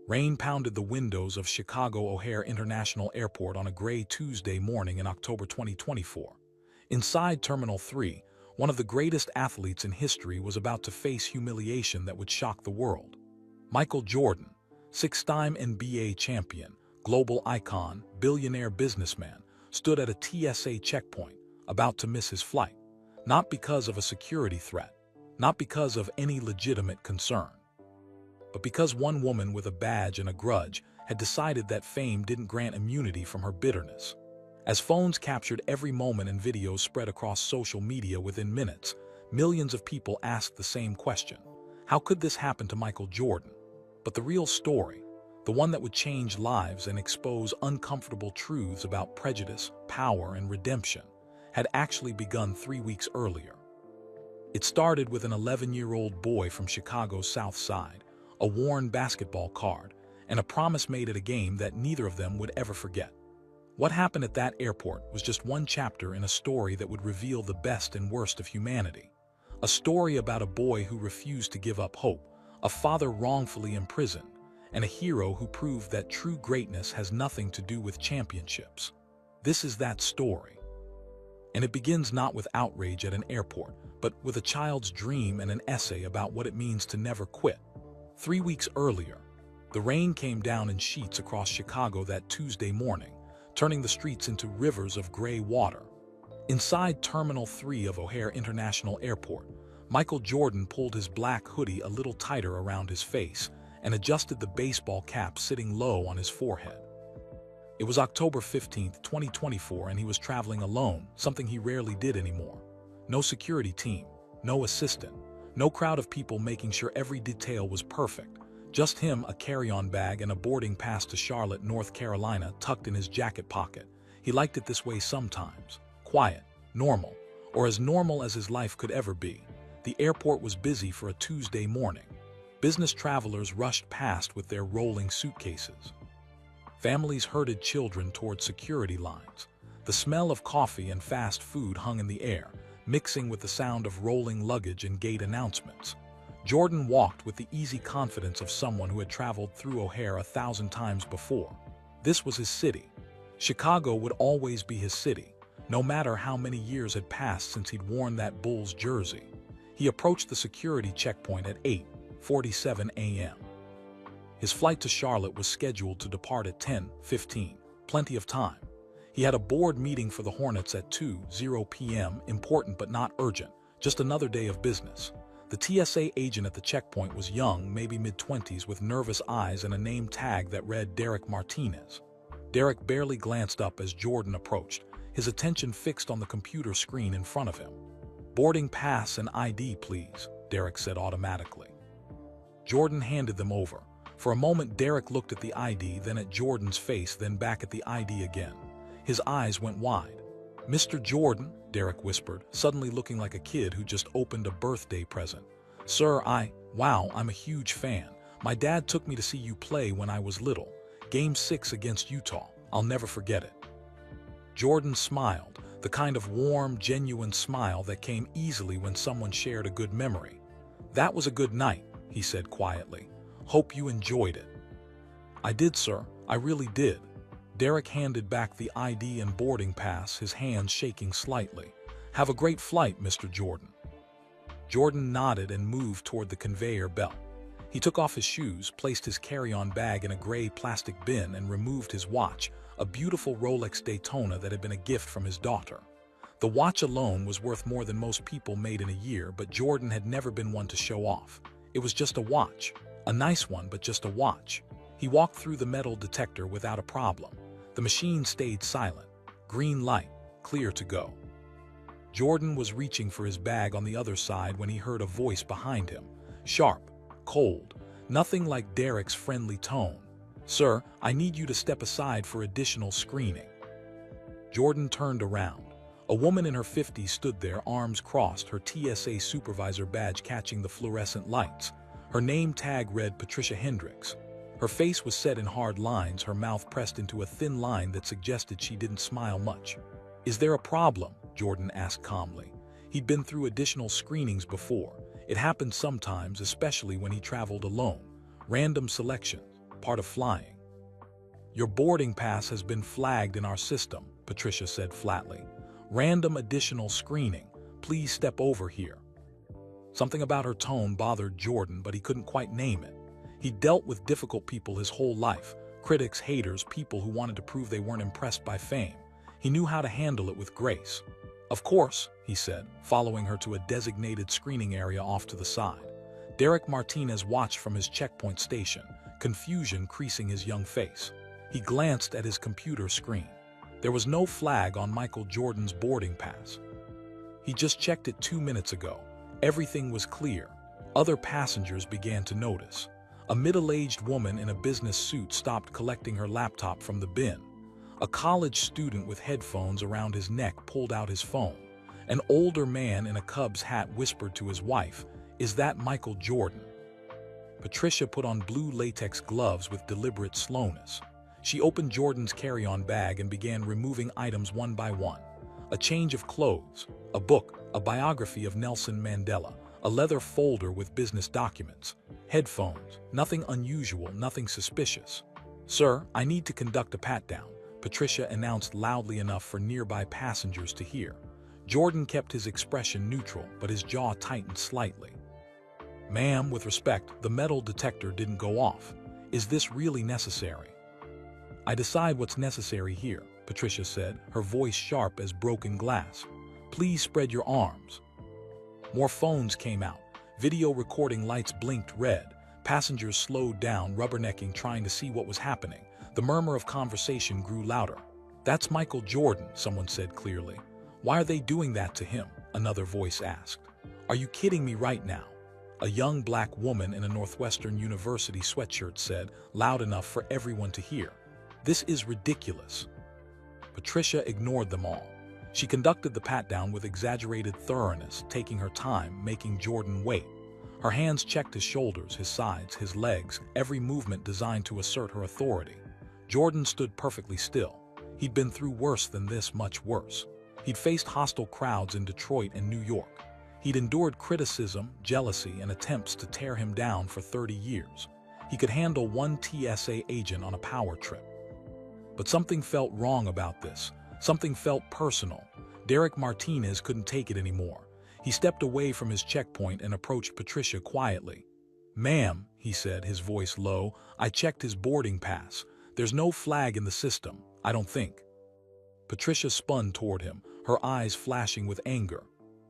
Rain pounded the windows of Chicago O'Hare International Airport on a gray Tuesday morning in October 2024. Inside Terminal 3, one of the greatest athletes in history was about to face humiliation that would shock the world. Michael Jordan, six-time NBA champion, global icon, billionaire businessman, stood at a TSA checkpoint, about to miss his flight. Not because of a security threat, not because of any legitimate concern, but because one woman with a badge and a grudge had decided that fame didn't grant immunity from her bitterness. As phones captured every moment and videos spread across social media within minutes, millions of people asked the same question: how could this happen to Michael Jordan? But the real story, the one that would change lives and expose uncomfortable truths about prejudice, power, and redemption, had actually begun 3 weeks earlier. It started with an 11-year-old boy from Chicago's South Side, a worn basketball card, and a promise made at a game that neither of them would ever forget. What happened at that airport was just one chapter in a story that would reveal the best and worst of humanity. A story about a boy who refused to give up hope, a father wrongfully imprisoned, and a hero who proved that true greatness has nothing to do with championships. This is that story. And it begins not with outrage at an airport, but with a child's dream and an essay about what it means to never quit. 3 weeks earlier, the rain came down in sheets across Chicago that Tuesday morning, turning the streets into rivers of gray water. Inside Terminal 3 of O'Hare International Airport, Michael Jordan pulled his black hoodie a little tighter around his face and adjusted the baseball cap sitting low on his forehead. It was October 15, 2024, and he was traveling alone, something he rarely did anymore. No security team, no assistant, no crowd of people making sure every detail was perfect. Just him, a carry-on bag, and a boarding pass to Charlotte, North Carolina, tucked in his jacket pocket. He liked it this way sometimes. Quiet, normal, or as normal as his life could ever be. The airport was busy for a Tuesday morning. Business travelers rushed past with their rolling suitcases. Families herded children toward security lines. The smell of coffee and fast food hung in the air, mixing with the sound of rolling luggage and gate announcements. Jordan walked with the easy confidence of someone who had traveled through O'Hare 1,000 times before. This was his city. Chicago would always be his city, no matter how many years had passed since he'd worn that Bulls jersey. He approached the security checkpoint at 8:47 a.m. His flight to Charlotte was scheduled to depart at 10:15, plenty of time. He had a board meeting for the Hornets at 2:00 p.m., important but not urgent, just another day of business. The TSA agent at the checkpoint was young, maybe mid-20s, with nervous eyes and a name tag that read Derek Martinez. Derek barely glanced up as Jordan approached, his attention fixed on the computer screen in front of him. "Boarding pass and ID, please," Derek said automatically. Jordan handed them over. For a moment, Derek looked at the ID, then at Jordan's face, then back at the ID again. His eyes went wide. "Mr. Jordan," Derek whispered, suddenly looking like a kid who just opened a birthday present. "Sir, wow, I'm a huge fan. My dad took me to see you play when I was little. Game 6 against Utah. I'll never forget it." Jordan smiled, the kind of warm, genuine smile that came easily when someone shared a good memory. "That was a good night," he said quietly. "Hope you enjoyed it." "I did, sir. I really did." Derek handed back the ID and boarding pass, his hands shaking slightly. "Have a great flight, Mr. Jordan." Jordan nodded and moved toward the conveyor belt. He took off his shoes, placed his carry-on bag in a gray plastic bin, and removed his watch, a beautiful Rolex Daytona that had been a gift from his daughter. The watch alone was worth more than most people made in a year, but Jordan had never been one to show off. It was just a watch. A nice one, but just a watch. He walked through the metal detector without a problem. The machine stayed silent. Green light, clear to go. Jordan was reaching for his bag on the other side when he heard a voice behind him. Sharp, cold, nothing like Derek's friendly tone. "Sir, I need you to step aside for additional screening." Jordan turned around. A woman in her 50s stood there, arms crossed, her TSA supervisor badge catching the fluorescent lights. Her name tag read Patricia Hendricks. Her face was set in hard lines, her mouth pressed into a thin line that suggested she didn't smile much. "Is there a problem?" Jordan asked calmly. He'd been through additional screenings before. It happened sometimes, especially when he traveled alone. Random selection. part of flying. Your boarding pass has been flagged in our system, Patricia said flatly. Random additional screening. Please step over here. Something about her tone bothered Jordan, but he couldn't quite name it. He'd dealt with difficult people his whole life. Critics, haters, people who wanted to prove they weren't impressed by fame. He knew how to handle it with grace. Of course, he said, following her to a designated screening area off to the side. Derek Martinez watched from his checkpoint station, confusion creasing his young face. He glanced at his computer screen. There was no flag on Michael Jordan's boarding pass. He just checked it 2 minutes ago. Everything was clear. Other passengers began to notice. A middle-aged woman in a business suit stopped collecting her laptop from the bin. A college student with headphones around his neck pulled out his phone. An older man in a Cubs hat whispered to his wife, "Is that Michael Jordan?" Patricia put on blue latex gloves with deliberate slowness. She opened Jordan's carry-on bag and began removing items one by one. A change of clothes, a book, a biography of Nelson Mandela, a leather folder with business documents, headphones, nothing unusual, nothing suspicious. "Sir, I need to conduct a pat-down," Patricia announced loudly enough for nearby passengers to hear. Jordan kept his expression neutral, but his jaw tightened slightly. "Ma'am, with respect, the metal detector didn't go off. Is this really necessary?" "I decide what's necessary here," Patricia said, her voice sharp as broken glass. "Please spread your arms." More phones came out. Video recording lights blinked red. Passengers slowed down, rubbernecking, trying to see what was happening. The murmur of conversation grew louder. "That's Michael Jordan," someone said clearly. "Why are they doing that to him?" another voice asked. "Are you kidding me right now?" A young black woman in a Northwestern University sweatshirt said, loud enough for everyone to hear. "This is ridiculous." Patricia ignored them all. She conducted the pat-down with exaggerated thoroughness, taking her time, making Jordan wait. Her hands checked his shoulders, his sides, his legs, every movement designed to assert her authority. Jordan stood perfectly still. He'd been through worse than this, much worse. He'd faced hostile crowds in Detroit and New York. He'd endured criticism, jealousy, and attempts to tear him down for 30 years. He could handle one TSA agent on a power trip. But something felt wrong about this. Something felt personal. Derek Martinez couldn't take it anymore. He stepped away from his checkpoint and approached Patricia quietly. "Ma'am," he said, his voice low, "I checked his boarding pass. There's no flag in the system, I don't think." Patricia spun toward him, her eyes flashing with anger.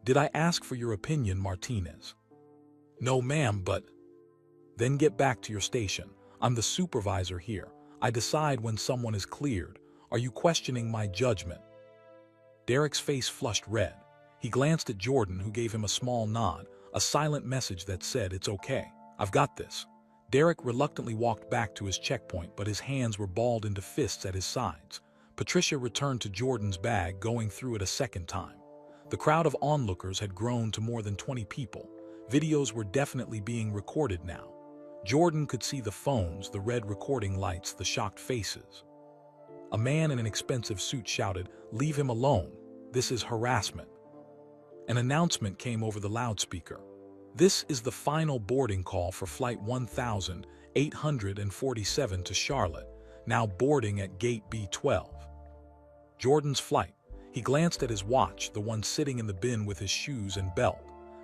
"Did I ask for your opinion, Martinez?" "No, ma'am, but—" "Then get back to your station. I'm the supervisor here. I decide when someone is cleared. Are you questioning my judgment?" Derek's face flushed red. He glanced at Jordan, who gave him a small nod, a silent message that said, "It's okay. I've got this." Derek reluctantly walked back to his checkpoint, but his hands were balled into fists at his sides. Patricia returned to Jordan's bag, going through it a second time. The crowd of onlookers had grown to more than 20 people. Videos were definitely being recorded now. Jordan could see the phones, the red recording lights, the shocked faces. A man in an expensive suit shouted, "Leave him alone. This is harassment." An announcement came over the loudspeaker. "This is the final boarding call for Flight 1847 to Charlotte, now boarding at Gate B12. Jordan's flight. He glanced at his watch, the one sitting in the bin with his shoes and belt.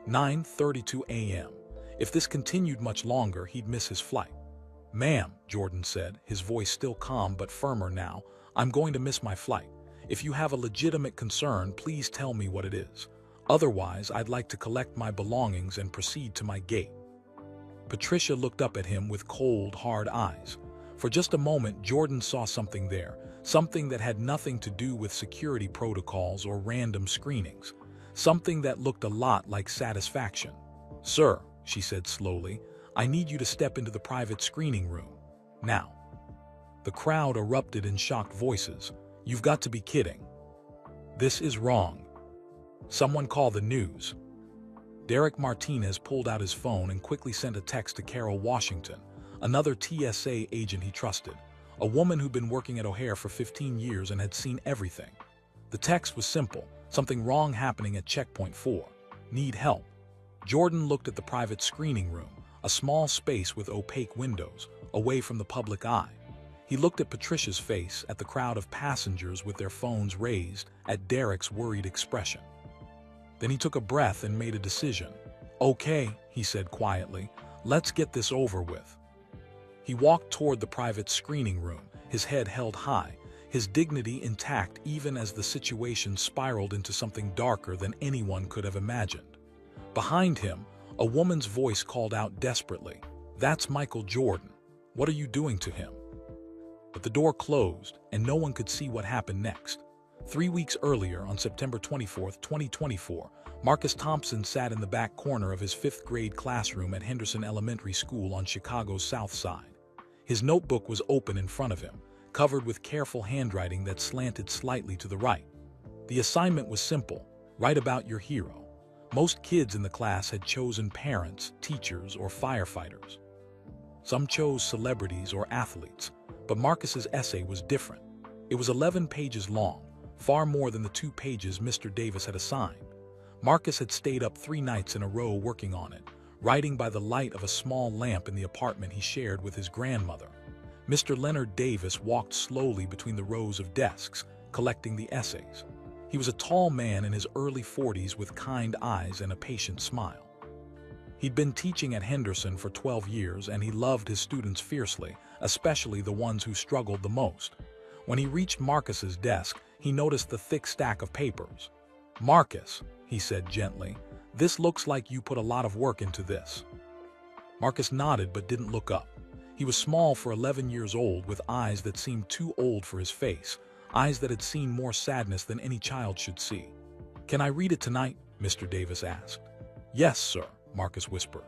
9:32 a.m. If this continued much longer, he'd miss his flight. "Ma'am," Jordan said, his voice still calm but firmer now, "I'm going to miss my flight. If you have a legitimate concern, please tell me what it is. Otherwise, I'd like to collect my belongings and proceed to my gate." Patricia looked up at him with cold, hard eyes. For just a moment, Jordan saw something there, something that had nothing to do with security protocols or random screenings, something that looked a lot like satisfaction. "Sir," she said slowly, "I need you to step into the private screening room. Now." The crowd erupted in shocked voices. "You've got to be kidding. This is wrong. Someone call the news." Derek Martinez pulled out his phone and quickly sent a text to Carol Washington, another TSA agent he trusted, a woman who'd been working at O'Hare for 15 years and had seen everything. The text was simple: "Something wrong happening at Checkpoint 4. Need help." Jordan looked at the private screening room, a small space with opaque windows, away from the public eye. He looked at Patricia's face, at the crowd of passengers with their phones raised, at Derek's worried expression. Then he took a breath and made a decision. "Okay," he said quietly, "let's get this over with." He walked toward the private screening room, his head held high, his dignity intact even as the situation spiraled into something darker than anyone could have imagined. Behind him, a woman's voice called out desperately, "That's Michael Jordan. What are you doing to him?" But the door closed, and no one could see what happened next. 3 weeks earlier, on September 24, 2024, Marcus Thompson sat in the back corner of his 5th grade classroom at Henderson Elementary School on Chicago's South Side. His notebook was open in front of him, covered with careful handwriting that slanted slightly to the right. The assignment was simple: write about your hero. Most kids in the class had chosen parents, teachers, or firefighters. Some chose celebrities or athletes, but Marcus's essay was different. It was 11 pages long, far more than the 2 pages Mr. Davis had assigned. Marcus had stayed up 3 nights in a row working on it, writing by the light of a small lamp in the apartment he shared with his grandmother. Mr. Leonard Davis walked slowly between the rows of desks, collecting the essays. He was a tall man in his early 40s with kind eyes and a patient smile. He'd been teaching at Henderson for 12 years, and he loved his students fiercely, especially the ones who struggled the most. When he reached Marcus's desk, he noticed the thick stack of papers. "Marcus," he said gently, "this looks like you put a lot of work into this." Marcus nodded but didn't look up. He was small for 11 years old, with eyes that seemed too old for his face, eyes that had seen more sadness than any child should see. "Can I read it tonight?" Mr. Davis asked. "Yes, sir," Marcus whispered.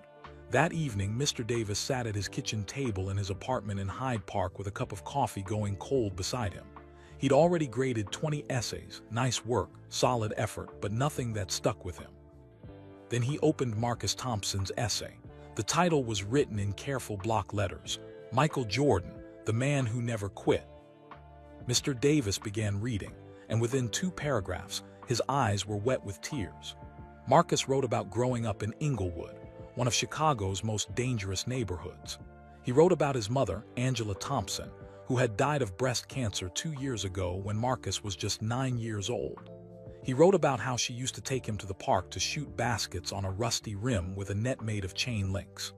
That evening, Mr. Davis sat at his kitchen table in his apartment in Hyde Park with a cup of coffee going cold beside him. He'd already graded 20 essays, nice work, solid effort, but nothing that stuck with him. Then he opened Marcus Thompson's essay. The title was written in careful block letters: "Michael Jordan, the man who never quit." Mr. Davis began reading, and within 2 paragraphs, his eyes were wet with tears. Marcus wrote about growing up in Inglewood, one of Chicago's most dangerous neighborhoods. He wrote about his mother, Angela Thompson, who had died of breast cancer 2 years ago when Marcus was just 9 years old. He wrote about how she used to take him to the park to shoot baskets on a rusty rim with a net made of chain links.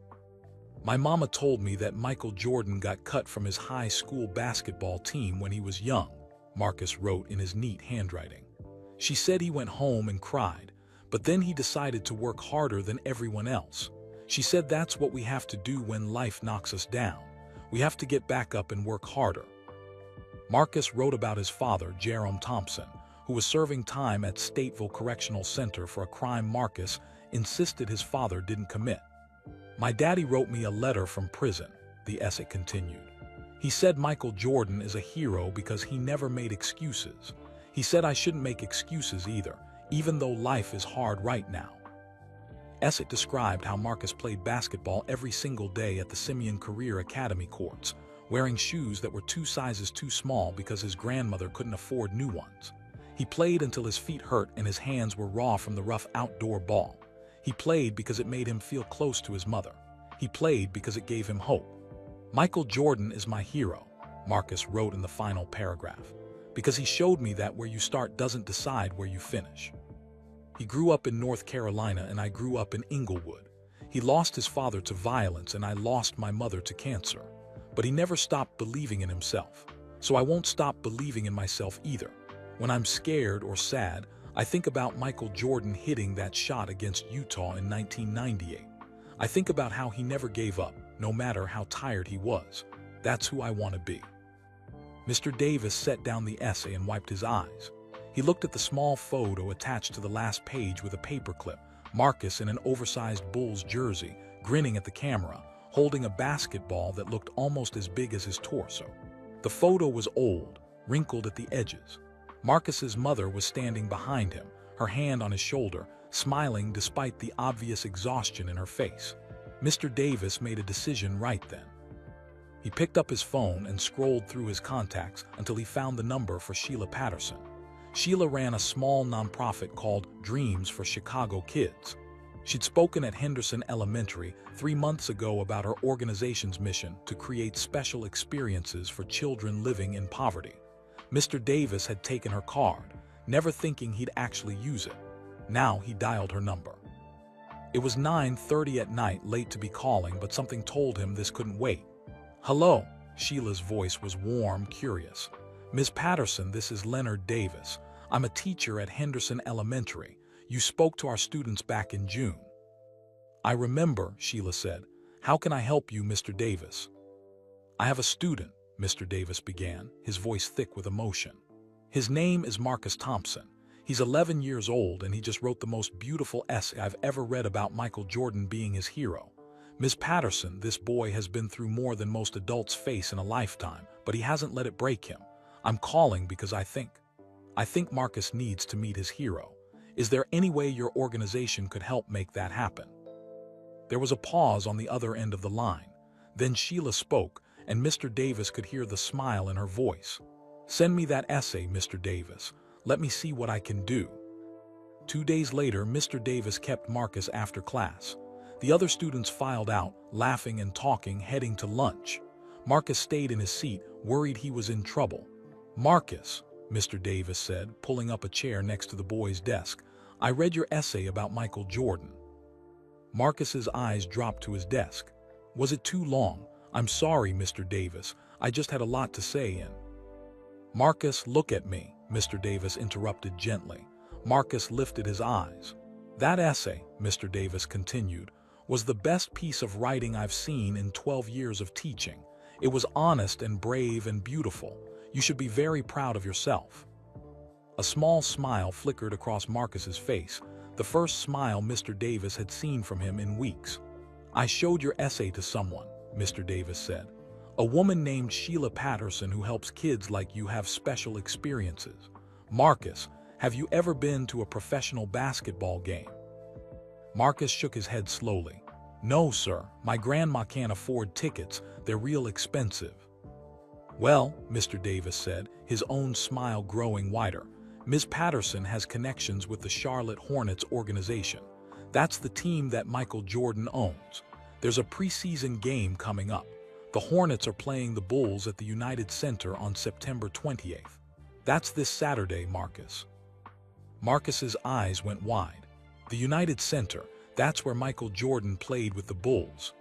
"My mama told me that Michael Jordan got cut from his high school basketball team when he was young," Marcus wrote in his neat handwriting. "She said he went home and cried, but then he decided to work harder than everyone else. She said that's what we have to do when life knocks us down. We have to get back up and work harder." Marcus wrote about his father, Jerome Thompson, who was serving time at Stateville Correctional Center for a crime Marcus insisted his father didn't commit. "My daddy wrote me a letter from prison," the essay continued. "He said Michael Jordan is a hero because he never made excuses. He said I shouldn't make excuses either, even though life is hard right now." Essay described how Marcus played basketball every single day at the Simeon Career Academy courts, wearing shoes that were 2 sizes too small because his grandmother couldn't afford new ones. He played until his feet hurt and his hands were raw from the rough outdoor ball. He played because it made him feel close to his mother. He played because it gave him hope. "Michael Jordan is my hero," Marcus wrote in the final paragraph, "because he showed me that where you start doesn't decide where you finish." He grew up in North Carolina and I grew up in Inglewood. He lost his father to violence and I lost my mother to cancer. But he never stopped believing in himself. So I won't stop believing in myself either. When I'm scared or sad, I think about Michael Jordan hitting that shot against Utah in 1998. I think about how he never gave up, no matter how tired he was. That's who I want to be. Mr. Davis set down the essay and wiped his eyes. He looked at the small photo attached to the last page with a paperclip, Marcus in an oversized Bulls jersey, grinning at the camera, holding a basketball that looked almost as big as his torso. The photo was old, wrinkled at the edges. Marcus's mother was standing behind him, her hand on his shoulder, smiling despite the obvious exhaustion in her face. Mr. Davis made a decision right then. He picked up his phone and scrolled through his contacts until he found the number for Sheila Patterson. Sheila ran a small nonprofit called Dreams for Chicago Kids. She'd spoken at Henderson Elementary 3 months ago about her organization's mission to create special experiences for children living in poverty. Mr. Davis had taken her card, never thinking he'd actually use it. Now he dialed her number. It was 9:30 at night, late to be calling, but something told him this couldn't wait. "Hello." Sheila's voice was warm, curious. "Ms. Patterson, this is Leonard Davis. I'm a teacher at Henderson Elementary. You spoke to our students back in June." "I remember," Sheila said. "How can I help you, Mr. Davis?" "I have a student," Mr. Davis began, his voice thick with emotion. "His name is Marcus Thompson. He's 11 years old, and he just wrote the most beautiful essay I've ever read about Michael Jordan being his hero. Ms. Patterson, this boy has been through more than most adults face in a lifetime, but he hasn't let it break him. I'm calling because I think Marcus needs to meet his hero. Is there any way your organization could help make that happen?" There was a pause on the other end of the line. Then Sheila spoke, and Mr. Davis could hear the smile in her voice. "Send me that essay, Mr. Davis. Let me see what I can do." 2 days later, Mr. Davis kept Marcus after class. The other students filed out, laughing and talking, heading to lunch. Marcus stayed in his seat, worried he was in trouble. "Marcus," Mr. Davis said, pulling up a chair next to the boy's desk, "I read your essay about Michael Jordan." Marcus's eyes dropped to his desk. "Was it too long? I'm sorry, Mr. Davis. I just had a lot to say in." "Marcus, look at me," Mr. Davis interrupted gently. Marcus lifted his eyes. "That essay," Mr. Davis continued, "was the best piece of writing I've seen in 12 years of teaching. It was honest and brave and beautiful. You should be very proud of yourself." A small smile flickered across Marcus's face, the first smile Mr. Davis had seen from him in weeks. "I showed your essay to someone," Mr. Davis said. "A woman named Sheila Patterson who helps kids like you have special experiences. Marcus, have you ever been to a professional basketball game?" Marcus shook his head slowly. "No, sir. My grandma can't afford tickets. They're real expensive." "Well," Mr. Davis said, his own smile growing wider, "Ms. Patterson has connections with the Charlotte Hornets organization. That's the team that Michael Jordan owns. There's a preseason game coming up. The Hornets are playing the Bulls at the United Center on September 28th. That's this Saturday, Marcus." Marcus's eyes went wide. "The United Center, that's where Michael Jordan played with the Bulls."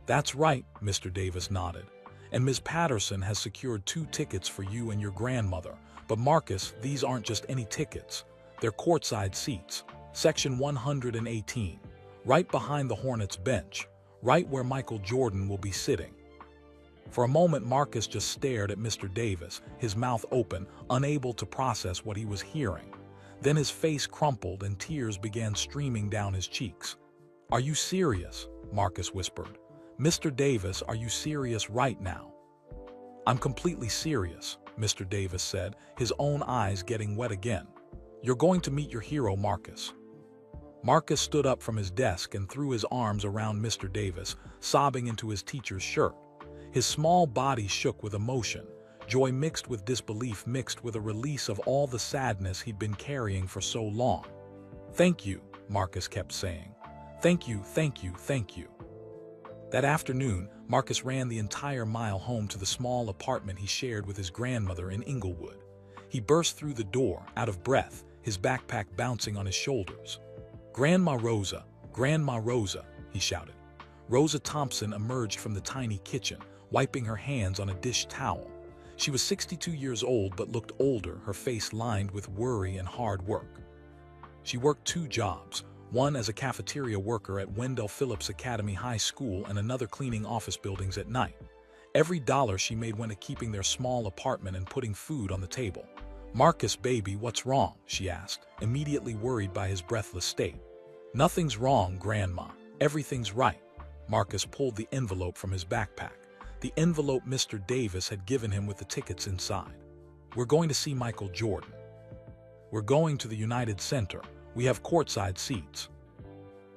"That's right," Mr. Davis nodded. "And Ms. Patterson has secured 2 tickets for you and your grandmother. But Marcus, these aren't just any tickets. They're courtside seats, section 118, right behind the Hornets bench, right where Michael Jordan will be sitting." For a moment, Marcus just stared at Mr. Davis, his mouth open, unable to process what he was hearing. Then his face crumpled and tears began streaming down his cheeks. "Are you serious?" Marcus whispered. "Mr. Davis, are you serious right now?" "I'm completely serious," Mr. Davis said, his own eyes getting wet again. "You're going to meet your hero, Marcus." Marcus stood up from his desk and threw his arms around Mr. Davis, sobbing into his teacher's shirt. His small body shook with emotion, joy mixed with disbelief, mixed with a release of all the sadness he'd been carrying for so long. "Thank you," Marcus kept saying. "Thank you, thank you, thank you." That afternoon, Marcus ran the entire mile home to the small apartment he shared with his grandmother in Inglewood. He burst through the door, out of breath, his backpack bouncing on his shoulders. Grandma Rosa, he shouted. Rosa Thompson emerged from the tiny kitchen, wiping her hands on a dish towel. She was 62 years old but looked older, her face lined with worry and hard work. She worked 2 jobs, one as a cafeteria worker at Wendell Phillips Academy High School and another cleaning office buildings at night. Every dollar she made went to keeping their small apartment and putting food on the table. "Marcus, baby, what's wrong?" she asked, immediately worried by his breathless state. "Nothing's wrong, Grandma. Everything's right." Marcus pulled the envelope from his backpack, the envelope Mr. Davis had given him with the tickets inside. "We're going to see Michael Jordan. We're going to the United Center. We have courtside seats."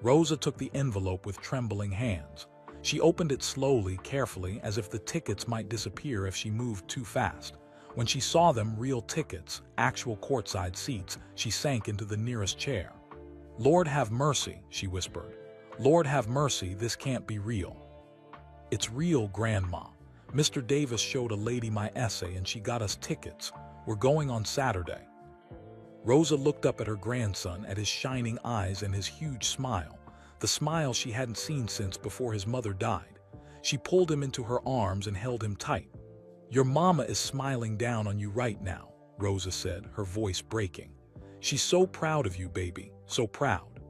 Rosa took the envelope with trembling hands. She opened it slowly, carefully, as if the tickets might disappear if she moved too fast. When she saw them, real tickets, actual courtside seats, she sank into the nearest chair. "Lord have mercy," she whispered. "Lord have mercy, this can't be real." "It's real, Grandma. Mr. Davis showed a lady my essay and she got us tickets. We're going on Saturday." Rosa looked up at her grandson, at his shining eyes and his huge smile, the smile she hadn't seen since before his mother died. She pulled him into her arms and held him tight. "Your mama is smiling down on you right now," Rosa said, her voice breaking. "She's so proud of you, baby, so proud."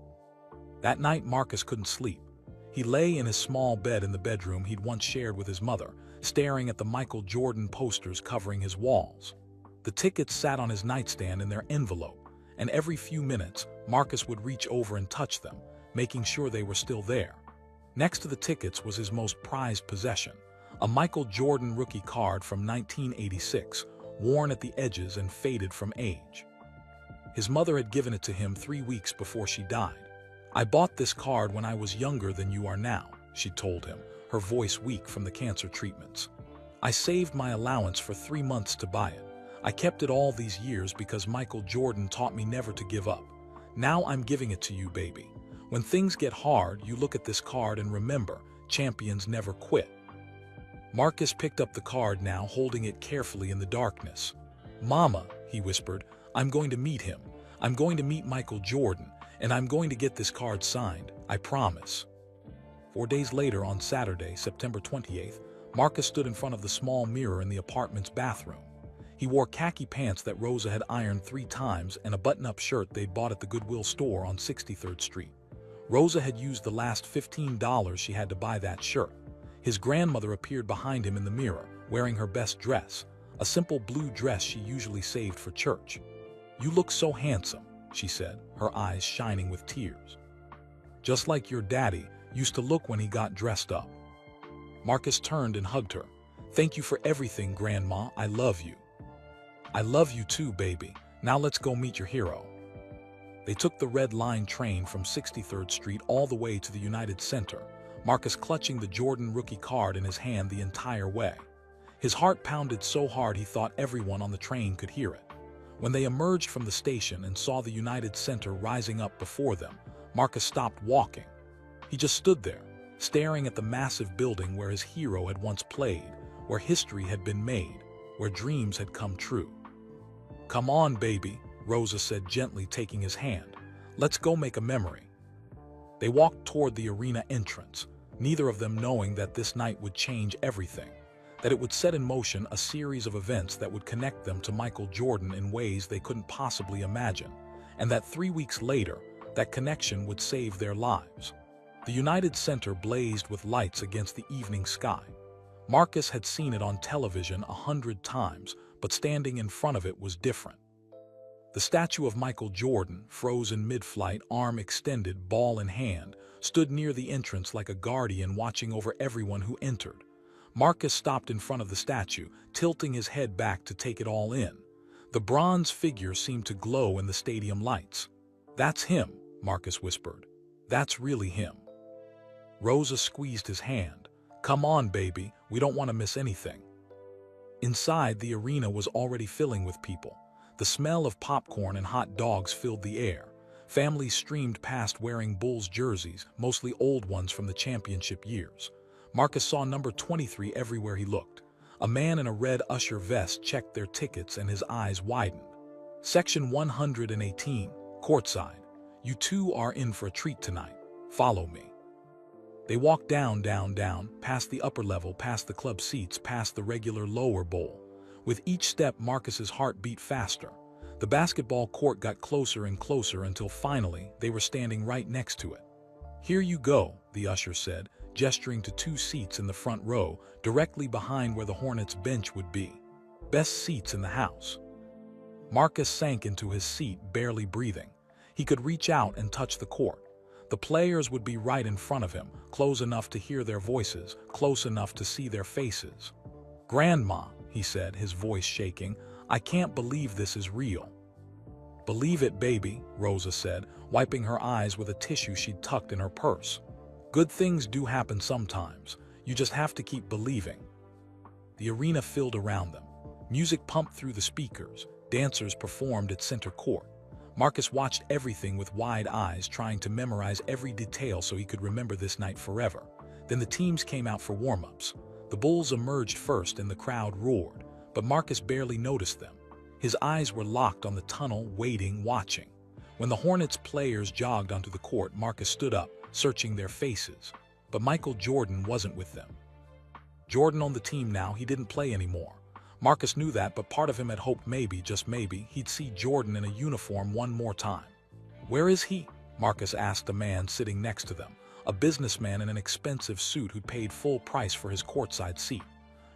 That night Marcus couldn't sleep. He lay in his small bed in the bedroom he'd once shared with his mother, staring at the Michael Jordan posters covering his walls. The tickets sat on his nightstand in their envelope, and every few minutes Marcus would reach over and touch them, making sure they were still there. Next to the tickets was his most prized possession, a Michael Jordan rookie card from 1986, worn at the edges and faded from age. His mother had given it to him 3 weeks before she died. "I bought this card when I was younger than you are now," she told him, her voice weak from the cancer treatments. "I saved my allowance for 3 months to buy it. I kept it all these years because Michael Jordan taught me never to give up. Now I'm giving it to you, baby. When things get hard, you look at this card and remember, champions never quit." Marcus picked up the card now, holding it carefully in the darkness. "Mama," he whispered, "I'm going to meet him. I'm going to meet Michael Jordan, and I'm going to get this card signed. I promise." 4 days later, on Saturday, September 28th, Marcus stood in front of the small mirror in the apartment's bathroom. He wore khaki pants that Rosa had ironed 3 times and a button-up shirt they'd bought at the Goodwill store on 63rd Street. Rosa had used the last $15 she had to buy that shirt. His grandmother appeared behind him in the mirror, wearing her best dress, a simple blue dress she usually saved for church. "You look so handsome," she said, her eyes shining with tears. "Just like your daddy used to look when he got dressed up." Marcus turned and hugged her. "Thank you for everything, Grandma. I love you." "I love you too, baby. Now let's go meet your hero." They took the Red Line train from 63rd Street all the way to the United Center, Marcus clutching the Jordan rookie card in his hand the entire way. His heart pounded so hard he thought everyone on the train could hear it. When they emerged from the station and saw the United Center rising up before them, Marcus stopped walking. He just stood there, staring at the massive building where his hero had once played, where history had been made, where dreams had come true. "Come on, baby," Rosa said gently, taking his hand. "Let's go make a memory." They walked toward the arena entrance, neither of them knowing that this night would change everything, that it would set in motion a series of events that would connect them to Michael Jordan in ways they couldn't possibly imagine, and that 3 weeks later, that connection would save their lives. The United Center blazed with lights against the evening sky. Marcus had seen it on television 100 times, but standing in front of it was different. The statue of Michael Jordan, frozen mid-flight, arm extended, ball in hand, stood near the entrance like a guardian watching over everyone who entered. Marcus stopped in front of the statue, tilting his head back to take it all in. The bronze figure seemed to glow in the stadium lights. "That's him," Marcus whispered. "That's really him." Rosa squeezed his hand. "Come on, baby, we don't want to miss anything." Inside, the arena was already filling with people. The smell of popcorn and hot dogs filled the air. Families streamed past wearing Bulls jerseys, mostly old ones from the championship years. Marcus saw number 23 everywhere he looked. A man in a red usher vest checked their tickets and his eyes widened. "Section 118, courtside. You two are in for a treat tonight. Follow me." They walked down, past the upper level, past the club seats, past the regular lower bowl. With each step, Marcus's heart beat faster. The basketball court got closer and closer until finally they were standing right next to it. "Here you go," the usher said, gesturing to 2 seats in the front row, directly behind where the Hornets' bench would be. "Best seats in the house." Marcus sank into his seat, barely breathing. He could reach out and touch the court. The players would be right in front of him, close enough to hear their voices, close enough to see their faces. "Grandma," he said, his voice shaking, "I can't believe this is real." "Believe it, baby," Rosa said, wiping her eyes with a tissue she'd tucked in her purse. "Good things do happen sometimes. You just have to keep believing." The arena filled around them. Music pumped through the speakers. Dancers performed at center court. Marcus watched everything with wide eyes, trying to memorize every detail so he could remember this night forever. Then the teams came out for warm-ups. The Bulls emerged first and the crowd roared, but Marcus barely noticed them. His eyes were locked on the tunnel, waiting, watching. When the Hornets players jogged onto the court, Marcus stood up, searching their faces. But Michael Jordan wasn't with them. Jordan on the team now, he didn't play anymore. Marcus knew that, but part of him had hoped maybe, just maybe, he'd see Jordan in a uniform one more time. "Where is he?" Marcus asked a man sitting next to them, a businessman in an expensive suit who'd paid full price for his courtside seat.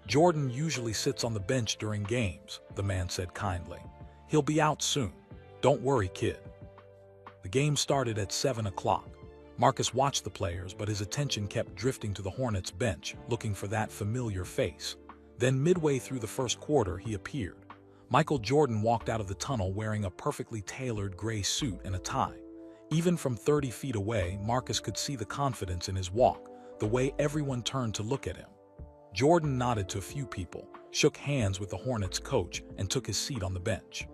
"Jordan usually sits on the bench during games," the man said kindly. "He'll be out soon. Don't worry, kid." The game started at 7 o'clock. Marcus watched the players, but his attention kept drifting to the Hornets bench, looking for that familiar face. Then midway through the first quarter, he appeared. Michael Jordan walked out of the tunnel wearing a perfectly tailored gray suit and a tie. Even from 30 feet away, Marcus could see the confidence in his walk, the way everyone turned to look at him. Jordan nodded to a few people, shook hands with the Hornets coach, and took his seat on the bench.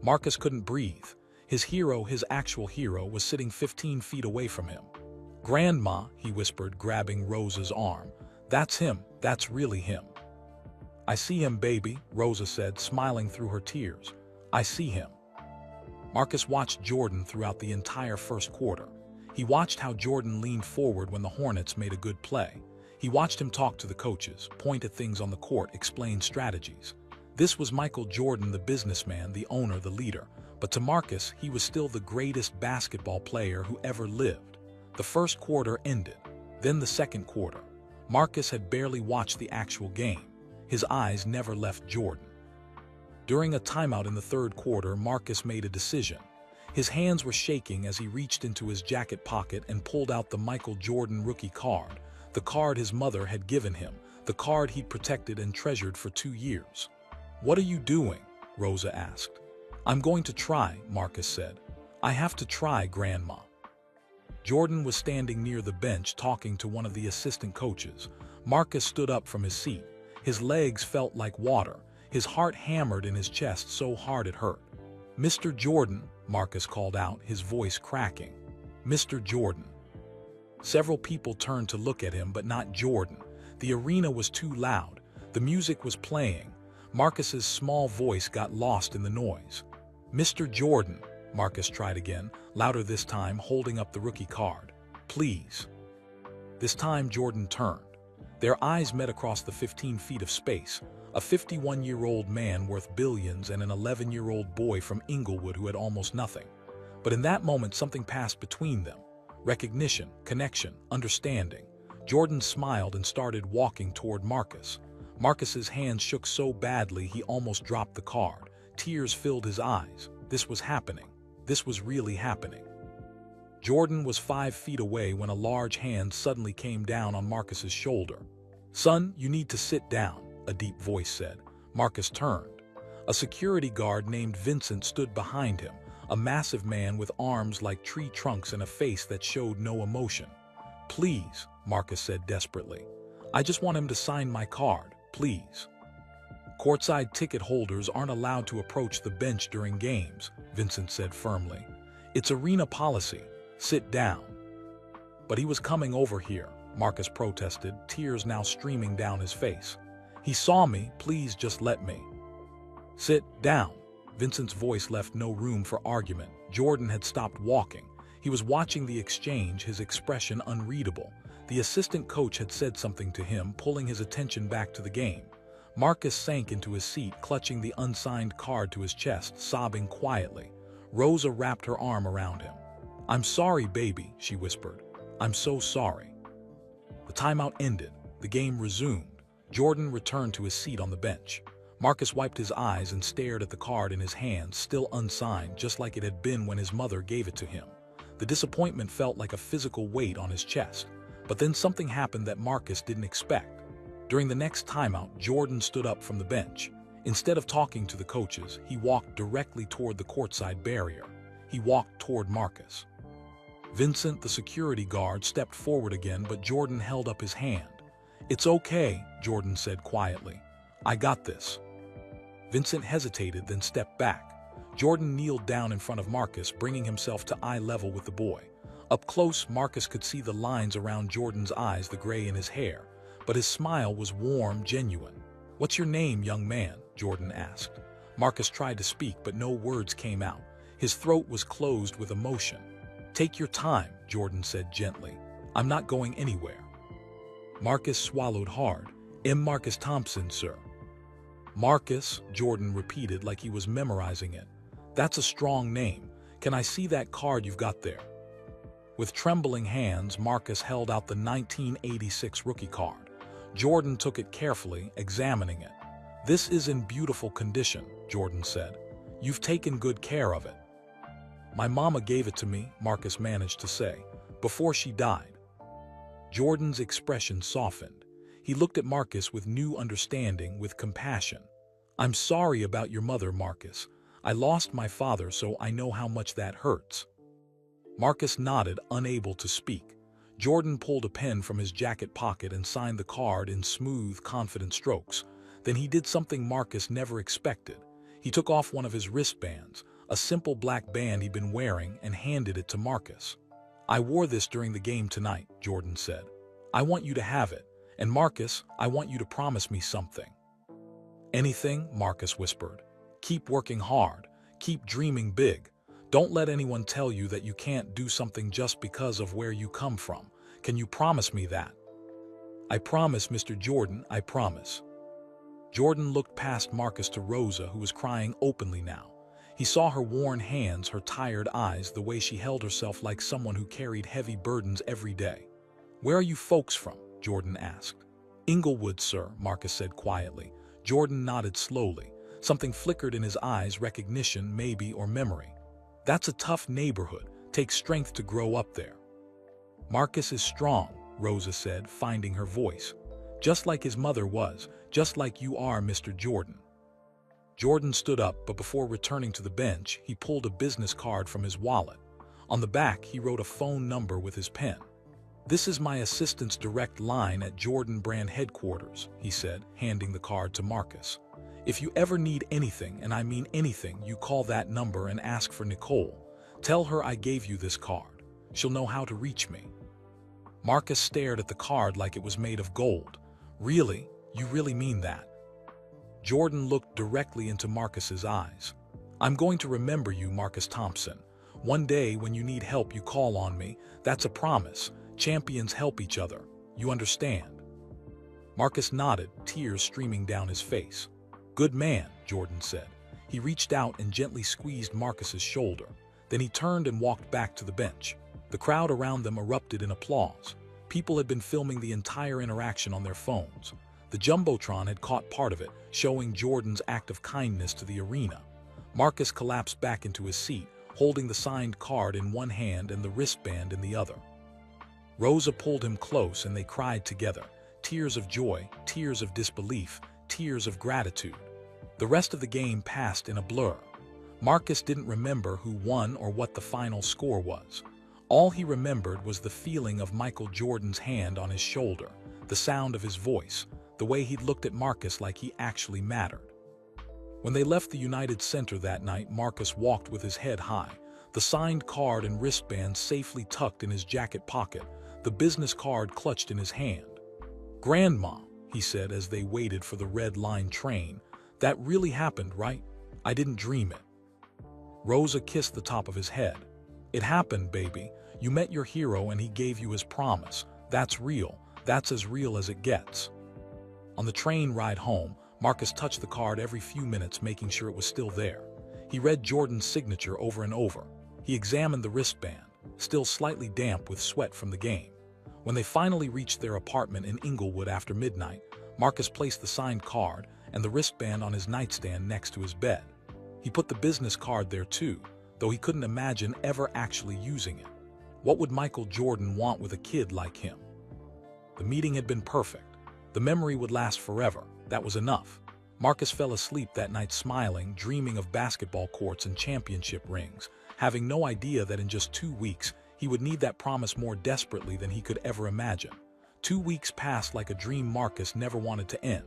Marcus couldn't breathe. His hero, his actual hero, was sitting 15 feet away from him. "Grandma," he whispered, grabbing Rosa's arm. "That's him. That's really him." "I see him, baby," Rosa said, smiling through her tears. "I see him." Marcus watched Jordan throughout the entire first quarter. He watched how Jordan leaned forward when the Hornets made a good play. He watched him talk to the coaches, point at things on the court, explain strategies. This was Michael Jordan, the businessman, the owner, the leader. But to Marcus, he was still the greatest basketball player who ever lived. The first quarter ended. Then the second quarter. Marcus had barely watched the actual game. His eyes never left Jordan. During a timeout in the third quarter, Marcus made a decision. His hands were shaking as he reached into his jacket pocket and pulled out the Michael Jordan rookie card, the card his mother had given him, the card he'd protected and treasured for 2 years. "What are you doing?" Rosa asked. "I'm going to try," Marcus said. "I have to try, Grandma." Jordan was standing near the bench talking to one of the assistant coaches. Marcus stood up from his seat. His legs felt like water. His heart hammered in his chest so hard it hurt. "Mr. Jordan," Marcus called out, his voice cracking. "Mr. Jordan." Several people turned to look at him, but not Jordan. The arena was too loud. The music was playing. Marcus's small voice got lost in the noise. "Mr. Jordan," Marcus tried again, louder this time, holding up the rookie card. "Please." This time Jordan turned. Their eyes met across the 15 feet of space, a 51-year-old man worth billions and an 11-year-old boy from Inglewood who had almost nothing. But in that moment something passed between them. Recognition, connection, understanding. Jordan smiled and started walking toward Marcus. Marcus's hands shook so badly he almost dropped the card. Tears filled his eyes. This was happening. This was really happening. Jordan was 5 feet away when a large hand suddenly came down on Marcus's shoulder. "Son, you need to sit down," a deep voice said. Marcus turned. A security guard named Vincent stood behind him, a massive man with arms like tree trunks and a face that showed no emotion. "Please," Marcus said desperately. "I just want him to sign my card, please." "Courtside ticket holders aren't allowed to approach the bench during games," Vincent said firmly. "It's arena policy. Sit down." "But he was coming over here," Marcus protested, tears now streaming down his face. "He saw me. Please just let me." "Sit down." Vincent's voice left no room for argument. Jordan had stopped walking. He was watching the exchange, his expression unreadable. The assistant coach had said something to him, pulling his attention back to the game. Marcus sank into his seat, clutching the unsigned card to his chest, sobbing quietly. Rosa wrapped her arm around him. "I'm sorry, baby," she whispered. "I'm so sorry." The timeout ended. The game resumed. Jordan returned to his seat on the bench. Marcus wiped his eyes and stared at the card in his hands, still unsigned, just like it had been when his mother gave it to him. The disappointment felt like a physical weight on his chest. But then something happened that Marcus didn't expect. During the next timeout, Jordan stood up from the bench. Instead of talking to the coaches, he walked directly toward the courtside barrier. He walked toward Marcus. Vincent, the security guard, stepped forward again, but Jordan held up his hand. "It's okay," Jordan said quietly. "I got this." Vincent hesitated, then stepped back. Jordan kneeled down in front of Marcus, bringing himself to eye level with the boy. Up close, Marcus could see the lines around Jordan's eyes, the gray in his hair, but his smile was warm, genuine. "What's your name, young man?" Jordan asked. Marcus tried to speak, but no words came out. His throat was closed with emotion. "Take your time," Jordan said gently. "I'm not going anywhere." Marcus swallowed hard. "M. Marcus Thompson, sir." "Marcus," Jordan repeated like he was memorizing it. "That's a strong name. Can I see that card you've got there?" With trembling hands, Marcus held out the 1986 rookie card. Jordan took it carefully, examining it. "This is in beautiful condition," Jordan said. "You've taken good care of it." "My mama gave it to me," Marcus managed to say, "before she died." Jordan's expression softened. He looked at Marcus with new understanding, with compassion. "I'm sorry about your mother, Marcus. I lost my father, so I know how much that hurts." Marcus nodded, unable to speak. Jordan pulled a pen from his jacket pocket and signed the card in smooth, confident strokes. Then he did something Marcus never expected. He took off one of his wristbands, a simple black band he'd been wearing, and handed it to Marcus. "I wore this during the game tonight," Jordan said. "I want you to have it. And Marcus, I want you to promise me something." "Anything?" Marcus whispered. "Keep working hard. Keep dreaming big. Don't let anyone tell you that you can't do something just because of where you come from. Can you promise me that?" "I promise, Mr. Jordan, I promise." Jordan looked past Marcus to Rosa, who was crying openly now. He saw her worn hands, her tired eyes, the way she held herself like someone who carried heavy burdens every day. "Where are you folks from?" Jordan asked. "Inglewood, sir," Marcus said quietly. Jordan nodded slowly. Something flickered in his eyes, recognition, maybe, or memory. "That's a tough neighborhood. Takes strength to grow up there." "Marcus is strong," Rosa said, finding her voice. "Just like his mother was, just like you are, Mr. Jordan." Jordan stood up, but before returning to the bench, he pulled a business card from his wallet. On the back, he wrote a phone number with his pen. "This is my assistant's direct line at Jordan Brand headquarters," he said, handing the card to Marcus. "If you ever need anything, and I mean anything, you call that number and ask for Nicole. Tell her I gave you this card. She'll know how to reach me." Marcus stared at the card like it was made of gold. "Really? You really mean that?" Jordan looked directly into Marcus's eyes. "I'm going to remember you, Marcus Thompson. One day when you need help, you call on me. That's a promise. Champions help each other. You understand?" Marcus nodded, tears streaming down his face. "Good man," Jordan said. He reached out and gently squeezed Marcus's shoulder. Then he turned and walked back to the bench. The crowd around them erupted in applause. People had been filming the entire interaction on their phones. The Jumbotron had caught part of it, showing Jordan's act of kindness to the arena. Marcus collapsed back into his seat, holding the signed card in one hand and the wristband in the other. Rosa pulled him close and they cried together. Tears of joy, tears of disbelief, tears of gratitude. The rest of the game passed in a blur. Marcus didn't remember who won or what the final score was. All he remembered was the feeling of Michael Jordan's hand on his shoulder, the sound of his voice, the way he'd looked at Marcus like he actually mattered. When they left the United Center that night, Marcus walked with his head high, the signed card and wristband safely tucked in his jacket pocket, the business card clutched in his hand. "Grandma," he said as they waited for the Red Line train, "that really happened, right? I didn't dream it." Rosa kissed the top of his head. "It happened, baby. You met your hero and he gave you his promise. That's real. That's as real as it gets." On the train ride home, Marcus touched the card every few minutes, making sure it was still there. He read Jordan's signature over and over. He examined the wristband, still slightly damp with sweat from the game. When they finally reached their apartment in Inglewood after midnight, Marcus placed the signed card and the wristband on his nightstand next to his bed. He put the business card there too, though he couldn't imagine ever actually using it. What would Michael Jordan want with a kid like him? The meeting had been perfect. The memory would last forever. That was enough. Marcus fell asleep that night smiling, dreaming of basketball courts and championship rings, having no idea that in just 2 weeks, he would need that promise more desperately than he could ever imagine. 2 weeks passed like a dream Marcus never wanted to end.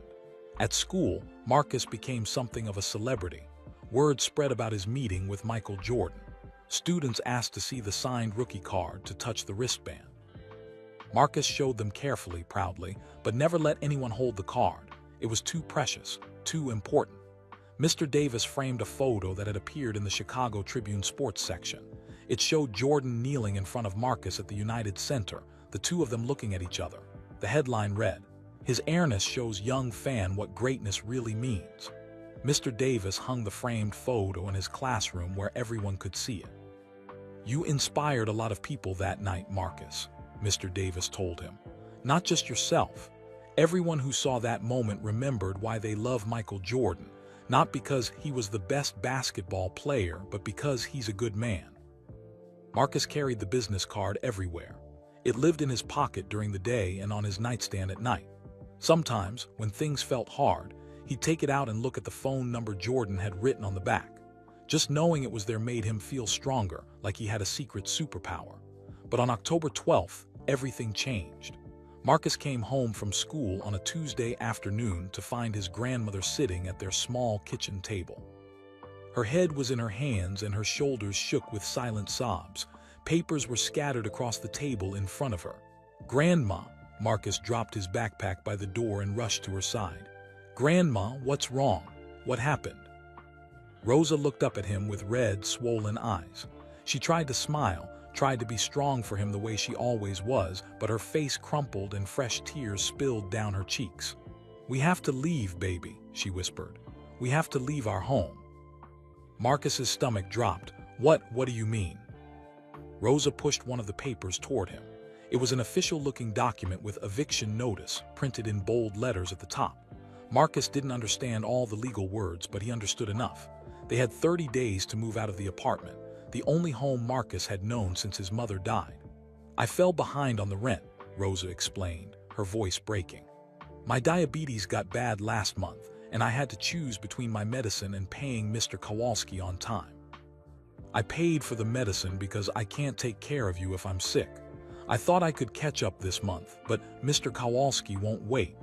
At school, Marcus became something of a celebrity. Word spread about his meeting with Michael Jordan. Students asked to see the signed rookie card to touch the wristband. Marcus showed them carefully, proudly, but never let anyone hold the card. It was too precious, too important. Mr. Davis framed a photo that had appeared in the Chicago Tribune sports section. It showed Jordan kneeling in front of Marcus at the United Center, the two of them looking at each other. The headline read, "His airness shows young fan what greatness really means." Mr. Davis hung the framed photo in his classroom where everyone could see it. "You inspired a lot of people that night, Marcus," Mr. Davis told him. "Not just yourself. Everyone who saw that moment remembered why they love Michael Jordan, not because he was the best basketball player, but because he's a good man." Marcus carried the business card everywhere. It lived in his pocket during the day and on his nightstand at night. Sometimes, when things felt hard, he'd take it out and look at the phone number Jordan had written on the back. Just knowing it was there made him feel stronger, like he had a secret superpower. But on October 12th, everything changed. Marcus came home from school on a Tuesday afternoon to find his grandmother sitting at their small kitchen table. Her head was in her hands and her shoulders shook with silent sobs. Papers were scattered across the table in front of her. "Grandma," Marcus dropped his backpack by the door and rushed to her side. "Grandma, what's wrong? What happened?" Rosa looked up at him with red, swollen eyes. She tried to smile, tried to be strong for him the way she always was, but her face crumpled and fresh tears spilled down her cheeks. "We have to leave, baby," she whispered. "We have to leave our home." Marcus's stomach dropped. What do you mean?" Rosa pushed one of the papers toward him. It was an official-looking document with eviction notice printed in bold letters at the top. Marcus didn't understand all the legal words, but he understood enough. They had 30 days to move out of the apartment, the only home Marcus had known since his mother died. "I fell behind on the rent," Rosa explained, her voice breaking. "My diabetes got bad last month, and I had to choose between my medicine and paying Mr. Kowalski on time. I paid for the medicine because I can't take care of you if I'm sick. I thought I could catch up this month, but Mr. Kowalski won't wait.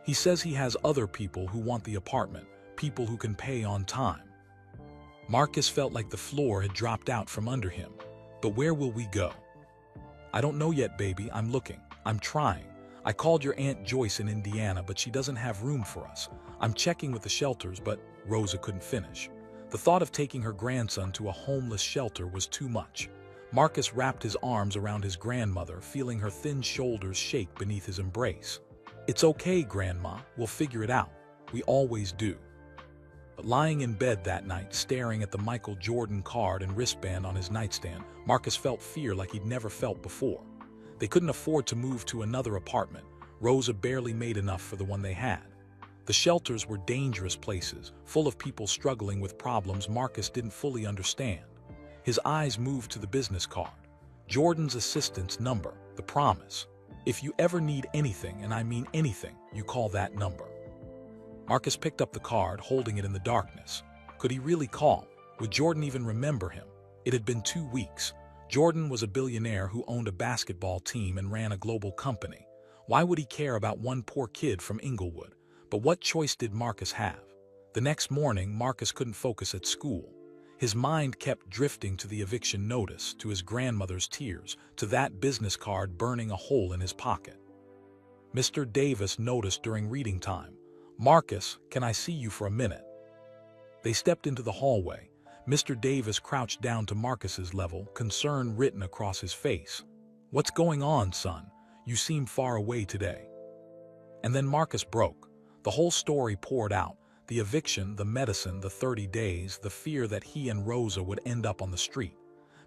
He says he has other people who want the apartment, people who can pay on time." Marcus felt like the floor had dropped out from under him. "But where will we go?" "I don't know yet, baby. I'm looking. I'm trying. I called your Aunt Joyce in Indiana, but she doesn't have room for us. I'm checking with the shelters, but..." Rosa couldn't finish. The thought of taking her grandson to a homeless shelter was too much. Marcus wrapped his arms around his grandmother, feeling her thin shoulders shake beneath his embrace. "It's okay, Grandma. We'll figure it out. We always do." But lying in bed that night, staring at the Michael Jordan card and wristband on his nightstand, Marcus felt fear like he'd never felt before. They couldn't afford to move to another apartment. Rosa barely made enough for the one they had. The shelters were dangerous places, full of people struggling with problems Marcus didn't fully understand. His eyes moved to the business card. Jordan's assistant's number, the promise. "If you ever need anything, and I mean anything, you call that number." Marcus picked up the card, holding it in the darkness. Could he really call? Would Jordan even remember him? It had been 2 weeks. Jordan was a billionaire who owned a basketball team and ran a global company. Why would he care about one poor kid from Inglewood? But what choice did Marcus have? The next morning, Marcus couldn't focus at school. His mind kept drifting to the eviction notice, to his grandmother's tears, to that business card burning a hole in his pocket. Mr. Davis noticed during reading time. "Marcus, can I see you for a minute?" They stepped into the hallway. Mr. Davis crouched down to Marcus's level, concern written across his face. "What's going on, son? You seem far away today." And then Marcus broke. The whole story poured out. The eviction, the medicine, the 30 days, the fear that he and Rosa would end up on the street.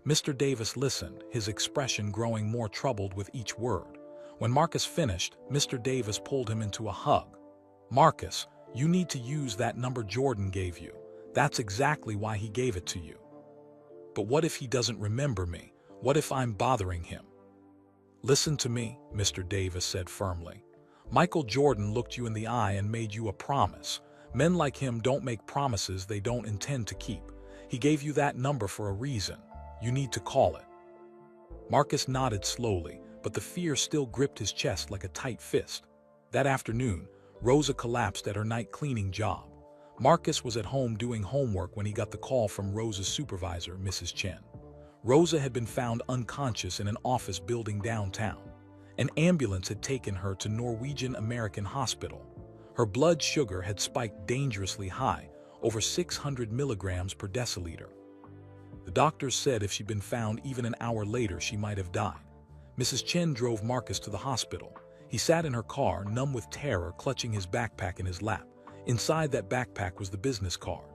Mr. Davis listened, his expression growing more troubled with each word. When Marcus finished, Mr. Davis pulled him into a hug. "Marcus, you need to use that number Jordan gave you. That's exactly why he gave it to you." "But what if he doesn't remember me? What if I'm bothering him?" "Listen to me," Mr. Davis said firmly. "Michael Jordan looked you in the eye and made you a promise. Men like him don't make promises they don't intend to keep. He gave you that number for a reason. You need to call it." Marcus nodded slowly, but the fear still gripped his chest like a tight fist. That afternoon, Rosa collapsed at her night cleaning job. Marcus was at home doing homework when he got the call from Rosa's supervisor, Mrs. Chen. Rosa had been found unconscious in an office building downtown. An ambulance had taken her to Norwegian American Hospital. Her blood sugar had spiked dangerously high, over 600 milligrams per deciliter. The doctors said if she'd been found even an hour later, she might have died. Mrs. Chen drove Marcus to the hospital. He sat in her car, numb with terror, clutching his backpack in his lap. Inside that backpack was the business card.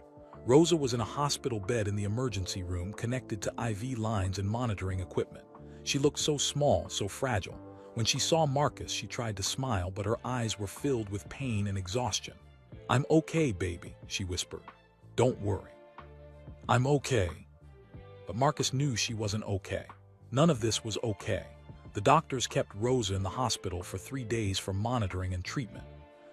Rosa was in a hospital bed in the emergency room, connected to IV lines and monitoring equipment. She looked so small, so fragile. When she saw Marcus, she tried to smile, but her eyes were filled with pain and exhaustion. "I'm okay, baby," she whispered. "Don't worry. I'm okay." But Marcus knew she wasn't okay. None of this was okay. The doctors kept Rosa in the hospital for 3 days for monitoring and treatment.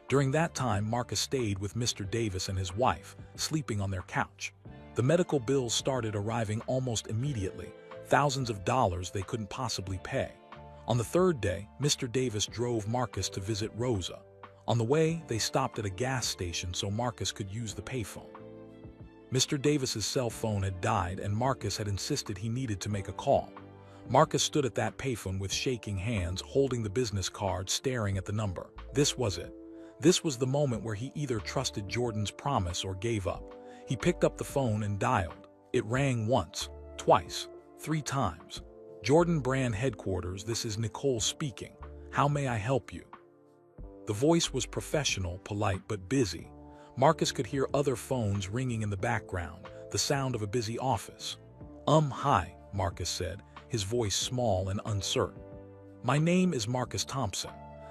During that time, Marcus stayed with Mr. Davis and his wife, sleeping on their couch. The medical bills started arriving almost immediately, thousands of dollars they couldn't possibly pay. On the 3rd day, Mr. Davis drove Marcus to visit Rosa. On the way, they stopped at a gas station so Marcus could use the payphone. Mr. Davis's cell phone had died and Marcus had insisted he needed to make a call. Marcus stood at that payphone with shaking hands, holding the business card, staring at the number. This was it. This was the moment where he either trusted Jordan's promise or gave up. He picked up the phone and dialed. It rang once, twice, 3 times. "Jordan Brand headquarters, this is Nicole speaking. How may I help you?" The voice was professional, polite, but busy. Marcus could hear other phones ringing in the background, the sound of a busy office. Hi," Marcus said, his voice small and uncertain. "My name is Marcus Thompson.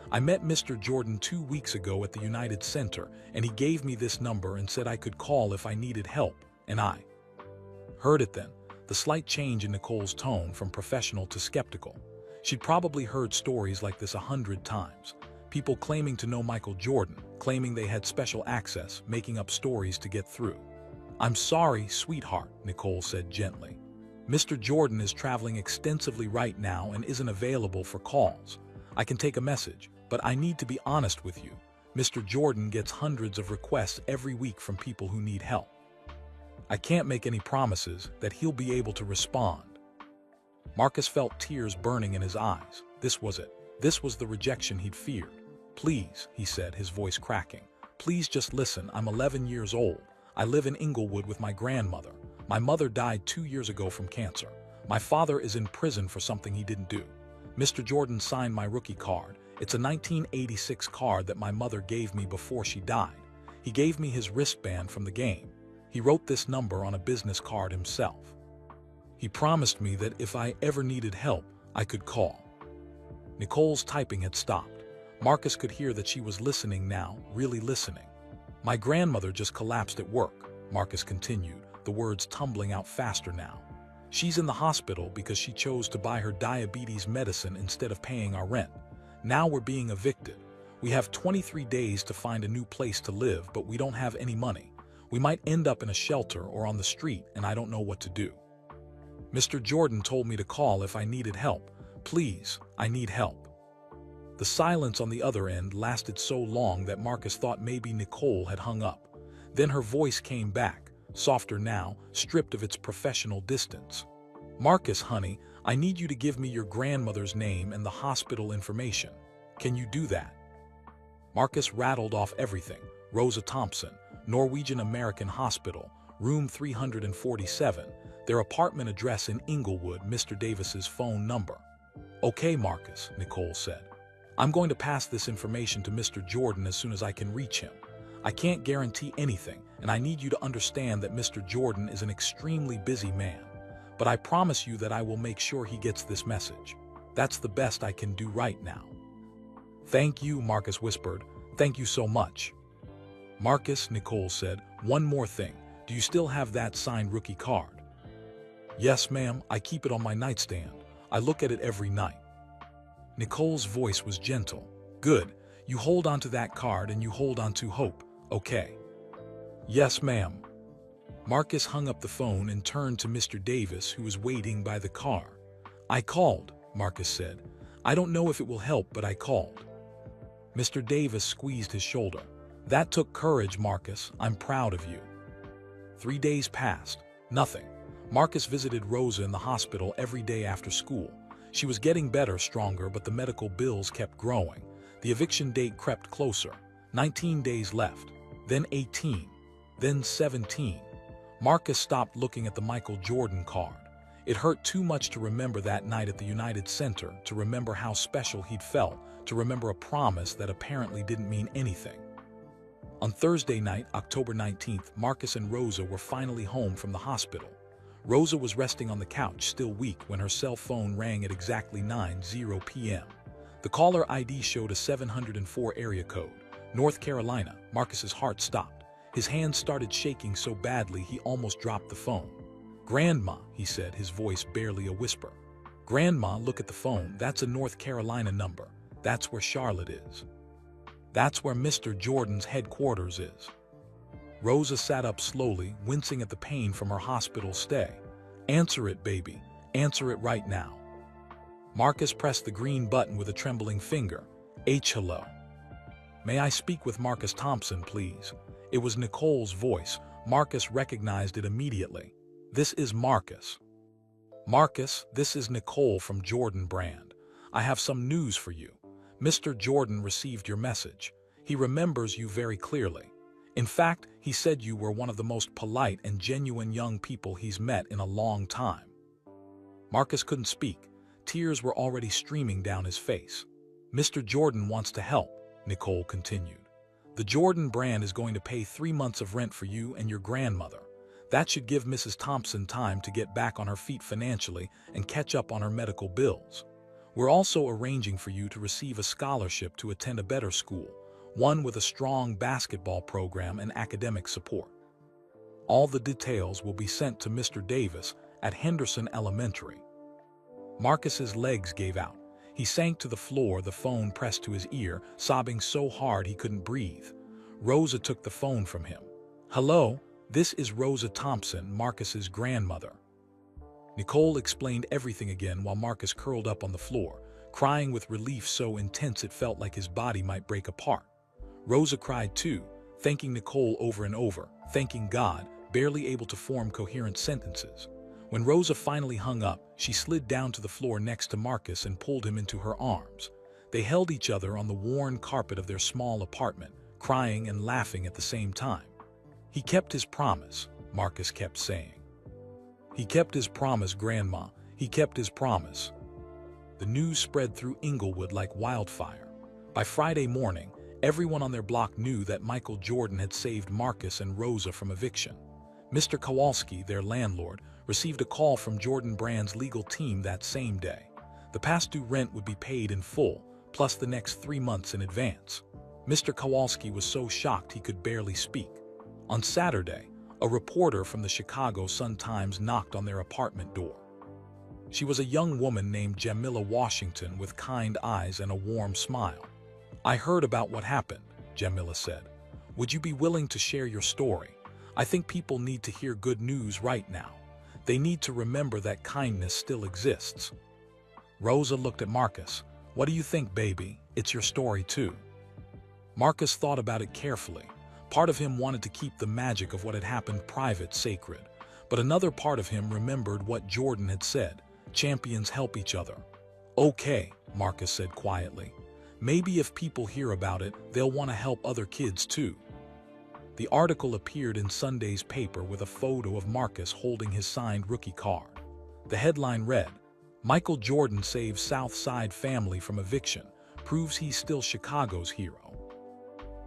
I met Mr. Jordan 2 weeks ago at the United Center, and he gave me this number and said I could call if I needed help, and I heard it then." The slight change in Nicole's tone from professional to skeptical. She'd probably heard stories like this 100 times. People claiming to know Michael Jordan, claiming they had special access, making up stories to get through. "I'm sorry, sweetheart," Nicole said gently. "Mr. Jordan is traveling extensively right now and isn't available for calls. I can take a message, but I need to be honest with you. Mr. Jordan gets hundreds of requests every week from people who need help. I can't make any promises that he'll be able to respond." Marcus felt tears burning in his eyes. This was it. This was the rejection he'd feared. "Please," he said, his voice cracking. "Please just listen. I'm 11 years old. I live in Inglewood with my grandmother. My mother died 2 years ago from cancer. My father is in prison for something he didn't do. Mr. Jordan signed my rookie card. It's a 1986 card that my mother gave me before she died. He gave me his wristband from the game. He wrote this number on a business card himself. He promised me that if I ever needed help, I could call." Nicole's typing had stopped. Marcus could hear that she was listening now, really listening. "My grandmother just collapsed at work," Marcus continued, the words tumbling out faster now. "She's in the hospital because she chose to buy her diabetes medicine instead of paying our rent. Now we're being evicted. We have 23 days to find a new place to live, but we don't have any money. We might end up in a shelter or on the street, and I don't know what to do. Mr. Jordan told me to call if I needed help. Please, I need help." The silence on the other end lasted so long that Marcus thought maybe Nicole had hung up. Then her voice came back, softer now, stripped of its professional distance. "Marcus, honey, I need you to give me your grandmother's name and the hospital information. Can you do that?" Marcus rattled off everything. Rosa Thompson, Norwegian American Hospital, room 347, their apartment address in Inglewood, Mr. Davis's phone number. "Okay, Marcus," Nicole said. "I'm going to pass this information to Mr. Jordan as soon as I can reach him. I can't guarantee anything, and I need you to understand that Mr. Jordan is an extremely busy man. But I promise you that I will make sure he gets this message. That's the best I can do right now." "Thank you," Marcus whispered. "Thank you so much." "Marcus," Nicole said, "one more thing. Do you still have that signed rookie card?" "Yes, ma'am. I keep it on my nightstand. I look at it every night." Nicole's voice was gentle. "Good. You hold on to that card and you hold on to hope, okay?" "Yes, ma'am." Marcus hung up the phone and turned to Mr. Davis, who was waiting by the car. "I called," Marcus said. "I don't know if it will help, but I called." Mr. Davis squeezed his shoulder. That took courage, Marcus. I'm proud of you. 3 days passed. Nothing. Marcus visited Rosa in the hospital every day after school. She was getting better, stronger, but the medical bills kept growing. The eviction date crept closer. 19 days left. Then 18. Then 17. Marcus stopped looking at the Michael Jordan card. It hurt too much to remember that night at the United Center, to remember how special he'd felt, to remember a promise that apparently didn't mean anything. On Thursday night, October 19th, Marcus and Rosa were finally home from the hospital. Rosa was resting on the couch, still weak, when her cell phone rang at exactly 9:00 p.m. The caller ID showed a 704 area code, North Carolina. Marcus's heart stopped. His hands started shaking so badly he almost dropped the phone. "Grandma," he said, his voice barely a whisper. "Grandma, look at the phone. That's a North Carolina number. That's where Charlotte is. That's where Mr. Jordan's headquarters is." Rosa sat up slowly, wincing at the pain from her hospital stay. "Answer it, baby. Answer it right now." Marcus pressed the green button with a trembling finger. Hello. "May I speak with Marcus Thompson, please?" It was Nicole's voice. Marcus recognized it immediately. "This is Marcus." "Marcus, this is Nicole from Jordan Brand. I have some news for you. Mr. Jordan received your message. He remembers you very clearly. In fact, he said you were one of the most polite and genuine young people he's met in a long time." Marcus couldn't speak. Tears were already streaming down his face. "Mr. Jordan wants to help," Nicole continued. "The Jordan Brand is going to pay 3 months of rent for you and your grandmother. That should give Mrs. Thompson time to get back on her feet financially and catch up on her medical bills. We're also arranging for you to receive a scholarship to attend a better school, one with a strong basketball program and academic support. All the details will be sent to Mr. Davis at Henderson Elementary." Marcus's legs gave out. He sank to the floor, the phone pressed to his ear, sobbing so hard he couldn't breathe. Rosa took the phone from him. "Hello, this is Rosa Thompson, Marcus's grandmother." Nicole explained everything again while Marcus curled up on the floor, crying with relief so intense it felt like his body might break apart. Rosa cried too, thanking Nicole over and over, thanking God, barely able to form coherent sentences. When Rosa finally hung up, she slid down to the floor next to Marcus and pulled him into her arms. They held each other on the worn carpet of their small apartment, crying and laughing at the same time. "He kept his promise," Marcus kept saying. "He kept his promise, Grandma. He kept his promise." The news spread through Inglewood like wildfire. By Friday morning, everyone on their block knew that Michael Jordan had saved Marcus and Rosa from eviction. Mr. Kowalski, their landlord, received a call from Jordan Brand's legal team that same day. The past due rent would be paid in full, plus the next 3 months in advance. Mr. Kowalski was so shocked he could barely speak. On Saturday, a reporter from the Chicago Sun-Times knocked on their apartment door. She was a young woman named Jamila Washington with kind eyes and a warm smile. "I heard about what happened," Jamila said. "Would you be willing to share your story? I think people need to hear good news right now. They need to remember that kindness still exists." Rosa looked at Marcus. "What do you think, baby? It's your story too." Marcus thought about it carefully. Part of him wanted to keep the magic of what had happened private, sacred. But another part of him remembered what Jordan had said, champions help each other. "Okay," Marcus said quietly. "Maybe if people hear about it, they'll want to help other kids too." The article appeared in Sunday's paper with a photo of Marcus holding his signed rookie card. The headline read, "Michael Jordan saves South Side family from eviction, proves he's still Chicago's hero."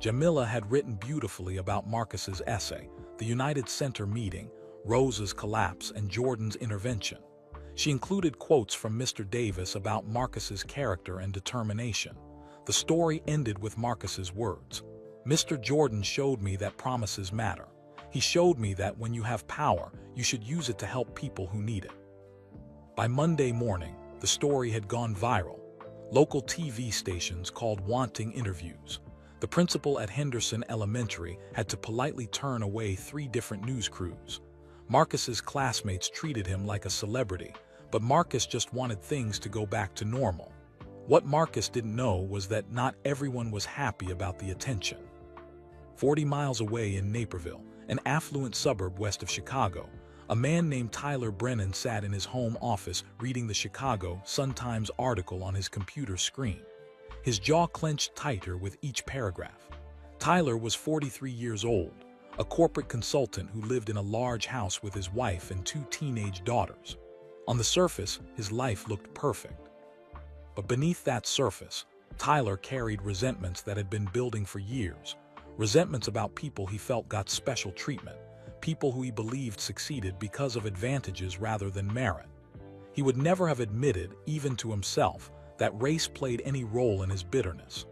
Jamila had written beautifully about Marcus's essay, the United Center meeting, Rosa's collapse, and Jordan's intervention. She included quotes from Mr. Davis about Marcus's character and determination. The story ended with Marcus's words, "Mr. Jordan showed me that promises matter. He showed me that when you have power, you should use it to help people who need it." By Monday morning, the story had gone viral. Local TV stations called wanting interviews. The principal at Henderson Elementary had to politely turn away 3 different news crews. Marcus's classmates treated him like a celebrity, but Marcus just wanted things to go back to normal. What Marcus didn't know was that not everyone was happy about the attention. 40 miles away in Naperville, an affluent suburb west of Chicago, a man named Tyler Brennan sat in his home office reading the Chicago Sun-Times article on his computer screen. His jaw clenched tighter with each paragraph. Tyler was 43 years old, a corporate consultant who lived in a large house with his wife and two teenage daughters. On the surface, his life looked perfect. But beneath that surface, Tyler carried resentments that had been building for years. Resentments about people he felt got special treatment, people who he believed succeeded because of advantages rather than merit. He would never have admitted, even to himself, that race played any role in his bitterness.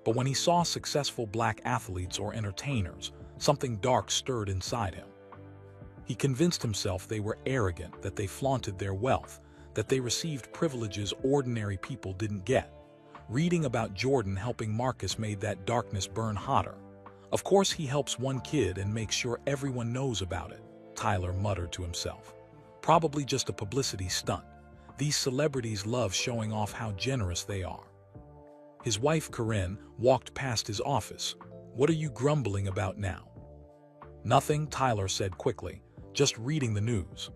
But when he saw successful black athletes or entertainers, something dark stirred inside him. He convinced himself they were arrogant, that they flaunted their wealth, that they received privileges ordinary people didn't get. Reading about Jordan helping Marcus made that darkness burn hotter. Of course he helps one kid and makes sure everyone knows about it, Tyler muttered to himself. Probably just a publicity stunt. These celebrities love showing off how generous they are. His wife, Corinne, walked past his office. "What are you grumbling about now?" "Nothing," Tyler said quickly, "just reading the news."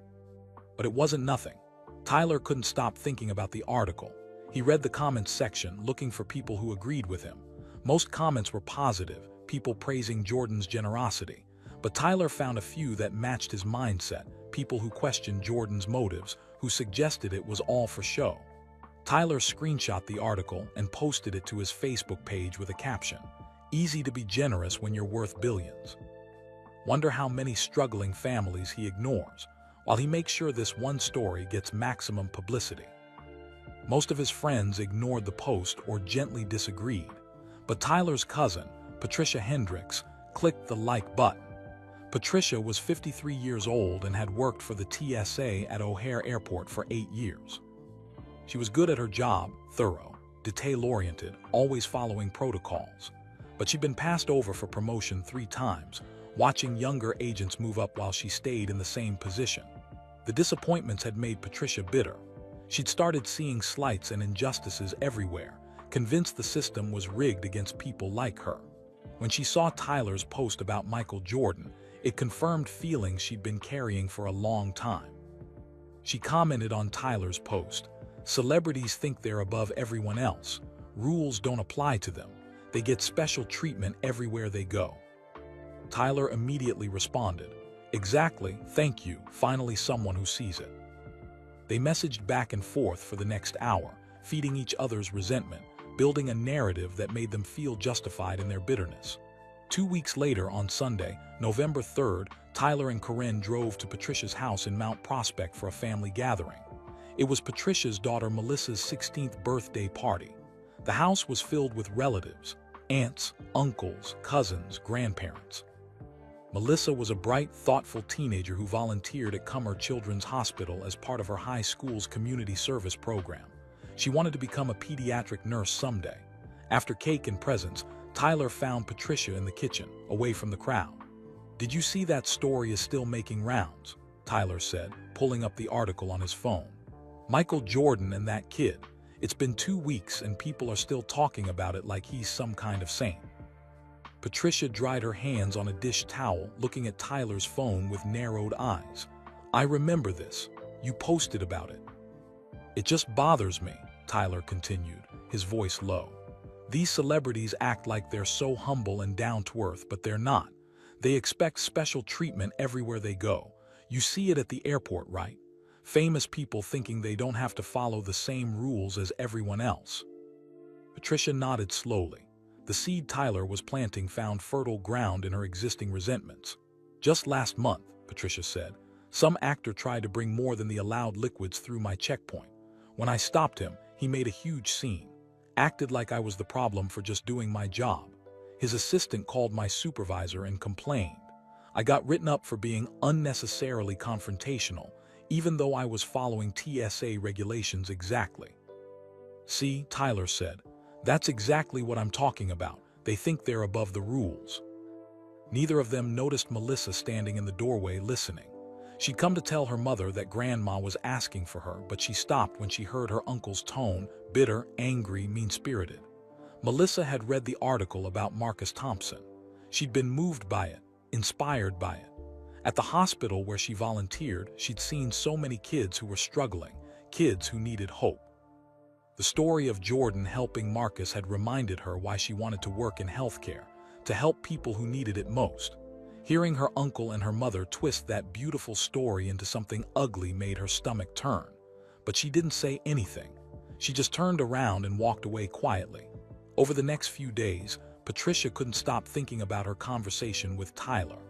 But it wasn't nothing. Tyler couldn't stop thinking about the article. He read the comments section, looking for people who agreed with him. Most comments were positive, people praising Jordan's generosity. But Tyler found a few that matched his mindset, people who questioned Jordan's motives, who suggested it was all for show. Tyler screenshot the article and posted it to his Facebook page with a caption, "Easy to be generous when you're worth billions." Wonder how many struggling families he ignores, while he makes sure this one story gets maximum publicity. Most of his friends ignored the post or gently disagreed, but Tyler's cousin, Patricia Hendricks, clicked the like button. Patricia was 53 years old and had worked for the TSA at O'Hare Airport for 8 years. She was good at her job, thorough, detail-oriented, always following protocols. But she'd been passed over for promotion 3 times, watching younger agents move up while she stayed in the same position. The disappointments had made Patricia bitter. She'd started seeing slights and injustices everywhere, convinced the system was rigged against people like her. When she saw Tyler's post about Michael Jordan, it confirmed feelings she'd been carrying for a long time. She commented on Tyler's post, "Celebrities think they're above everyone else. Rules don't apply to them. They get special treatment everywhere they go." Tyler immediately responded, "Exactly, thank you, finally someone who sees it." They messaged back and forth for the next hour, feeding each other's resentment, building a narrative that made them feel justified in their bitterness. 2 weeks later, on Sunday, November 3rd, Tyler and Corinne drove to Patricia's house in Mount Prospect for a family gathering. It was Patricia's daughter Melissa's 16th birthday party. The house was filled with relatives, aunts, uncles, cousins, grandparents. Melissa was a bright, thoughtful teenager who volunteered at Cummer Children's Hospital as part of her high school's community service program. She wanted to become a pediatric nurse someday. After cake and presents, Tyler found Patricia in the kitchen, away from the crowd. "Did you see that story is still making rounds?" Tyler said, pulling up the article on his phone. "Michael Jordan and that kid. It's been 2 weeks and people are still talking about it like he's some kind of saint." Patricia dried her hands on a dish towel, looking at Tyler's phone with narrowed eyes. "I remember this. You posted about it." "It just bothers me," Tyler continued, his voice low. "These celebrities act like they're so humble and down-to-earth, but they're not. They expect special treatment everywhere they go. You see it at the airport, right? Famous people thinking they don't have to follow the same rules as everyone else." Patricia nodded slowly. The seed Tyler was planting found fertile ground in her existing resentments. "Just last month," Patricia said, "some actor tried to bring more than the allowed liquids through my checkpoint. When I stopped him, he made a huge scene. Acted like I was the problem for just doing my job. His assistant called my supervisor and complained. I got written up for being unnecessarily confrontational, even though I was following TSA regulations exactly." "See," Tyler said, "that's exactly what I'm talking about. They think they're above the rules." Neither of them noticed Melissa standing in the doorway listening. She'd come to tell her mother that Grandma was asking for her, but she stopped when she heard her uncle's tone, bitter, angry, mean-spirited. Melissa had read the article about Marcus Thompson. She'd been moved by it, inspired by it. At the hospital where she volunteered, she'd seen so many kids who were struggling, kids who needed hope. The story of Jordan helping Marcus had reminded her why she wanted to work in healthcare, to help people who needed it most. Hearing her uncle and her mother twist that beautiful story into something ugly made her stomach turn. But she didn't say anything. She just turned around and walked away quietly. Over the next few days, Patricia couldn't stop thinking about her conversation with Tyler.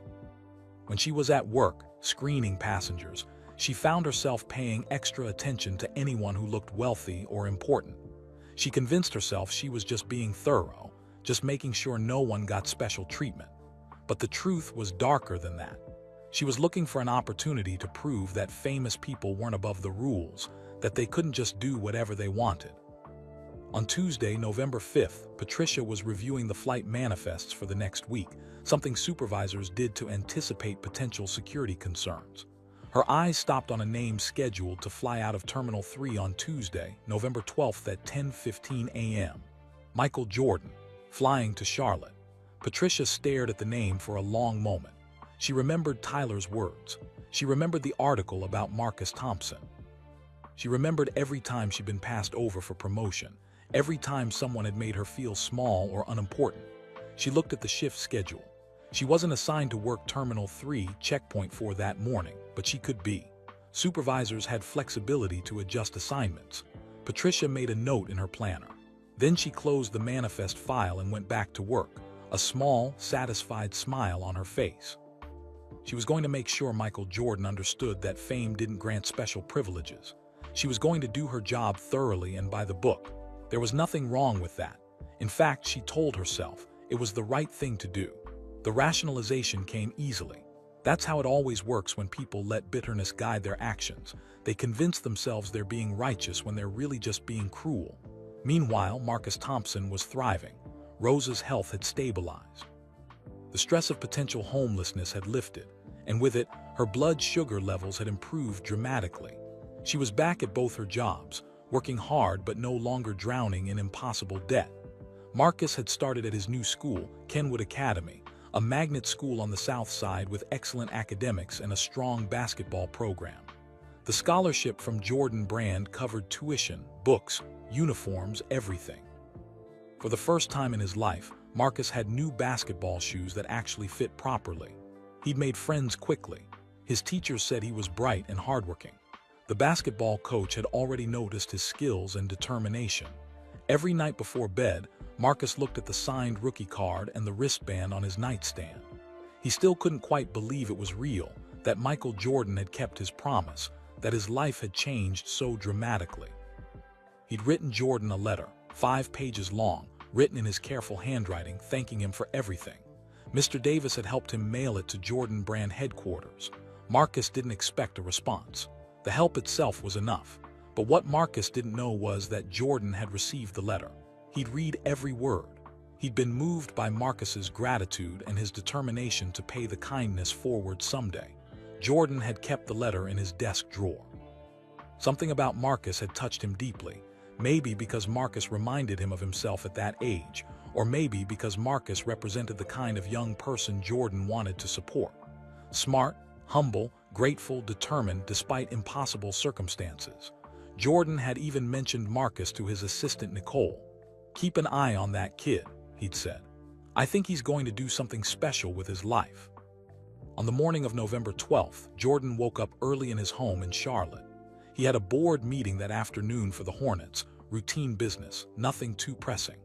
When she was at work, screening passengers, she found herself paying extra attention to anyone who looked wealthy or important. She convinced herself she was just being thorough, just making sure no one got special treatment. But the truth was darker than that. She was looking for an opportunity to prove that famous people weren't above the rules, that they couldn't just do whatever they wanted. On Tuesday, November 5th, Patricia was reviewing the flight manifests for the next week, something supervisors did to anticipate potential security concerns. Her eyes stopped on a name scheduled to fly out of Terminal 3 on Tuesday, November 12th at 10:15 a.m. Michael Jordan, flying to Charlotte. Patricia stared at the name for a long moment. She remembered Tyler's words. She remembered the article about Marcus Thompson. She remembered every time she'd been passed over for promotion, every time someone had made her feel small or unimportant. She looked at the shift schedule. She wasn't assigned to work Terminal 3 checkpoint 4 that morning, but she could be. Supervisors had flexibility to adjust assignments. Patricia made a note in her planner. Then she closed the manifest file and went back to work, a small, satisfied smile on her face. She was going to make sure Michael Jordan understood that fame didn't grant special privileges. She was going to do her job thoroughly and by the book. There was nothing wrong with that. In fact, she told herself it was the right thing to do. The rationalization came easily. That's how it always works when people let bitterness guide their actions. They convince themselves they're being righteous when they're really just being cruel. Meanwhile, Marcus Thompson was thriving. Rosa's health had stabilized. The stress of potential homelessness had lifted, and with it, her blood sugar levels had improved dramatically. She was back at both her jobs, working hard but no longer drowning in impossible debt. Marcus had started at his new school, Kenwood Academy, a magnet school on the South Side with excellent academics and a strong basketball program. The scholarship from Jordan Brand covered tuition, books, uniforms, everything. For the first time in his life, Marcus had new basketball shoes that actually fit properly. He'd made friends quickly. His teachers said he was bright and hardworking. The basketball coach had already noticed his skills and determination. Every night before bed, Marcus looked at the signed rookie card and the wristband on his nightstand. He still couldn't quite believe it was real, that Michael Jordan had kept his promise, that his life had changed so dramatically. He'd written Jordan a letter, 5 pages long, written in his careful handwriting, thanking him for everything. Mr. Davis had helped him mail it to Jordan Brand headquarters. Marcus didn't expect a response. The help itself was enough. But what Marcus didn't know was that Jordan had received the letter. He'd read every word. He'd been moved by Marcus's gratitude and his determination to pay the kindness forward someday. Jordan had kept the letter in his desk drawer. Something about Marcus had touched him deeply, maybe because Marcus reminded him of himself at that age, or maybe because Marcus represented the kind of young person Jordan wanted to support. Smart, humble, grateful, determined despite impossible circumstances. Jordan had even mentioned Marcus to his assistant Nicole. "Keep an eye on that kid," he'd said. "I think he's going to do something special with his life." On the morning of November 12th, Jordan woke up early in his home in Charlotte. He had a board meeting that afternoon for the Hornets, routine business, nothing too pressing.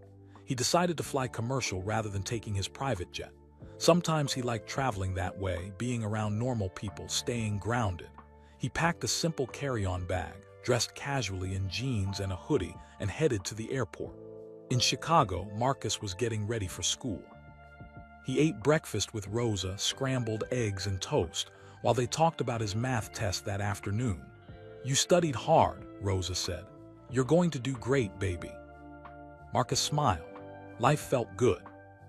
He decided to fly commercial rather than taking his private jet. Sometimes he liked traveling that way, being around normal people, staying grounded. He packed a simple carry-on bag, dressed casually in jeans and a hoodie, and headed to the airport. In Chicago, Marcus was getting ready for school. He ate breakfast with Rosa, scrambled eggs and toast, while they talked about his math test that afternoon. "You studied hard," Rosa said. "You're going to do great, baby." Marcus smiled. Life felt good.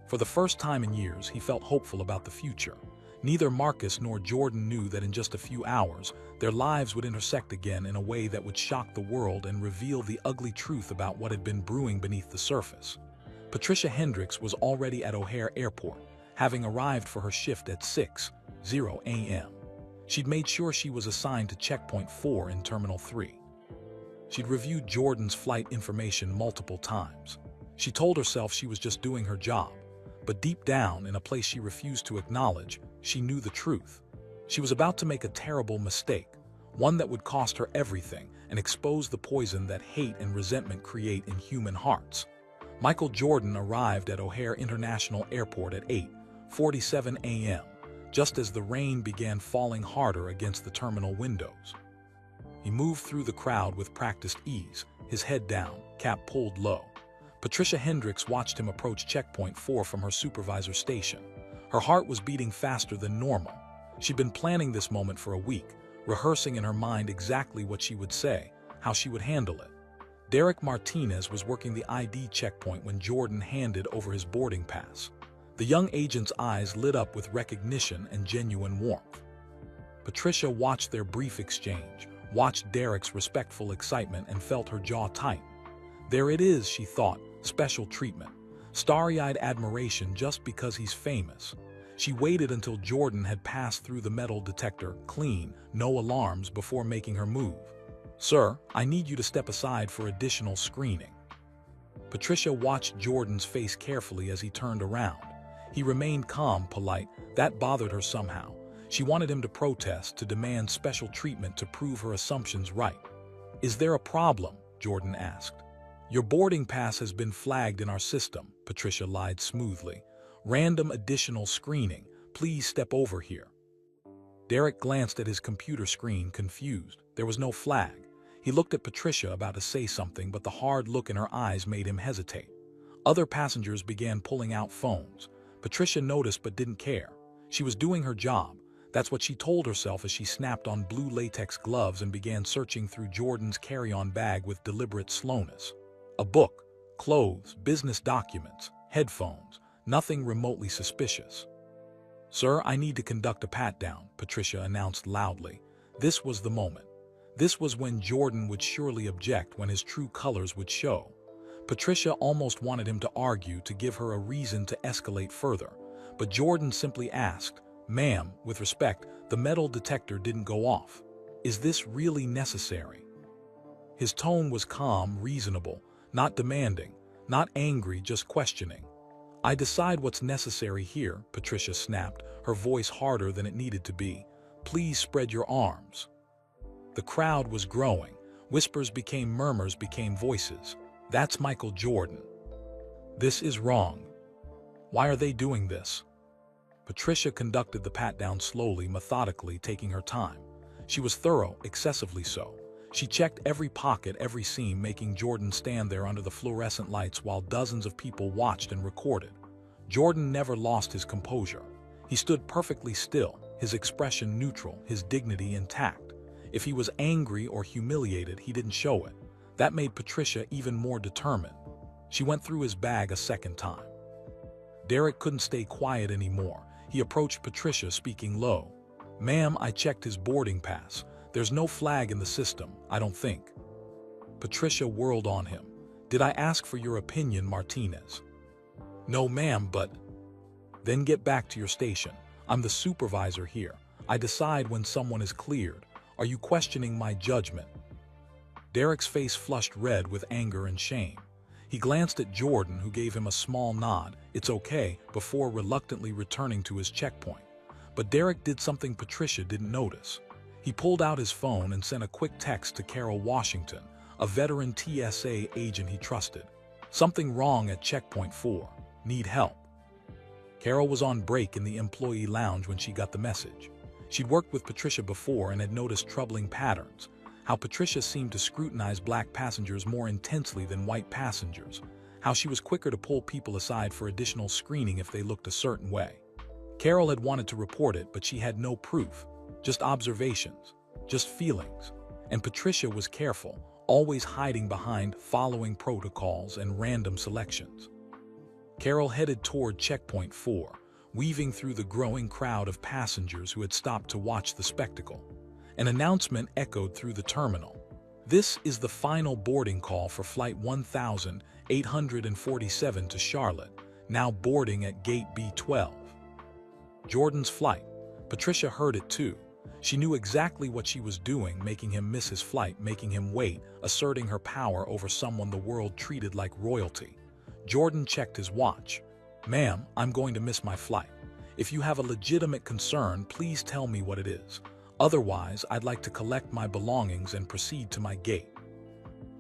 For the first time in years, he felt hopeful about the future. Neither Marcus nor Jordan knew that in just a few hours, their lives would intersect again in a way that would shock the world and reveal the ugly truth about what had been brewing beneath the surface. Patricia Hendricks was already at O'Hare Airport, having arrived for her shift at 6:00 a.m. She'd made sure she was assigned to Checkpoint 4 in Terminal 3. She'd reviewed Jordan's flight information multiple times. She told herself she was just doing her job, but deep down, in a place she refused to acknowledge, she knew the truth. She was about to make a terrible mistake, one that would cost her everything and expose the poison that hate and resentment create in human hearts. Michael Jordan arrived at O'Hare International Airport at 8:47 a.m., just as the rain began falling harder against the terminal windows. He moved through the crowd with practiced ease, his head down, cap pulled low. Patricia Hendricks watched him approach Checkpoint 4 from her supervisor's station. Her heart was beating faster than normal. She'd been planning this moment for a week, rehearsing in her mind exactly what she would say, how she would handle it. Derek Martinez was working the ID checkpoint when Jordan handed over his boarding pass. The young agent's eyes lit up with recognition and genuine warmth. Patricia watched their brief exchange, watched Derek's respectful excitement, and felt her jaw tighten. There it is, she thought, special treatment, starry-eyed admiration just because he's famous. She waited until Jordan had passed through the metal detector, clean, no alarms, before making her move. "Sir, I need you to step aside for additional screening." Patricia watched Jordan's face carefully as he turned around. He remained calm, polite. That bothered her somehow. She wanted him to protest, to demand special treatment to prove her assumptions right. "Is there a problem?" Jordan asked. "Your boarding pass has been flagged in our system," Patricia lied smoothly. "Random additional screening. Please step over here." Derek glanced at his computer screen, confused. There was no flag. He looked at Patricia, about to say something, but the hard look in her eyes made him hesitate. Other passengers began pulling out phones. Patricia noticed but didn't care. She was doing her job. That's what she told herself as she snapped on blue latex gloves and began searching through Jordan's carry-on bag with deliberate slowness. A book, clothes, business documents, headphones, nothing remotely suspicious. "Sir, I need to conduct a pat-down," Patricia announced loudly. This was the moment. This was when Jordan would surely object, when his true colors would show. Patricia almost wanted him to argue, to give her a reason to escalate further. But Jordan simply asked, "Ma'am, with respect, the metal detector didn't go off. Is this really necessary?" His tone was calm, reasonable, not demanding, not angry, just questioning. "I decide what's necessary here," Patricia snapped, her voice harder than it needed to be. "Please spread your arms." The crowd was growing. Whispers became murmurs, became voices. "That's Michael Jordan. This is wrong. Why are they doing this?" Patricia conducted the pat-down slowly, methodically, taking her time. She was thorough, excessively so. She checked every pocket, every seam, making Jordan stand there under the fluorescent lights while dozens of people watched and recorded. Jordan never lost his composure. He stood perfectly still, his expression neutral, his dignity intact. If he was angry or humiliated, he didn't show it. That made Patricia even more determined. She went through his bag a second time. Derek couldn't stay quiet anymore. He approached Patricia, speaking low. "Ma'am, I checked his boarding pass. There's no flag in the system, I don't think." Patricia whirled on him. "Did I ask for your opinion, Martinez?" "No, ma'am, but—" "Then get back to your station. I'm the supervisor here. I decide when someone is cleared. Are you questioning my judgment?" Derek's face flushed red with anger and shame. He glanced at Jordan, who gave him a small nod, "It's okay," before reluctantly returning to his checkpoint. But Derek did something Patricia didn't notice. He pulled out his phone and sent a quick text to Carol Washington, a veteran TSA agent he trusted. "Something wrong at Checkpoint 4. Need help." Carol was on break in the employee lounge when she got the message. She'd worked with Patricia before and had noticed troubling patterns. How Patricia seemed to scrutinize black passengers more intensely than white passengers. How she was quicker to pull people aside for additional screening if they looked a certain way. Carol had wanted to report it, but she had no proof. Just observations, just feelings. And Patricia was careful, always hiding behind following protocols and random selections. Carol headed toward Checkpoint 4, weaving through the growing crowd of passengers who had stopped to watch the spectacle. An announcement echoed through the terminal. "This is the final boarding call for Flight 1847 to Charlotte, now boarding at Gate B12. Jordan's flight. Patricia heard it too. She knew exactly what she was doing, making him miss his flight, making him wait, asserting her power over someone the world treated like royalty. Jordan checked his watch. "Ma'am, I'm going to miss my flight. If you have a legitimate concern, please tell me what it is. Otherwise, I'd like to collect my belongings and proceed to my gate."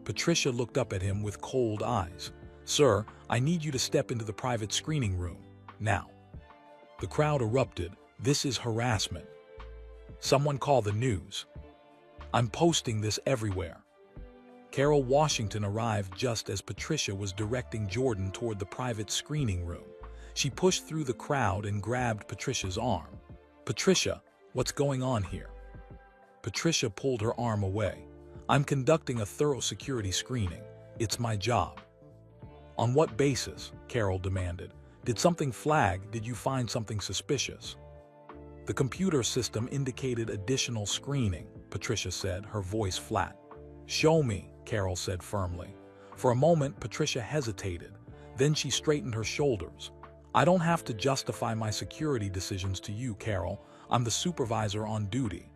Patricia looked up at him with cold eyes. "Sir, I need you to step into the private screening room. Now." The crowd erupted. "This is harassment. Someone call the news. I'm posting this everywhere." Carol Washington arrived just as Patricia was directing Jordan toward the private screening room. She pushed through the crowd and grabbed Patricia's arm. "Patricia, what's going on here?" Patricia pulled her arm away. "I'm conducting a thorough security screening. It's my job." "On what basis?" Carol demanded. "Did something flag? Did you find something suspicious?" "The computer system indicated additional screening," Patricia said, her voice flat. "Show me," Carol said firmly. For a moment, Patricia hesitated. Then she straightened her shoulders. "I don't have to justify my security decisions to you, Carol. I'm the supervisor on duty."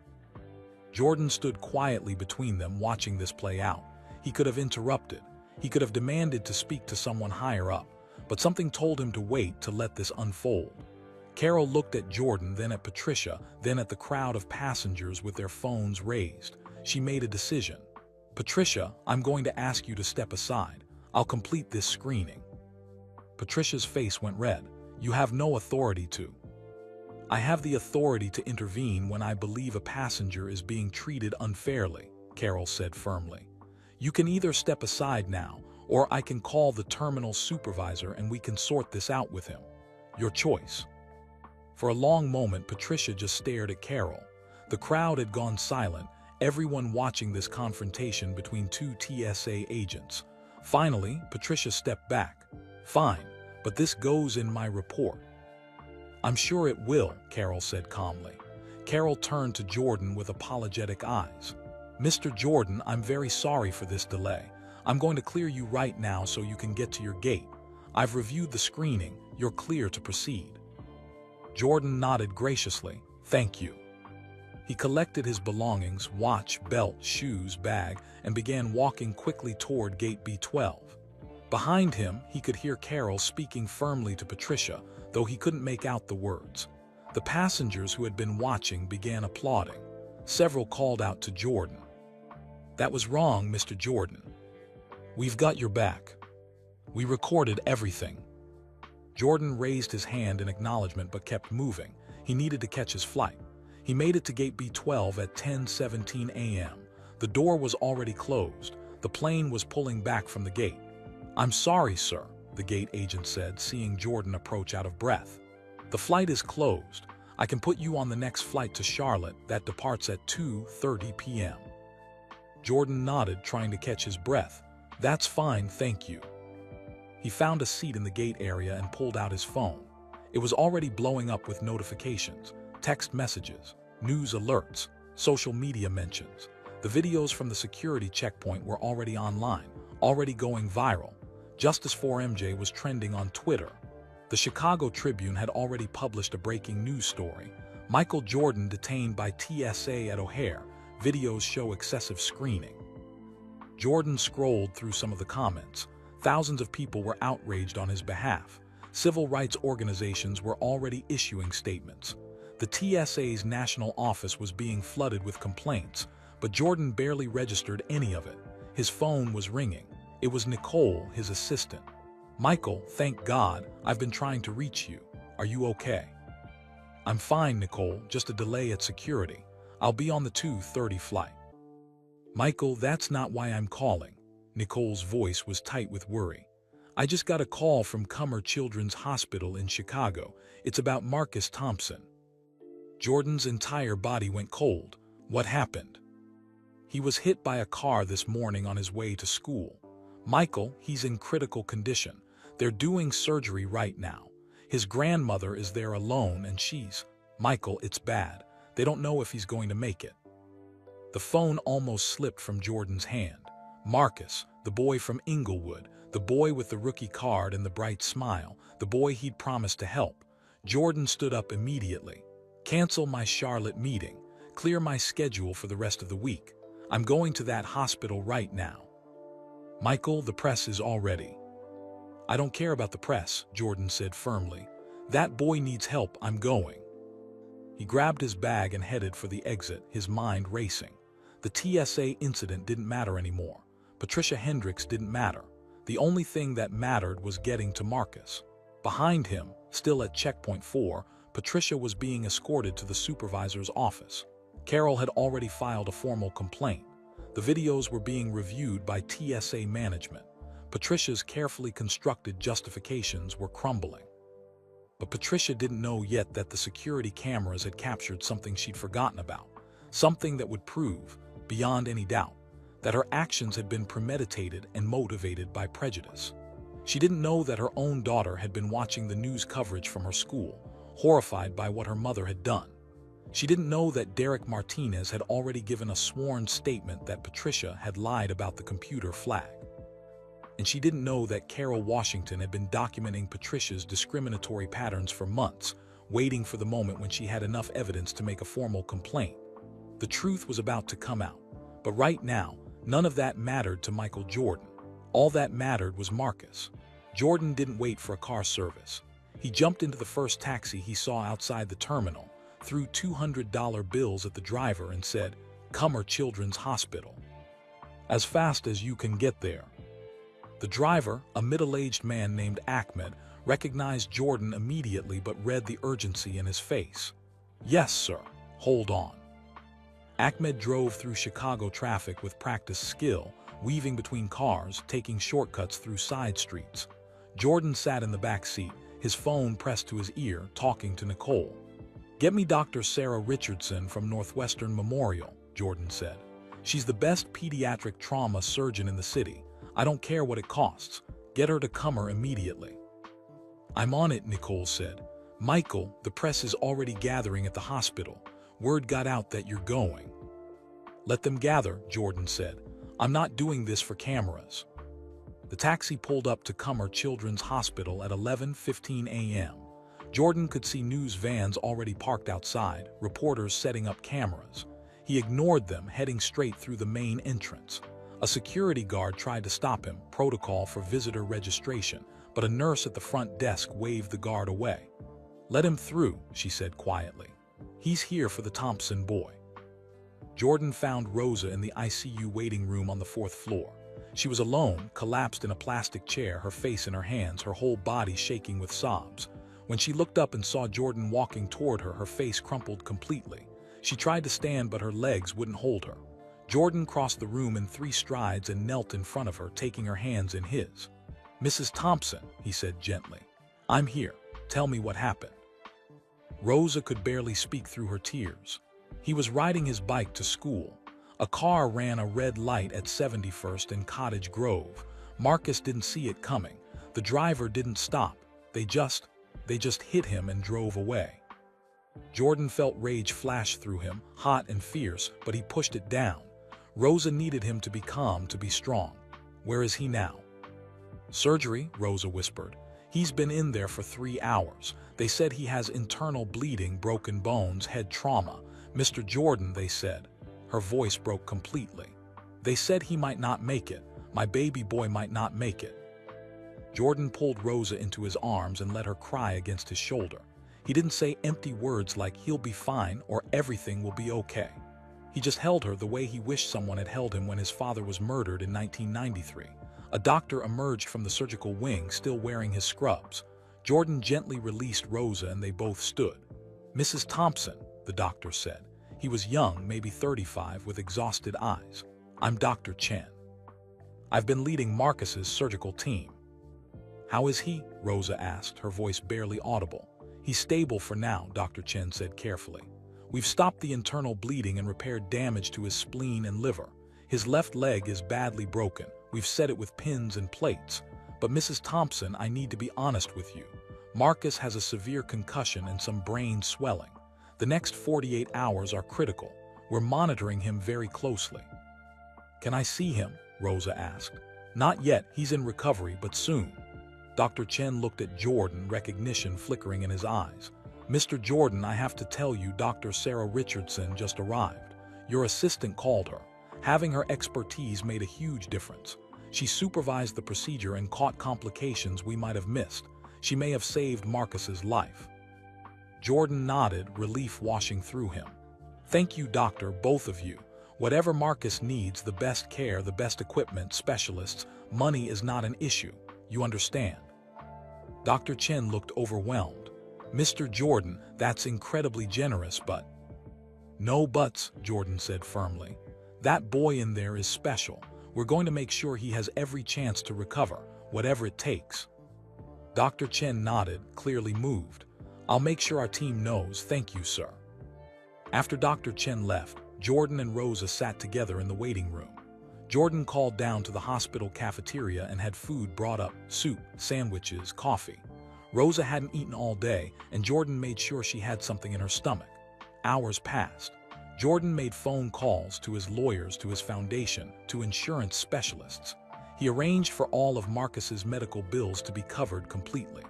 Jordan stood quietly between them, watching this play out. He could have interrupted. He could have demanded to speak to someone higher up, but something told him to wait to let this unfold. Carol looked at Jordan, then at Patricia, then at the crowd of passengers with their phones raised. She made a decision. "Patricia, I'm going to ask you to step aside. I'll complete this screening." Patricia's face went red. "You have no authority to." "I have the authority to intervene when I believe a passenger is being treated unfairly," Carol said firmly. "You can either step aside now, or I can call the terminal supervisor and we can sort this out with him. Your choice." For a long moment, Patricia just stared at Carol. The crowd had gone silent, everyone watching this confrontation between two TSA agents. Finally, Patricia stepped back. "Fine, but this goes in my report." "I'm sure it will," Carol said calmly. Carol turned to Jordan with apologetic eyes. "Mr. Jordan, I'm very sorry for this delay. I'm going to clear you right now so you can get to your gate. I've reviewed the screening. You're clear to proceed." Jordan nodded graciously. "Thank you." He collected his belongings, watch, belt, shoes, bag, and began walking quickly toward gate B12. Behind him, he could hear Carol speaking firmly to Patricia, though he couldn't make out the words. The passengers who had been watching began applauding. Several called out to Jordan. "That was wrong, Mr. Jordan. We've got your back. We recorded everything." Jordan raised his hand in acknowledgement but kept moving. He needed to catch his flight. He made it to gate B12 at 10:17 a.m. The door was already closed. The plane was pulling back from the gate. "I'm sorry, sir," the gate agent said, seeing Jordan approach out of breath. "The flight is closed. I can put you on the next flight to Charlotte that departs at 2:30 p.m. Jordan nodded, trying to catch his breath. "That's fine, thank you." He found a seat in the gate area and pulled out his phone. It was already blowing up with notifications, text messages, news alerts, social media mentions. The videos from the security checkpoint were already online, already going viral. Justice for MJ was trending on Twitter. The Chicago Tribune had already published a breaking news story. Michael Jordan detained by TSA at O'Hare. Videos show excessive screening. Jordan scrolled through some of the comments. Thousands of people were outraged on his behalf. Civil rights organizations were already issuing statements. The TSA's national office was being flooded with complaints, but Jordan barely registered any of it. His phone was ringing. It was Nicole, his assistant. "Michael, thank God, I've been trying to reach you. Are you okay?" "I'm fine, Nicole, just a delay at security. I'll be on the 2:30 flight." "Michael, that's not why I'm calling." Nicole's voice was tight with worry. "I just got a call from Cummer Children's Hospital in Chicago. It's about Marcus Thompson." Jordan's entire body went cold. What happened? "He was hit by a car this morning on his way to school. Michael, he's in critical condition. They're doing surgery right now. His grandmother is there alone and Michael, it's bad. They don't know if he's going to make it." The phone almost slipped from Jordan's hand. Marcus, the boy from Inglewood, the boy with the rookie card and the bright smile, the boy he'd promised to help. Jordan stood up immediately. Cancel my Charlotte meeting. Clear my schedule for the rest of the week. I'm going to that hospital right now. Michael, the press is all ready. I don't care about the press, Jordan said firmly. That boy needs help, I'm going. He grabbed his bag and headed for the exit, his mind racing. The TSA incident didn't matter anymore. Patricia Hendricks didn't matter. The only thing that mattered was getting to Marcus. Behind him, still at checkpoint 4, Patricia was being escorted to the supervisor's office. Carol had already filed a formal complaint. The videos were being reviewed by TSA management. Patricia's carefully constructed justifications were crumbling. But Patricia didn't know yet that the security cameras had captured something she'd forgotten about, something that would prove, beyond any doubt, that her actions had been premeditated and motivated by prejudice. She didn't know that her own daughter had been watching the news coverage from her school, horrified by what her mother had done. She didn't know that Derek Martinez had already given a sworn statement that Patricia had lied about the computer flag. And she didn't know that Carol Washington had been documenting Patricia's discriminatory patterns for months, waiting for the moment when she had enough evidence to make a formal complaint. The truth was about to come out, but right now, none of that mattered to Michael Jordan. All that mattered was Marcus. Jordan didn't wait for a car service. He jumped into the first taxi he saw outside the terminal, threw $200 bills at the driver and said, "Cummer Children's Hospital. As fast as you can get there." The driver, a middle-aged man named Ahmed, recognized Jordan immediately but read the urgency in his face. "Yes, sir. Hold on." Ahmed drove through Chicago traffic with practiced skill, weaving between cars, taking shortcuts through side streets. Jordan sat in the back seat, his phone pressed to his ear, talking to Nicole. "Get me Dr. Sarah Richardson from Northwestern Memorial," Jordan said. "She's the best pediatric trauma surgeon in the city. I don't care what it costs. Get her to Cummer immediately." "I'm on it," Nicole said. "Michael, the press is already gathering at the hospital. Word got out that you're going." "Let them gather," Jordan said. "I'm not doing this for cameras." The taxi pulled up to Cummer Children's Hospital at 11:15 a.m. Jordan could see news vans already parked outside, reporters setting up cameras. He ignored them, heading straight through the main entrance. A security guard tried to stop him, protocol for visitor registration, but a nurse at the front desk waved the guard away. "Let him through," she said quietly. "He's here for the Thompson boy." Jordan found Rosa in the ICU waiting room on the 4th floor. She was alone, collapsed in a plastic chair, her face in her hands, her whole body shaking with sobs. When she looked up and saw Jordan walking toward her, her face crumpled completely. She tried to stand, but her legs wouldn't hold her. Jordan crossed the room in 3 strides and knelt in front of her, taking her hands in his. "Mrs. Thompson," he said gently, "I'm here. Tell me what happened." Rosa could barely speak through her tears. He was riding his bike to school. A car ran a red light at 71st and Cottage Grove. Marcus didn't see it coming. The driver didn't stop. They just hit him and drove away. Jordan felt rage flash through him, hot and fierce, but he pushed it down. Rosa needed him to be calm, to be strong. "Where is he now?" "Surgery," Rosa whispered. "He's been in there for 3 hours. They said he has internal bleeding, broken bones, head trauma. Mr. Jordan, they said." Her voice broke completely. "They said he might not make it. My baby boy might not make it." Jordan pulled Rosa into his arms and let her cry against his shoulder. He didn't say empty words like "he'll be fine" or "everything will be okay." He just held her the way he wished someone had held him when his father was murdered in 1993. A doctor emerged from the surgical wing, still wearing his scrubs. Jordan gently released Rosa and they both stood. "Mrs. Thompson," the doctor said. He was young, maybe 35, with exhausted eyes. "I'm Dr. Chen. I've been leading Marcus's surgical team." "How is he?" Rosa asked, her voice barely audible. "He's stable for now," Dr. Chen said carefully. "We've stopped the internal bleeding and repaired damage to his spleen and liver. His left leg is badly broken. We've set it with pins and plates. But Mrs. Thompson, I need to be honest with you. Marcus has a severe concussion and some brain swelling. The next 48 hours are critical. We're monitoring him very closely." "Can I see him?" Rosa asked. "Not yet. He's in recovery, but soon." Dr. Chen looked at Jordan, recognition flickering in his eyes. "Mr. Jordan, I have to tell you, Dr. Sarah Richardson just arrived. Your assistant called her. Having her expertise made a huge difference. She supervised the procedure and caught complications we might have missed. She may have saved Marcus's life." Jordan nodded, relief washing through him. "Thank you, doctor, both of you. Whatever Marcus needs, the best care, the best equipment, specialists, money is not an issue. You understand?" Dr. Chen looked overwhelmed. "Mr. Jordan, that's incredibly generous, but—" "No buts," Jordan said firmly. "That boy in there is special. We're going to make sure he has every chance to recover, whatever it takes." Dr. Chen nodded, clearly moved. "I'll make sure our team knows. Thank you, sir." After Dr. Chen left, Jordan and Rosa sat together in the waiting room. Jordan called down to the hospital cafeteria and had food brought up: soup, sandwiches, coffee. Rosa hadn't eaten all day, and Jordan made sure she had something in her stomach. Hours passed. Jordan made phone calls to his lawyers, to his foundation, to insurance specialists. He arranged for all of Marcus's medical bills to be covered completely.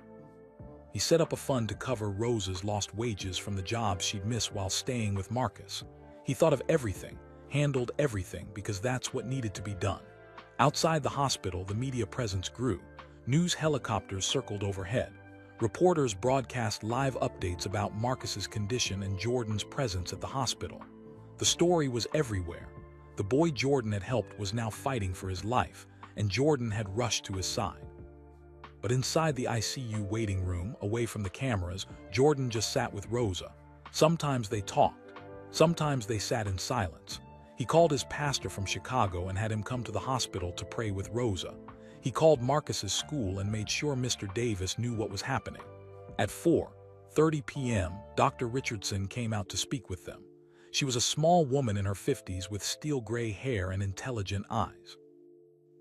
He set up a fund to cover Rosa's lost wages from the jobs she'd missed while staying with Marcus. He thought of everything, handled everything, because that's what needed to be done. Outside the hospital, the media presence grew. News helicopters circled overhead. Reporters broadcast live updates about Marcus's condition and Jordan's presence at the hospital. The story was everywhere. The boy Jordan had helped was now fighting for his life, and Jordan had rushed to his side. But inside the ICU waiting room, away from the cameras, Jordan just sat with Rosa. Sometimes they talked. Sometimes they sat in silence. He called his pastor from Chicago and had him come to the hospital to pray with Rosa. He called Marcus's school and made sure Mr. Davis knew what was happening. At 4:30 p.m., Dr. Richardson came out to speak with them. She was a small woman in her 50s with steel-gray hair and intelligent eyes.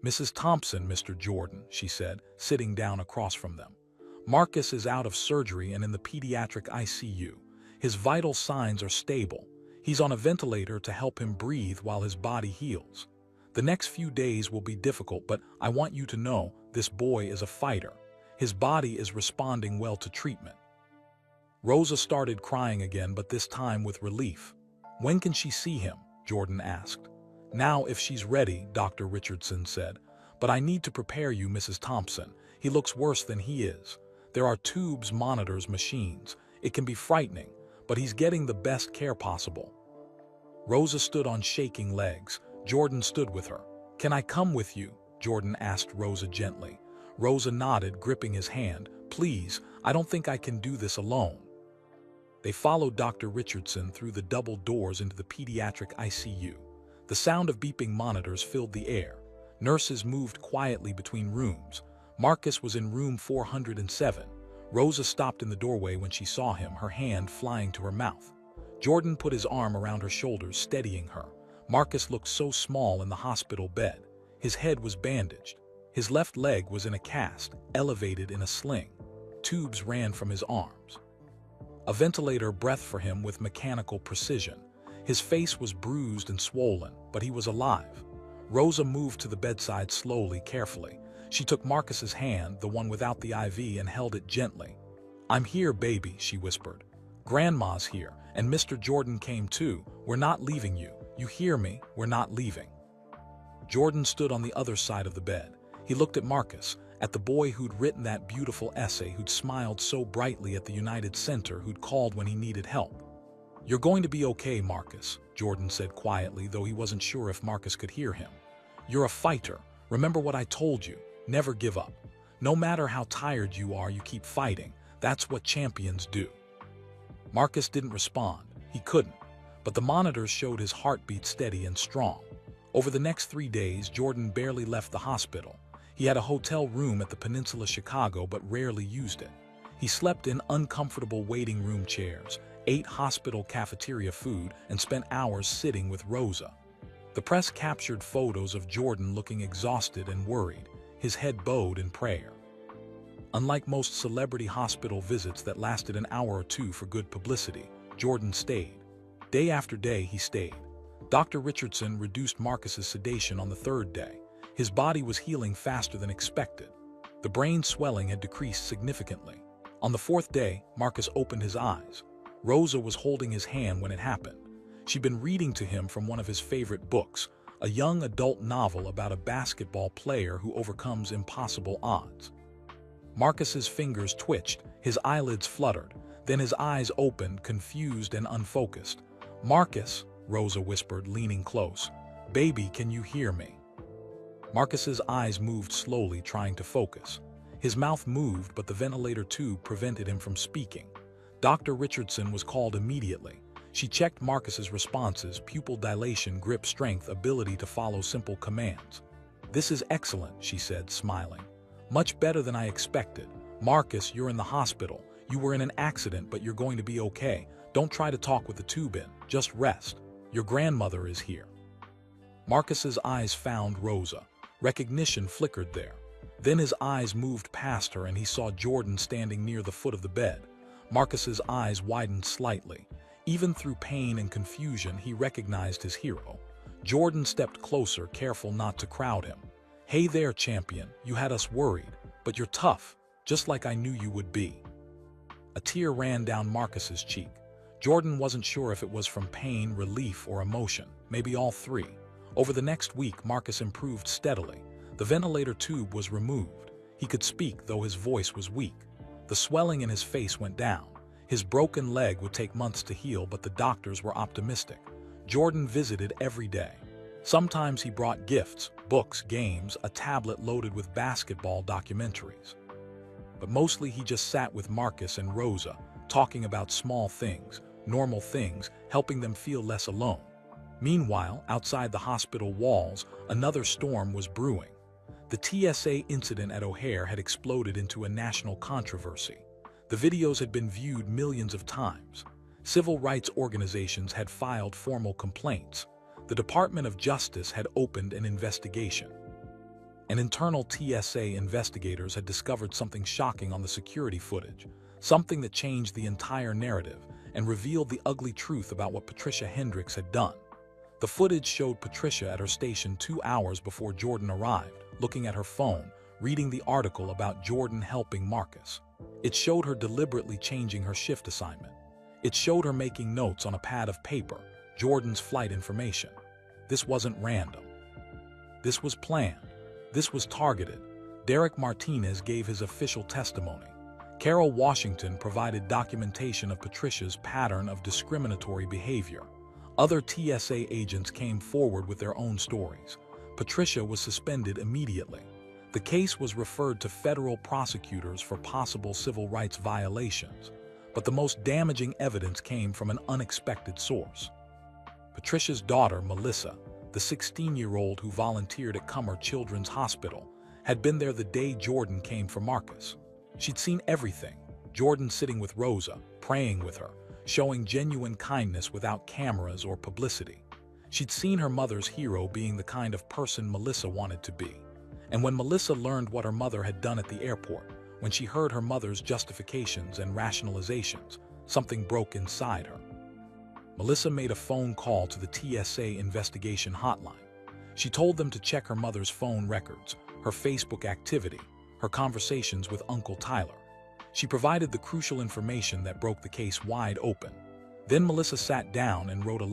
"Mrs. Thompson, Mr. Jordan," she said, sitting down across from them. "Marcus is out of surgery and in the pediatric ICU. His vital signs are stable. He's on a ventilator to help him breathe while his body heals. The next few days will be difficult, but I want you to know this boy is a fighter. His body is responding well to treatment." Rosa started crying again, but this time with relief. "When can she see him?" Jordan asked. "Now, if she's ready," Dr. Richardson said. "But I need to prepare you, Mrs. Thompson. He looks worse than he is. There are tubes, monitors, machines. It can be frightening, but he's getting the best care possible." Rosa stood on shaking legs. Jordan stood with her. "Can I come with you?" Jordan asked Rosa gently. Rosa nodded, gripping his hand. "Please, I don't think I can do this alone." They followed Dr. Richardson through the double doors into the pediatric ICU. The sound of beeping monitors filled the air. Nurses moved quietly between rooms. Marcus was in room 407. Rosa stopped in the doorway when she saw him, her hand flying to her mouth. Jordan put his arm around her shoulders, steadying her. Marcus looked so small in the hospital bed. His head was bandaged. His left leg was in a cast, elevated in a sling. Tubes ran from his arms. A ventilator breathed for him with mechanical precision. His face was bruised and swollen, but he was alive. Rosa moved to the bedside slowly, carefully. She took Marcus's hand, the one without the IV, and held it gently. "I'm here, baby," she whispered. "Grandma's here, and Mr. Jordan came too. We're not leaving you. You hear me? We're not leaving." Jordan stood on the other side of the bed. He looked at Marcus, at the boy who'd written that beautiful essay, who'd smiled so brightly at the United Center, who'd called when he needed help. "You're going to be okay, Marcus," Jordan said quietly, though he wasn't sure if Marcus could hear him. "You're a fighter. Remember what I told you. Never give up. No matter how tired you are, you keep fighting. That's what champions do." Marcus didn't respond. He couldn't. But the monitors showed his heartbeat steady and strong. Over the next 3 days, Jordan barely left the hospital. He had a hotel room at the Peninsula Chicago, but rarely used it. He slept in uncomfortable waiting room chairs, ate hospital cafeteria food, and spent hours sitting with Rosa. The press captured photos of Jordan looking exhausted and worried, his head bowed in prayer. Unlike most celebrity hospital visits that lasted an hour or two for good publicity, Jordan stayed. Day after day, he stayed. Dr. Richardson reduced Marcus's sedation on the 3rd day. His body was healing faster than expected. The brain swelling had decreased significantly. On the fourth day, Marcus opened his eyes. Rosa was holding his hand when it happened. She'd been reading to him from one of his favorite books, a young adult novel about a basketball player who overcomes impossible odds. Marcus's fingers twitched, his eyelids fluttered, then his eyes opened, confused and unfocused. "Marcus," Rosa whispered, leaning close. "Baby, can you hear me?" Marcus's eyes moved slowly, trying to focus. His mouth moved, but the ventilator tube prevented him from speaking. Dr. Richardson was called immediately. She checked Marcus's responses, pupil dilation, grip strength, ability to follow simple commands. "This is excellent," she said, smiling. "Much better than I expected. Marcus, you're in the hospital. You were in an accident, but you're going to be okay. Don't try to talk with the tube in. Just rest. Your grandmother is here." Marcus's eyes found Rosa. Recognition flickered there. Then his eyes moved past her and he saw Jordan standing near the foot of the bed. Marcus's eyes widened slightly. Even through pain and confusion, he recognized his hero. Jordan stepped closer, careful not to crowd him. "Hey there, champion. You had us worried, but you're tough, just like I knew you would be." A tear ran down Marcus's cheek. Jordan wasn't sure if it was from pain, relief, or emotion, maybe all three. Over the next week, Marcus improved steadily. The ventilator tube was removed. He could speak, though his voice was weak. The swelling in his face went down. His broken leg would take months to heal, but the doctors were optimistic. Jordan visited every day. Sometimes he brought gifts, books, games, a tablet loaded with basketball documentaries. But mostly he just sat with Marcus and Rosa, talking about small things, normal things, helping them feel less alone. Meanwhile, outside the hospital walls, another storm was brewing. The TSA incident at O'Hare had exploded into a national controversy. The videos had been viewed millions of times. Civil rights organizations had filed formal complaints. The Department of Justice had opened an investigation. And internal TSA investigators had discovered something shocking on the security footage, something that changed the entire narrative and revealed the ugly truth about what Patricia Hendricks had done. The footage showed Patricia at her station 2 hours before Jordan arrived, looking at her phone, reading the article about Jordan helping Marcus. It showed her deliberately changing her shift assignment. It showed her making notes on a pad of paper, Jordan's flight information. This wasn't random. This was planned. This was targeted. Derek Martinez gave his official testimony. Carol Washington provided documentation of Patricia's pattern of discriminatory behavior. Other TSA agents came forward with their own stories. Patricia was suspended immediately. The case was referred to federal prosecutors for possible civil rights violations, but the most damaging evidence came from an unexpected source. Patricia's daughter, Melissa, the 16-year-old who volunteered at Cummer Children's Hospital, had been there the day Jordan came for Marcus. She'd seen everything: Jordan sitting with Rosa, praying with her, showing genuine kindness without cameras or publicity. She'd seen her mother's hero being the kind of person Melissa wanted to be. And when Melissa learned what her mother had done at the airport, when she heard her mother's justifications and rationalizations, something broke inside her. Melissa made a phone call to the TSA investigation hotline. She told them to check her mother's phone records, her Facebook activity, her conversations with Uncle Tyler. She provided the crucial information that broke the case wide open. Then Melissa sat down and wrote a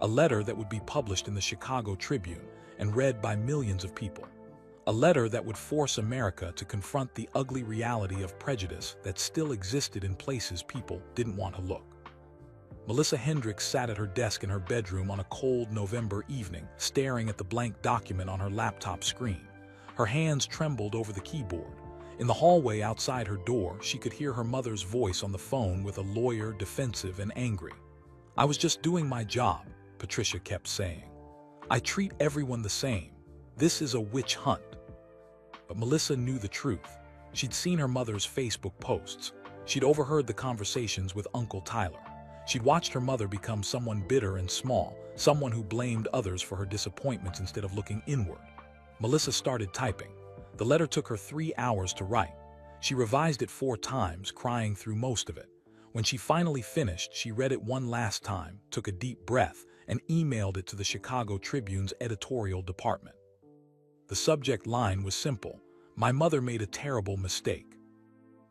letter that would be published in the Chicago Tribune and read by millions of people. A letter that would force America to confront the ugly reality of prejudice that still existed in places people didn't want to look. Melissa Hendricks sat at her desk in her bedroom on a cold November evening, staring at the blank document on her laptop screen. Her hands trembled over the keyboard. In the hallway outside her door, she could hear her mother's voice on the phone with a lawyer, defensive and angry. "I was just doing my job," Patricia kept saying. "I treat everyone the same. This is a witch hunt." But Melissa knew the truth. She'd seen her mother's Facebook posts. She'd overheard the conversations with Uncle Tyler. She'd watched her mother become someone bitter and small, someone who blamed others for her disappointments instead of looking inward. Melissa started typing. The letter took her 3 hours to write. She revised it 4 times, crying through most of it. When she finally finished, she read it one last time, took a deep breath, and emailed it to the Chicago Tribune's editorial department. The subject line was simple: My mother made a terrible mistake.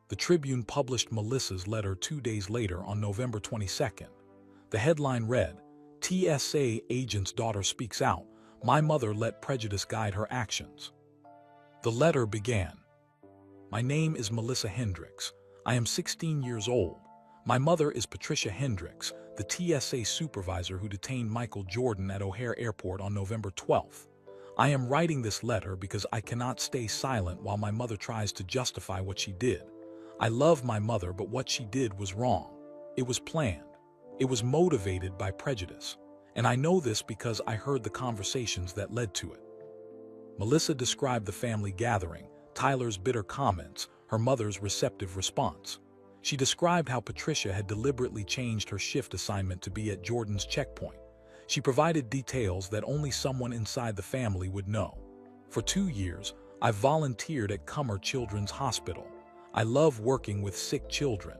The Tribune published Melissa's letter 2 days later on November 22nd. The headline read, "TSA agent's daughter speaks out. My mother let prejudice guide her actions." The letter began, "My name is Melissa Hendricks. I am 16 years old. My mother is Patricia Hendricks, the TSA supervisor who detained Michael Jordan at O'Hare Airport on November 12th. I am writing this letter because I cannot stay silent while my mother tries to justify what she did. I love my mother, but what she did was wrong. It was planned. It was motivated by prejudice. And I know this because I heard the conversations that led to it." Melissa described the family gathering, Tyler's bitter comments, her mother's receptive response. She described how Patricia had deliberately changed her shift assignment to be at Jordan's checkpoint. She provided details that only someone inside the family would know. "For 2 years, I've volunteered at Cummer Children's Hospital. I love working with sick children.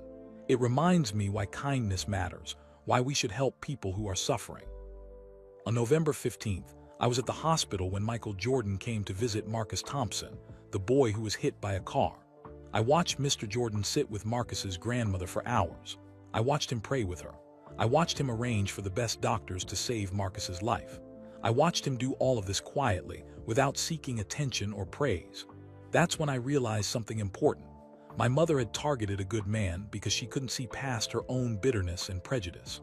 It reminds me why kindness matters, why we should help people who are suffering." On November 15th, I was at the hospital when Michael Jordan came to visit Marcus Thompson, the boy who was hit by a car. I watched Mr. Jordan sit with Marcus's grandmother for hours. I watched him pray with her. I watched him arrange for the best doctors to save Marcus's life. I watched him do all of this quietly, without seeking attention or praise. That's when I realized something important. My mother had targeted a good man because she couldn't see past her own bitterness and prejudice.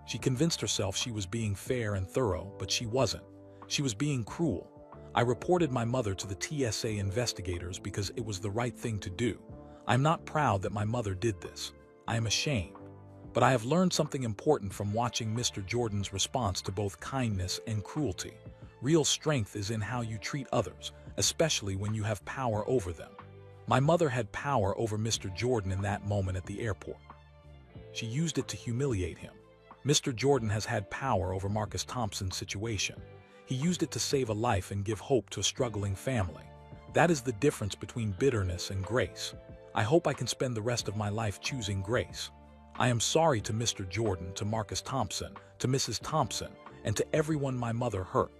She convinced herself she was being fair and thorough, but she wasn't. She was being cruel. I reported my mother to the TSA investigators because it was the right thing to do. I'm not proud that my mother did this. I am ashamed. But I have learned something important from watching Mr. Jordan's response to both kindness and cruelty. Real strength is in how you treat others, especially when you have power over them. My mother had power over Mr. Jordan in that moment at the airport. She used it to humiliate him. Mr. Jordan has had power over Marcus Thompson's situation. He used it to save a life and give hope to a struggling family. That is the difference between bitterness and grace. I hope I can spend the rest of my life choosing grace. I am sorry to Mr. Jordan, to Marcus Thompson, to Mrs. Thompson, and to everyone my mother hurt.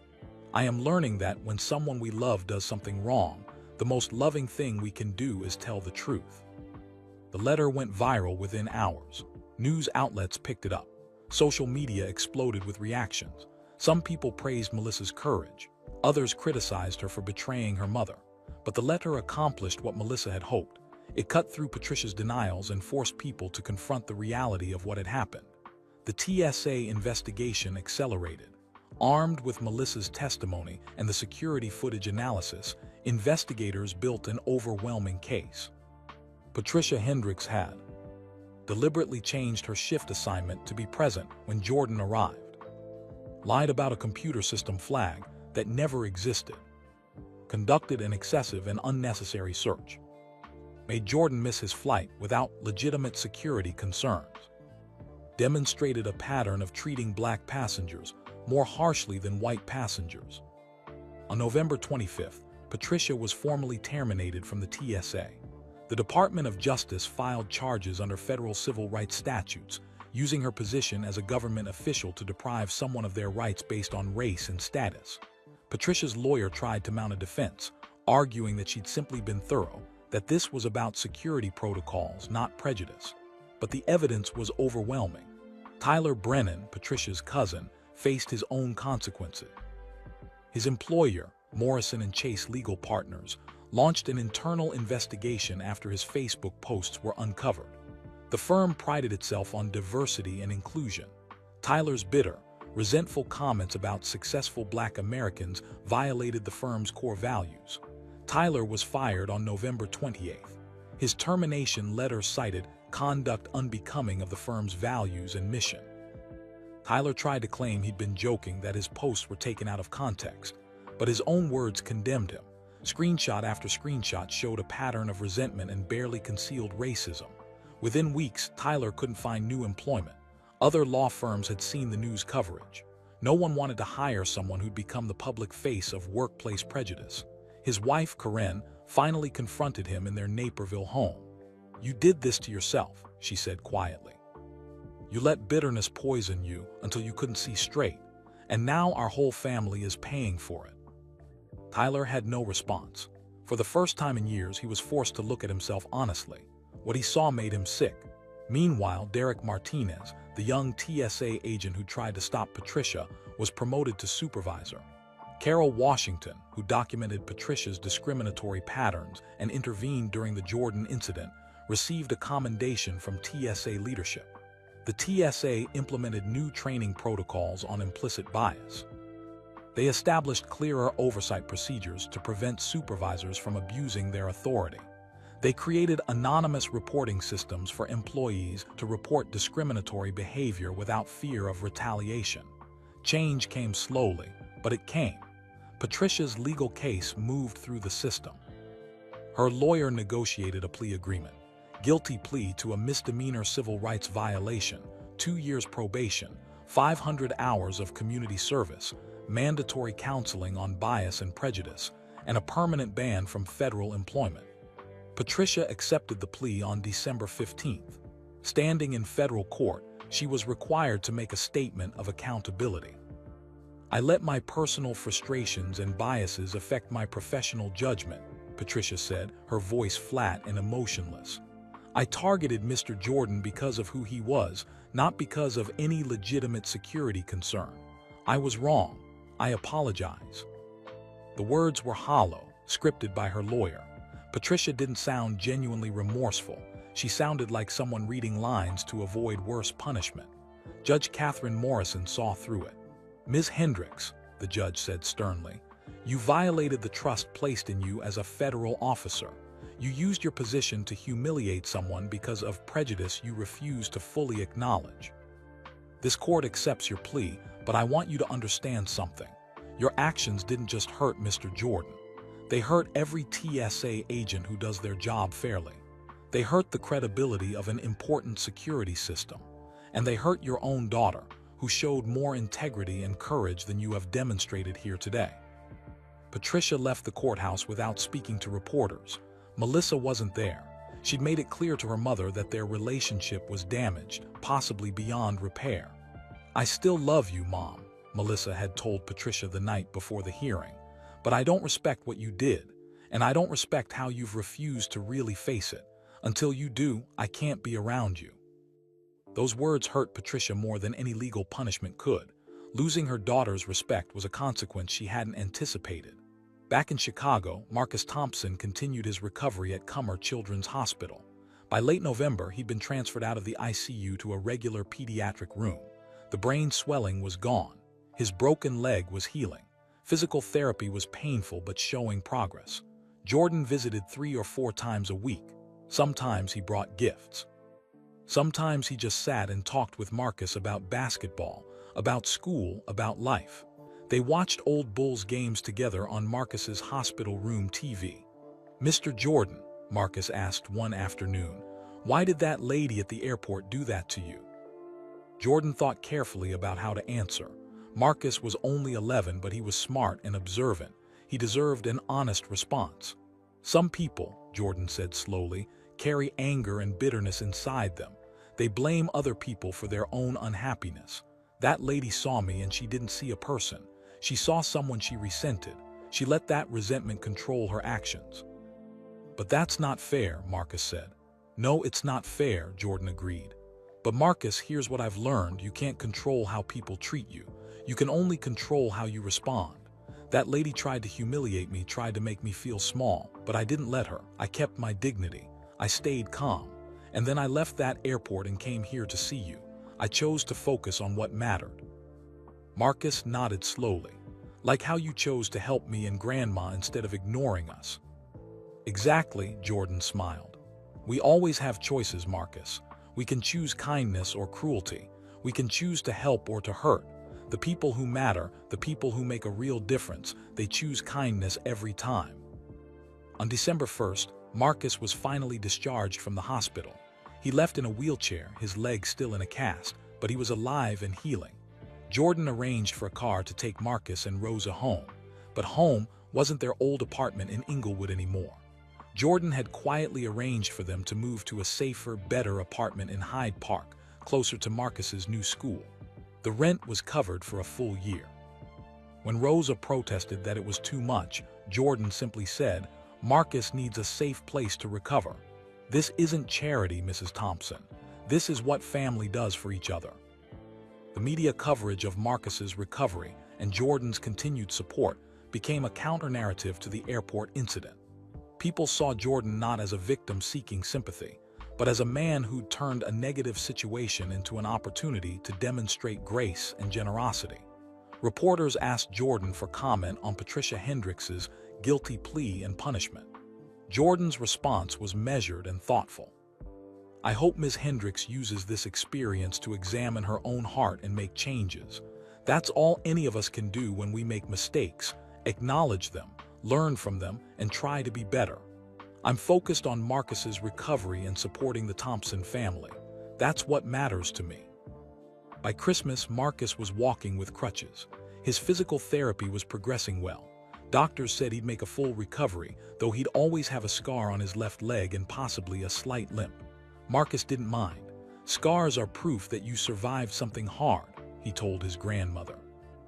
I am learning that when someone we love does something wrong, the most loving thing we can do is tell the truth." The letter went viral within hours. News outlets picked it up. Social media exploded with reactions. Some people praised Melissa's courage. Others criticized her for betraying her mother. But the letter accomplished what Melissa had hoped. It cut through Patricia's denials and forced people to confront the reality of what had happened. The TSA investigation accelerated. Armed with Melissa's testimony and the security footage analysis, investigators built an overwhelming case. Patricia Hendricks had deliberately changed her shift assignment to be present when Jordan arrived, lied about a computer system flag that never existed, conducted an excessive and unnecessary search, made Jordan miss his flight without legitimate security concerns, demonstrated a pattern of treating black passengers more harshly than white passengers. On November 25th, Patricia was formally terminated from the TSA. The Department of Justice filed charges under federal civil rights statutes, using her position as a government official to deprive someone of their rights based on race and status. Patricia's lawyer tried to mount a defense, arguing that she'd simply been thorough, that this was about security protocols, not prejudice. But the evidence was overwhelming. Tyler Brennan, Patricia's cousin, faced his own consequences. His employer, Morrison & Chase Legal Partners, launched an internal investigation after his Facebook posts were uncovered. The firm prided itself on diversity and inclusion. Tyler's bitter, resentful comments about successful Black Americans violated the firm's core values. Tyler was fired on November 28th. His termination letter cited conduct unbecoming of the firm's values and mission. Tyler tried to claim he'd been joking, that his posts were taken out of context, but his own words condemned him. Screenshot after screenshot showed a pattern of resentment and barely concealed racism. Within weeks, Tyler couldn't find new employment. Other law firms had seen the news coverage. No one wanted to hire someone who'd become the public face of workplace prejudice. His wife, Karen, finally confronted him in their Naperville home. "You did this to yourself," she said quietly. "You let bitterness poison you until you couldn't see straight, and now our whole family is paying for it." Tyler had no response. For the first time in years, he was forced to look at himself honestly. What he saw made him sick. Meanwhile, Derek Martinez, the young TSA agent who tried to stop Patricia, was promoted to supervisor. Carol Washington, who documented Patricia's discriminatory patterns and intervened during the Jordan incident, received a commendation from TSA leadership. The TSA implemented new training protocols on implicit bias. They established clearer oversight procedures to prevent supervisors from abusing their authority. They created anonymous reporting systems for employees to report discriminatory behavior without fear of retaliation. Change came slowly, but it came. Patricia's legal case moved through the system. Her lawyer negotiated a plea agreement. Guilty plea to a misdemeanor civil rights violation, 2 years probation, 500 hours of community service, mandatory counseling on bias and prejudice, and a permanent ban from federal employment. Patricia accepted the plea on December 15th. Standing in federal court, she was required to make a statement of accountability. "I let my personal frustrations and biases affect my professional judgment," Patricia said, her voice flat and emotionless. "I targeted Mr. Jordan because of who he was, not because of any legitimate security concern. I was wrong. I apologize." The words were hollow, scripted by her lawyer. Patricia didn't sound genuinely remorseful. She sounded like someone reading lines to avoid worse punishment. Judge Catherine Morrison saw through it. "Ms. Hendricks," the judge said sternly, "you violated the trust placed in you as a federal officer. You used your position to humiliate someone because of prejudice you refuse to fully acknowledge. This court accepts your plea, but I want you to understand something. Your actions didn't just hurt Mr. Jordan. They hurt every TSA agent who does their job fairly. They hurt the credibility of an important security system. And they hurt your own daughter, who showed more integrity and courage than you have demonstrated here today." Patricia left the courthouse without speaking to reporters. Melissa wasn't there. She'd made it clear to her mother that their relationship was damaged, possibly beyond repair. "I still love you, Mom," Melissa had told Patricia the night before the hearing. "But I don't respect what you did, and I don't respect how you've refused to really face it. Until you do, I can't be around you." Those words hurt Patricia more than any legal punishment could. Losing her daughter's respect was a consequence she hadn't anticipated. Back in Chicago, Marcus Thompson continued his recovery at Cummer Children's Hospital. By late November, he'd been transferred out of the ICU to a regular pediatric room. The brain swelling was gone. His broken leg was healing. Physical therapy was painful but showing progress. Jordan visited 3 or 4 times a week. Sometimes he brought gifts. Sometimes he just sat and talked with Marcus about basketball, about school, about life. They watched old Bulls games together on Marcus's hospital room TV. "Mr. Jordan," Marcus asked one afternoon, "why did that lady at the airport do that to you?" Jordan thought carefully about how to answer. Marcus was only 11, but he was smart and observant. He deserved an honest response. "Some people," Jordan said slowly, "carry anger and bitterness inside them. They blame other people for their own unhappiness. That lady saw me and she didn't see a person. She saw someone she resented. She let that resentment control her actions." "But that's not fair," Marcus said. "No, it's not fair," Jordan agreed. "But Marcus, here's what I've learned. You can't control how people treat you. You can only control how you respond. That lady tried to humiliate me, tried to make me feel small, but I didn't let her. I kept my dignity. I stayed calm. And then I left that airport and came here to see you. I chose to focus on what mattered." Marcus nodded slowly. "Like how you chose to help me and Grandma instead of ignoring us." "Exactly," Jordan smiled. "We always have choices, Marcus. We can choose kindness or cruelty. We can choose to help or to hurt. The people who matter, the people who make a real difference, they choose kindness every time." On December 1st, Marcus was finally discharged from the hospital. He left in a wheelchair, his leg still in a cast, but he was alive and healing. Jordan arranged for a car to take Marcus and Rosa home, but home wasn't their old apartment in Inglewood anymore. Jordan had quietly arranged for them to move to a safer, better apartment in Hyde Park, closer to Marcus's new school. The rent was covered for a full year. When Rosa protested that it was too much, Jordan simply said, Marcus needs a safe place to recover. This isn't charity, Mrs. Thompson. This is what family does for each other. The media coverage of Marcus's recovery and Jordan's continued support became a counter-narrative to the airport incident. People saw Jordan not as a victim seeking sympathy, but as a man who'd turned a negative situation into an opportunity to demonstrate grace and generosity. Reporters asked Jordan for comment on Patricia Hendricks's guilty plea and punishment. Jordan's response was measured and thoughtful. "I hope Ms. Hendricks uses this experience to examine her own heart and make changes. That's all any of us can do when we make mistakes: acknowledge them, learn from them, and try to be better. I'm focused on Marcus's recovery and supporting the Thompson family. That's what matters to me." By Christmas, Marcus was walking with crutches. His physical therapy was progressing well. Doctors said he'd make a full recovery, though he'd always have a scar on his left leg and possibly a slight limp. Marcus didn't mind. "Scars are proof that you survived something hard," he told his grandmother.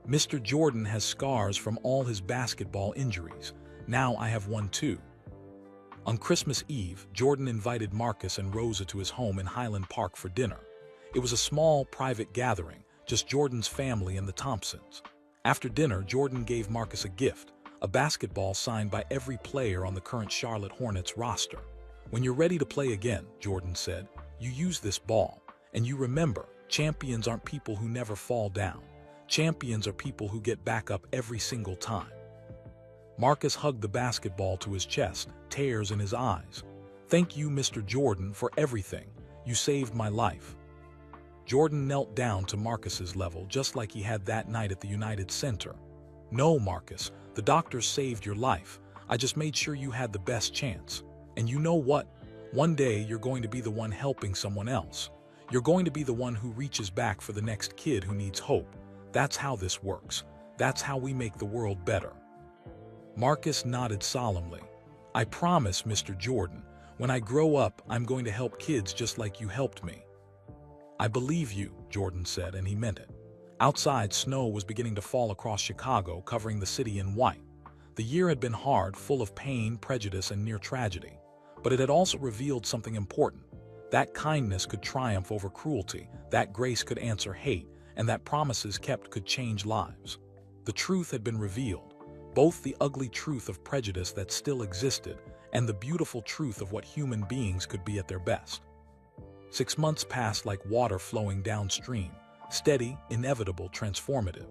"Mr. Jordan has scars from all his basketball injuries. Now I have one too." On Christmas Eve, Jordan invited Marcus and Rosa to his home in Highland Park for dinner. It was a small, private gathering, just Jordan's family and the Thompsons. After dinner, Jordan gave Marcus a gift, a basketball signed by every player on the current Charlotte Hornets roster. "When you're ready to play again," Jordan said, "you use this ball. And you remember, champions aren't people who never fall down. Champions are people who get back up every single time." Marcus hugged the basketball to his chest, tears in his eyes. "Thank you, Mr. Jordan, for everything. You saved my life." Jordan knelt down to Marcus's level, just like he had that night at the United Center. "No, Marcus, the doctors saved your life. I just made sure you had the best chance. And you know what? One day you're going to be the one helping someone else. You're going to be the one who reaches back for the next kid who needs hope. That's how this works. That's how we make the world better." Marcus nodded solemnly. "I promise, Mr. Jordan, when I grow up, I'm going to help kids just like you helped me." "I believe you," Jordan said, and he meant it. Outside, snow was beginning to fall across Chicago, covering the city in white. The year had been hard, full of pain, prejudice, and near tragedy. But it had also revealed something important: that kindness could triumph over cruelty, that grace could answer hate, and that promises kept could change lives. The truth had been revealed, both the ugly truth of prejudice that still existed and the beautiful truth of what human beings could be at their best. 6 months passed like water flowing downstream, steady, inevitable, transformative.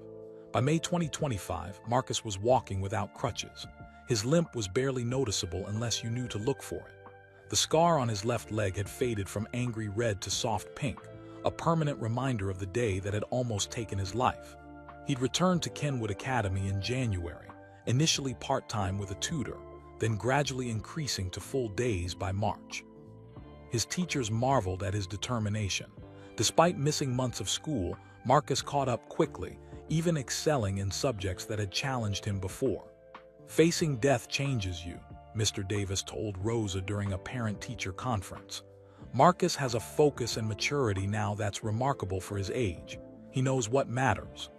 By May 2025, Marcus was walking without crutches. His limp was barely noticeable unless you knew to look for it. The scar on his left leg had faded from angry red to soft pink, a permanent reminder of the day that had almost taken his life. He'd returned to Kenwood Academy in January, initially part-time with a tutor, then gradually increasing to full days by March. His teachers marveled at his determination. Despite missing months of school, Marcus caught up quickly, even excelling in subjects that had challenged him before. "Facing death changes you," Mr. Davis told Rosa during a parent-teacher conference. "Marcus has a focus and maturity now that's remarkable for his age. He knows what matters."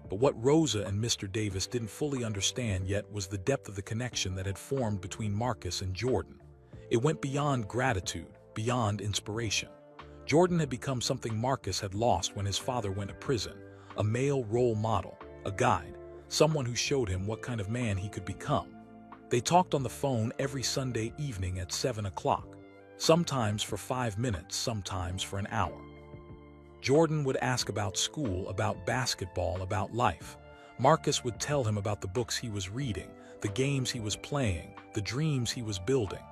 But what Rosa and Mr. Davis didn't fully understand yet was the depth of the connection that had formed between Marcus and Jordan. It went beyond gratitude, beyond inspiration. Jordan had become something Marcus had lost when his father went to prison: a male role model, a guide, someone who showed him what kind of man he could become. They talked on the phone every Sunday evening at 7 o'clock, sometimes for 5 minutes, sometimes for an hour. Jordan would ask about school, about basketball, about life. Marcus would tell him about the books he was reading, the games he was playing, the dreams he was building.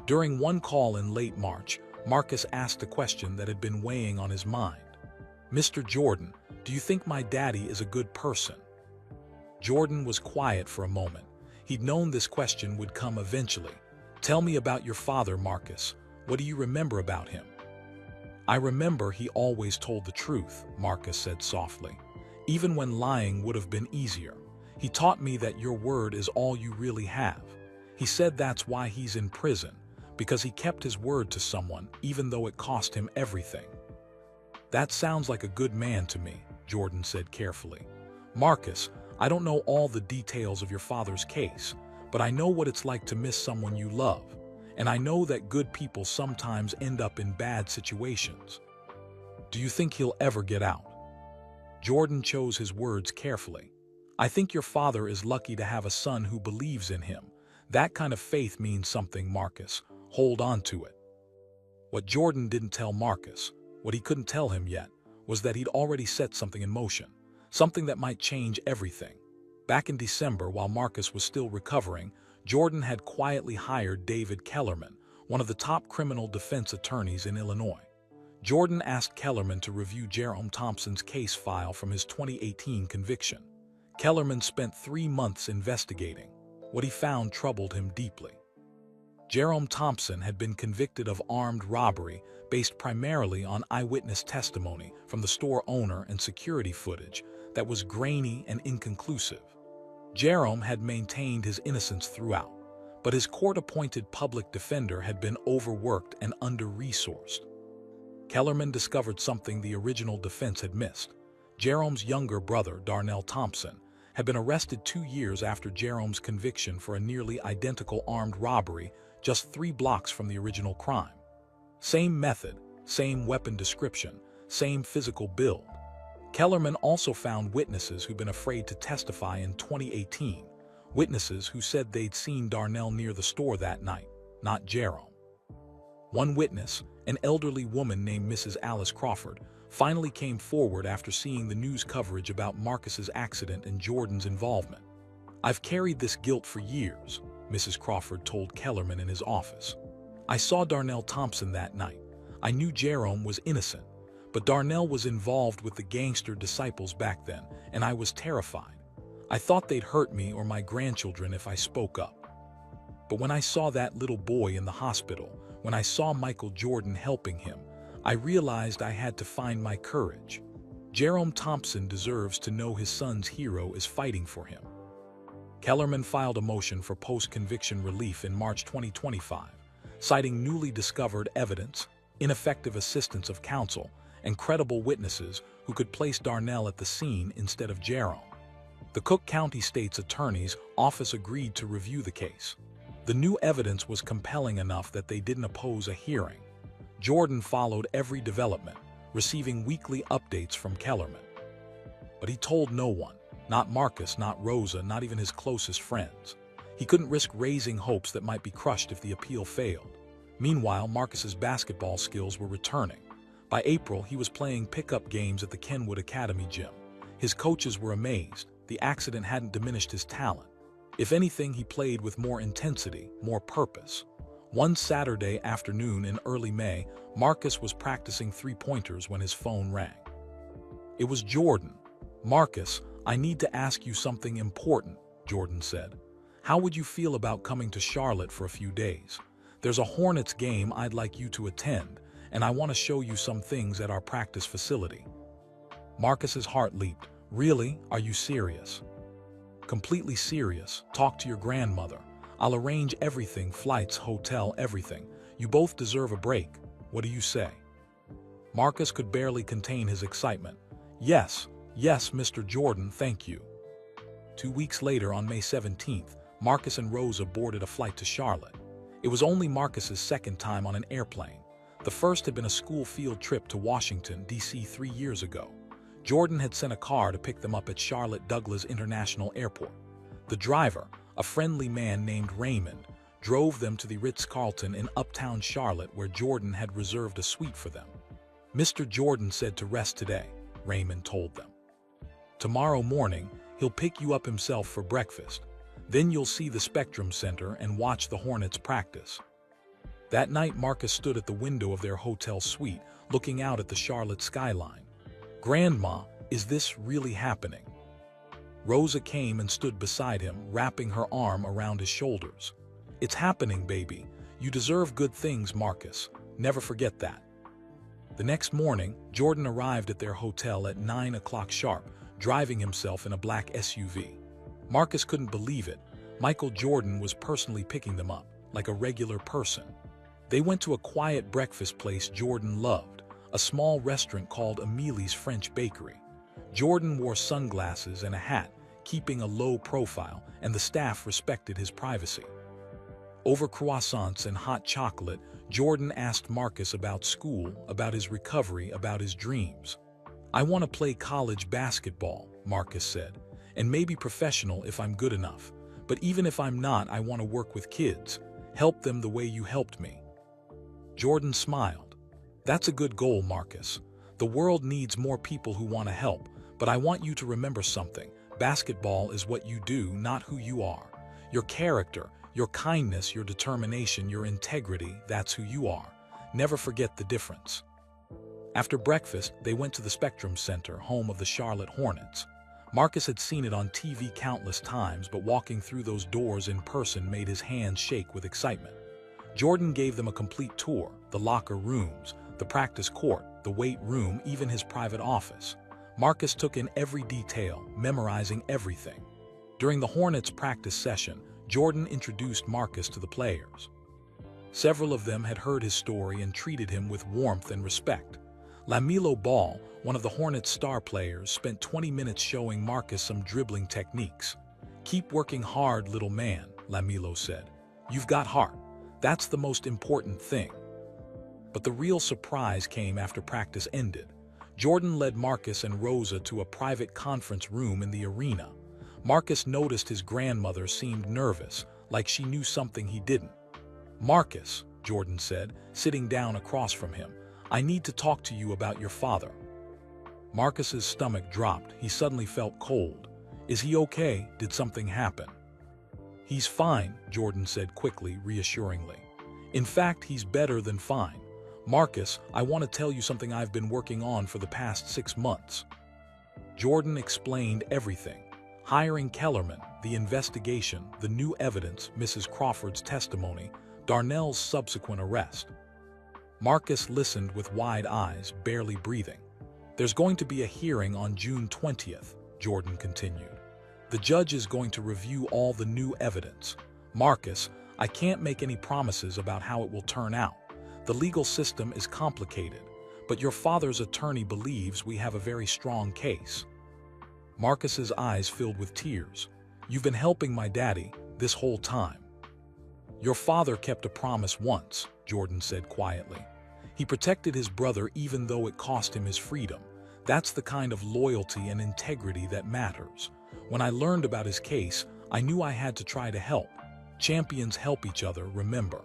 During one call in late March, Marcus asked a question that had been weighing on his mind. "Mr. Jordan, do you think my daddy is a good person?" Jordan was quiet for a moment. He'd known this question would come eventually. "Tell me about your father, Marcus. What do you remember about him?" "I remember he always told the truth," Marcus said softly, "even when lying would have been easier. He taught me that your word is all you really have. He said that's why he's in prison, because he kept his word to someone, even though it cost him everything." "That sounds like a good man to me," Jordan said carefully. "Marcus, I don't know all the details of your father's case, but I know what it's like to miss someone you love, and I know that good people sometimes end up in bad situations. Do you think he'll ever get out?" Jordan chose his words carefully. "I think your father is lucky to have a son who believes in him. That kind of faith means something, Marcus. Hold on to it." What Jordan didn't tell Marcus, what he couldn't tell him yet, was that he'd already set something in motion, something that might change everything. Back in December, while Marcus was still recovering, Jordan had quietly hired David Kellerman, one of the top criminal defense attorneys in Illinois. Jordan asked Kellerman to review Jerome Thompson's case file from his 2018 conviction. Kellerman spent 3 months investigating. What he found troubled him deeply. Jerome Thompson had been convicted of armed robbery based primarily on eyewitness testimony from the store owner and security footage that was grainy and inconclusive. Jerome had maintained his innocence throughout, but his court-appointed public defender had been overworked and under-resourced. Kellerman discovered something the original defense had missed. Jerome's younger brother, Darnell Thompson, had been arrested 2 years after Jerome's conviction for a nearly identical armed robbery just 3 blocks from the original crime. Same method, same weapon description, same physical build. Kellerman also found witnesses who'd been afraid to testify in 2018, witnesses who said they'd seen Darnell near the store that night, not Jerome. One witness, an elderly woman named Mrs. Alice Crawford, finally came forward after seeing the news coverage about Marcus's accident and Jordan's involvement. "I've carried this guilt for years," Mrs. Crawford told Kellerman in his office. "I saw Darnell Thompson that night. I knew Jerome was innocent, but Darnell was involved with the gangster disciples back then, and I was terrified. I thought they'd hurt me or my grandchildren if I spoke up. But when I saw that little boy in the hospital, when I saw Michael Jordan helping him, I realized I had to find my courage. Jerome Thompson deserves to know his son's hero is fighting for him." Kellerman filed a motion for post-conviction relief in March 2025, citing newly discovered evidence, ineffective assistance of counsel, and credible witnesses who could place Darnell at the scene instead of Jerome. The Cook County State's Attorney's Office agreed to review the case. The new evidence was compelling enough that they didn't oppose a hearing. Jordan followed every development, receiving weekly updates from Kellerman. But he told no one, not Marcus, not Rosa, not even his closest friends. He couldn't risk raising hopes that might be crushed if the appeal failed. Meanwhile, Marcus's basketball skills were returning. By April, he was playing pickup games at the Kenwood Academy gym. His coaches were amazed. The accident hadn't diminished his talent. If anything, he played with more intensity, more purpose. One Saturday afternoon in early May, Marcus was practicing three-pointers when his phone rang. It was Jordan. "Marcus, I need to ask you something important," Jordan said. "How would you feel about coming to Charlotte for a few days? There's a Hornets game I'd like you to attend, and I want to show you some things at our practice facility." Marcus's heart leaped. "Really? Are you serious?" "Completely serious. Talk to your grandmother. I'll arrange everything, flights, hotel, everything. You both deserve a break. What do you say?" Marcus could barely contain his excitement. Yes, Mr. Jordan, thank you." 2 weeks later, on May 17th, Marcus and Rosa boarded a flight to Charlotte. It was only Marcus's second time on an airplane. The first had been a school field trip to Washington, D.C. 3 years ago. Jordan had sent a car to pick them up at Charlotte Douglas International Airport. The driver, a friendly man named Raymond, drove them to the Ritz-Carlton in uptown Charlotte where Jordan had reserved a suite for them. "Mr. Jordan said to rest today," Raymond told them. "Tomorrow morning, he'll pick you up himself for breakfast. Then you'll see the Spectrum Center and watch the Hornets practice." That night, Marcus stood at the window of their hotel suite, looking out at the Charlotte skyline. "Grandma, is this really happening?" Rosa came and stood beside him, wrapping her arm around his shoulders. "It's happening, baby. You deserve good things, Marcus. Never forget that." The next morning, Jordan arrived at their hotel at 9 o'clock sharp, driving himself in a black SUV. Marcus couldn't believe it. Michael Jordan was personally picking them up, like a regular person. They went to a quiet breakfast place Jordan loved, a small restaurant called Amélie's French Bakery. Jordan wore sunglasses and a hat, keeping a low profile, and the staff respected his privacy. Over croissants and hot chocolate, Jordan asked Marcus about school, about his recovery, about his dreams. "I want to play college basketball," Marcus said, "and maybe professional if I'm good enough. But even if I'm not, I want to work with kids, help them the way you helped me." Jordan smiled. "That's a good goal, Marcus. The world needs more people who want to help, but I want you to remember something. Basketball is what you do, not who you are. Your character, your kindness, your determination, your integrity, that's who you are. Never forget the difference." After breakfast, they went to the Spectrum Center, home of the Charlotte Hornets. Marcus had seen it on TV countless times, but walking through those doors in person made his hands shake with excitement. Jordan gave them a complete tour: the locker rooms, the practice court, the weight room, even his private office. Marcus took in every detail, memorizing everything. During the Hornets' practice session, Jordan introduced Marcus to the players. Several of them had heard his story and treated him with warmth and respect. LaMelo Ball, one of the Hornets' star players, spent 20 minutes showing Marcus some dribbling techniques. "Keep working hard, little man," LaMelo said. "You've got heart. That's the most important thing." But the real surprise came after practice ended. Jordan led Marcus and Rosa to a private conference room in the arena. Marcus noticed his grandmother seemed nervous, like she knew something he didn't. "Marcus," Jordan said, sitting down across from him, "I need to talk to you about your father." Marcus's stomach dropped. He suddenly felt cold. "Is he okay? Did something happen?" "He's fine," Jordan said quickly, reassuringly. "In fact, he's better than fine. Marcus, I want to tell you something I've been working on for the past 6 months." Jordan explained everything. Hiring Kellerman, the investigation, the new evidence, Mrs. Crawford's testimony, Darnell's subsequent arrest. Marcus listened with wide eyes, barely breathing. "There's going to be a hearing on June 20th, Jordan continued. "The judge is going to review all the new evidence. Marcus, I can't make any promises about how it will turn out. The legal system is complicated, but your father's attorney believes we have a very strong case." Marcus's eyes filled with tears. "You've been helping my daddy this whole time." "Your father kept a promise once," Jordan said quietly. "He protected his brother even though it cost him his freedom. That's the kind of loyalty and integrity that matters. When I learned about his case, I knew I had to try to help. Champions help each other, remember."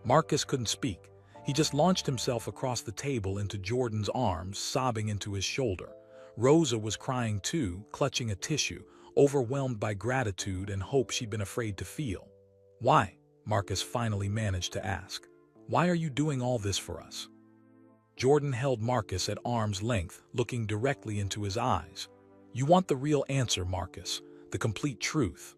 Marcus couldn't speak. He just launched himself across the table into Jordan's arms, sobbing into his shoulder. Rosa was crying too, clutching a tissue, overwhelmed by gratitude and hope she'd been afraid to feel. "Why?" Marcus finally managed to ask. "Why are you doing all this for us?" Jordan held Marcus at arm's length, looking directly into his eyes. "You want the real answer, Marcus, the complete truth."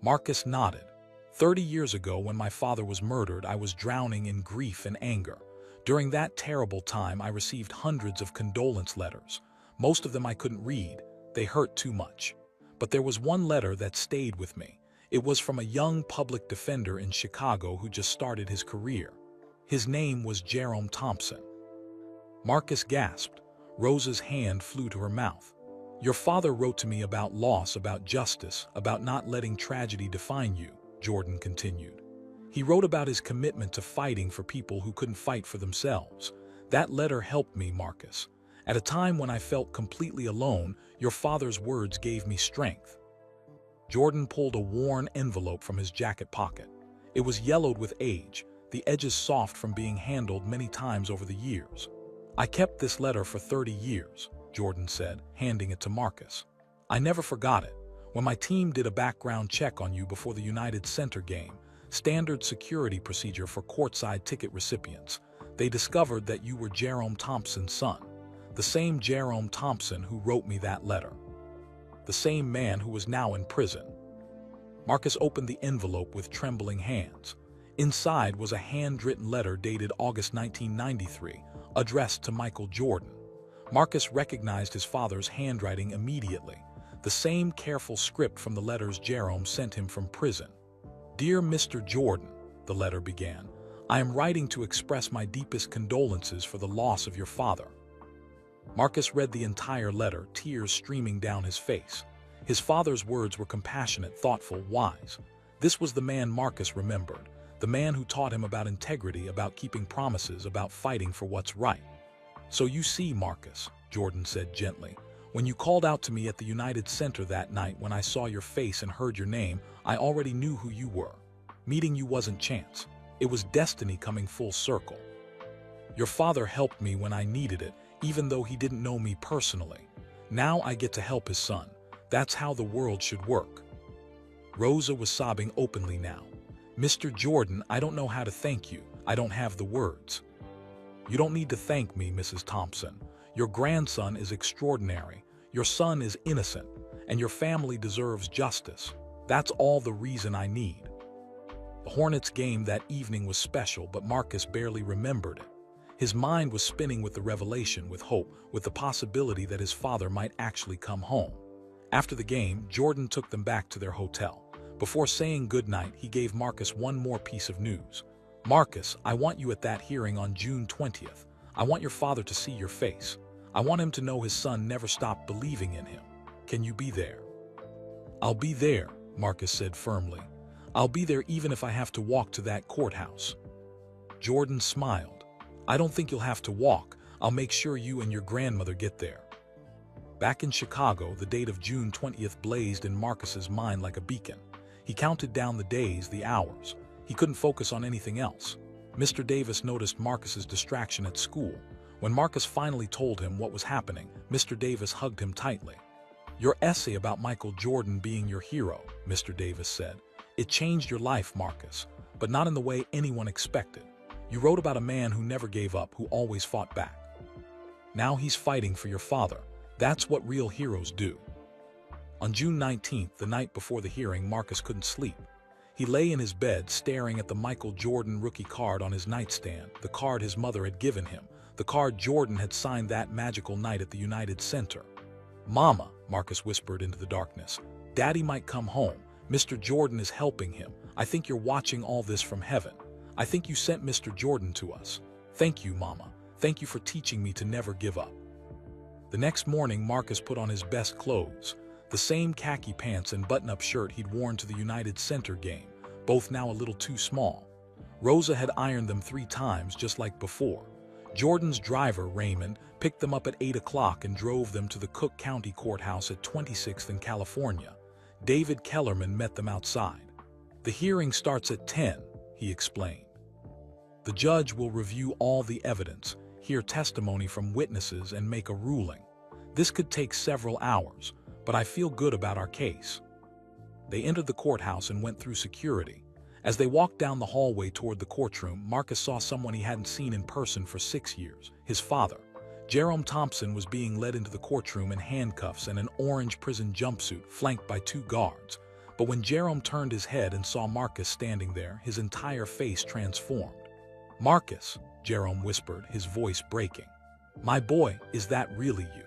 Marcus nodded. 30 years ago, when my father was murdered, I was drowning in grief and anger. During that terrible time, I received hundreds of condolence letters. Most of them I couldn't read. They hurt too much. But there was one letter that stayed with me. It was from a young public defender in Chicago who just started his career. His name was Jerome Thompson. Marcus gasped. Rosa's hand flew to her mouth. "Your father wrote to me about loss, about justice, about not letting tragedy define you," Jordan continued. "He wrote about his commitment to fighting for people who couldn't fight for themselves. That letter helped me, Marcus. At a time when I felt completely alone, your father's words gave me strength." Jordan pulled a worn envelope from his jacket pocket. It was yellowed with age, the edges soft from being handled many times over the years. "I kept this letter for 30 years, Jordan said, handing it to Marcus. "I never forgot it. When my team did a background check on you before the United Center game, standard security procedure for courtside ticket recipients, they discovered that you were Jerome Thompson's son. The same Jerome Thompson who wrote me that letter. The same man who was now in prison." Marcus opened the envelope with trembling hands. Inside was a handwritten letter dated August 1993, addressed to Michael Jordan. Marcus recognized his father's handwriting immediately, the same careful script from the letters Jerome sent him from prison. "Dear Mr. Jordan," the letter began, "I am writing to express my deepest condolences for the loss of your father." Marcus read the entire letter, tears streaming down his face. His father's words were compassionate, thoughtful, wise. This was the man Marcus remembered, the man who taught him about integrity, about keeping promises, about fighting for what's right. "So you see, Marcus," Jordan said gently, "when you called out to me at the United Center that night, when I saw your face and heard your name, I already knew who you were. Meeting you wasn't chance. It was destiny coming full circle. Your father helped me when I needed it, even though he didn't know me personally. Now I get to help his son. That's how the world should work." Rosa was sobbing openly now. "Mr. Jordan, I don't know how to thank you. I don't have the words." "You don't need to thank me, Mrs. Thompson. Your grandson is extraordinary. Your son is innocent, and your family deserves justice. That's all the reason I need." The Hornets game that evening was special, but Marcus barely remembered it. His mind was spinning with the revelation, with hope, with the possibility that his father might actually come home. After the game, Jordan took them back to their hotel. Before saying goodnight, he gave Marcus one more piece of news. "Marcus, I want you at that hearing on June 20th. I want your father to see your face. I want him to know his son never stopped believing in him. Can you be there?" "I'll be there," Marcus said firmly. "I'll be there even if I have to walk to that courthouse." Jordan smiled. "I don't think you'll have to walk. I'll make sure you and your grandmother get there." Back in Chicago, the date of June 20th blazed in Marcus's mind like a beacon. He counted down the days, the hours. He couldn't focus on anything else. Mr. Davis noticed Marcus's distraction at school. When Marcus finally told him what was happening, Mr. Davis hugged him tightly. "Your essay about Michael Jordan being your hero," Mr. Davis said. "It changed your life, Marcus, but not in the way anyone expected. You wrote about a man who never gave up, who always fought back. Now he's fighting for your father. That's what real heroes do." On June 19th, the night before the hearing, Marcus couldn't sleep. He lay in his bed staring at the Michael Jordan rookie card on his nightstand, the card his mother had given him, the card Jordan had signed that magical night at the United Center. "Mama," Marcus whispered into the darkness, "Daddy might come home. Mr. Jordan is helping him. I think you're watching all this from heaven. I think you sent Mr. Jordan to us. Thank you, Mama. Thank you for teaching me to never give up." The next morning, Marcus put on his best clothes, the same khaki pants and button-up shirt he'd worn to the United Center game, both now a little too small. Rosa had ironed them 3 times, just like before. Jordan's driver, Raymond, picked them up at 8 o'clock and drove them to the Cook County Courthouse at 26th in California. David Kellerman met them outside. "The hearing starts at 10, he explained. "The judge will review all the evidence, hear testimony from witnesses, and make a ruling. This could take several hours, but I feel good about our case." They entered the courthouse and went through security. As they walked down the hallway toward the courtroom, Marcus saw someone he hadn't seen in person for 6 years, his father. Jerome Thompson was being led into the courtroom in handcuffs and an orange prison jumpsuit, flanked by 2 guards. But when Jerome turned his head and saw Marcus standing there, his entire face transformed. "Marcus," Jerome whispered, his voice breaking. "My boy, is that really you?"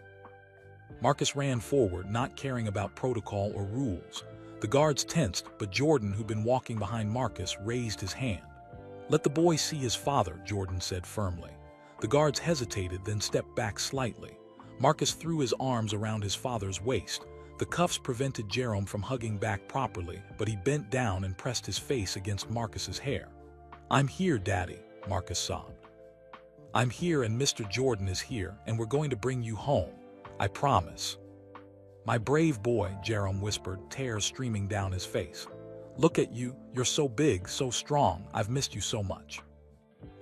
Marcus ran forward, not caring about protocol or rules. The guards tensed, but Jordan, who'd been walking behind Marcus, raised his hand. "Let the boy see his father," Jordan said firmly. The guards hesitated, then stepped back slightly. Marcus threw his arms around his father's waist. The cuffs prevented Jerome from hugging back properly, but he bent down and pressed his face against Marcus's hair. "I'm here, Daddy," Marcus sobbed. "I'm here, and Mr. Jordan is here, and we're going to bring you home. I promise." "My brave boy," Jerome whispered, tears streaming down his face. "Look at you, you're so big, so strong, I've missed you so much."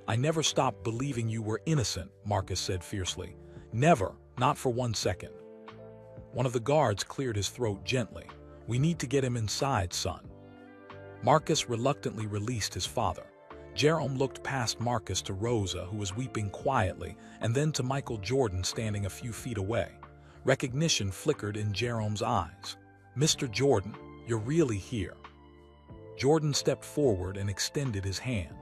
"I never stopped believing you were innocent," Marcus said fiercely. "Never, not for 1 second. One of the guards cleared his throat gently. "We need to get him inside, son." Marcus reluctantly released his father. Jerome looked past Marcus to Rosa, who was weeping quietly, and then to Michael Jordan standing a few feet away. Recognition flickered in Jerome's eyes. "Mr. Jordan, you're really here." Jordan stepped forward and extended his hand.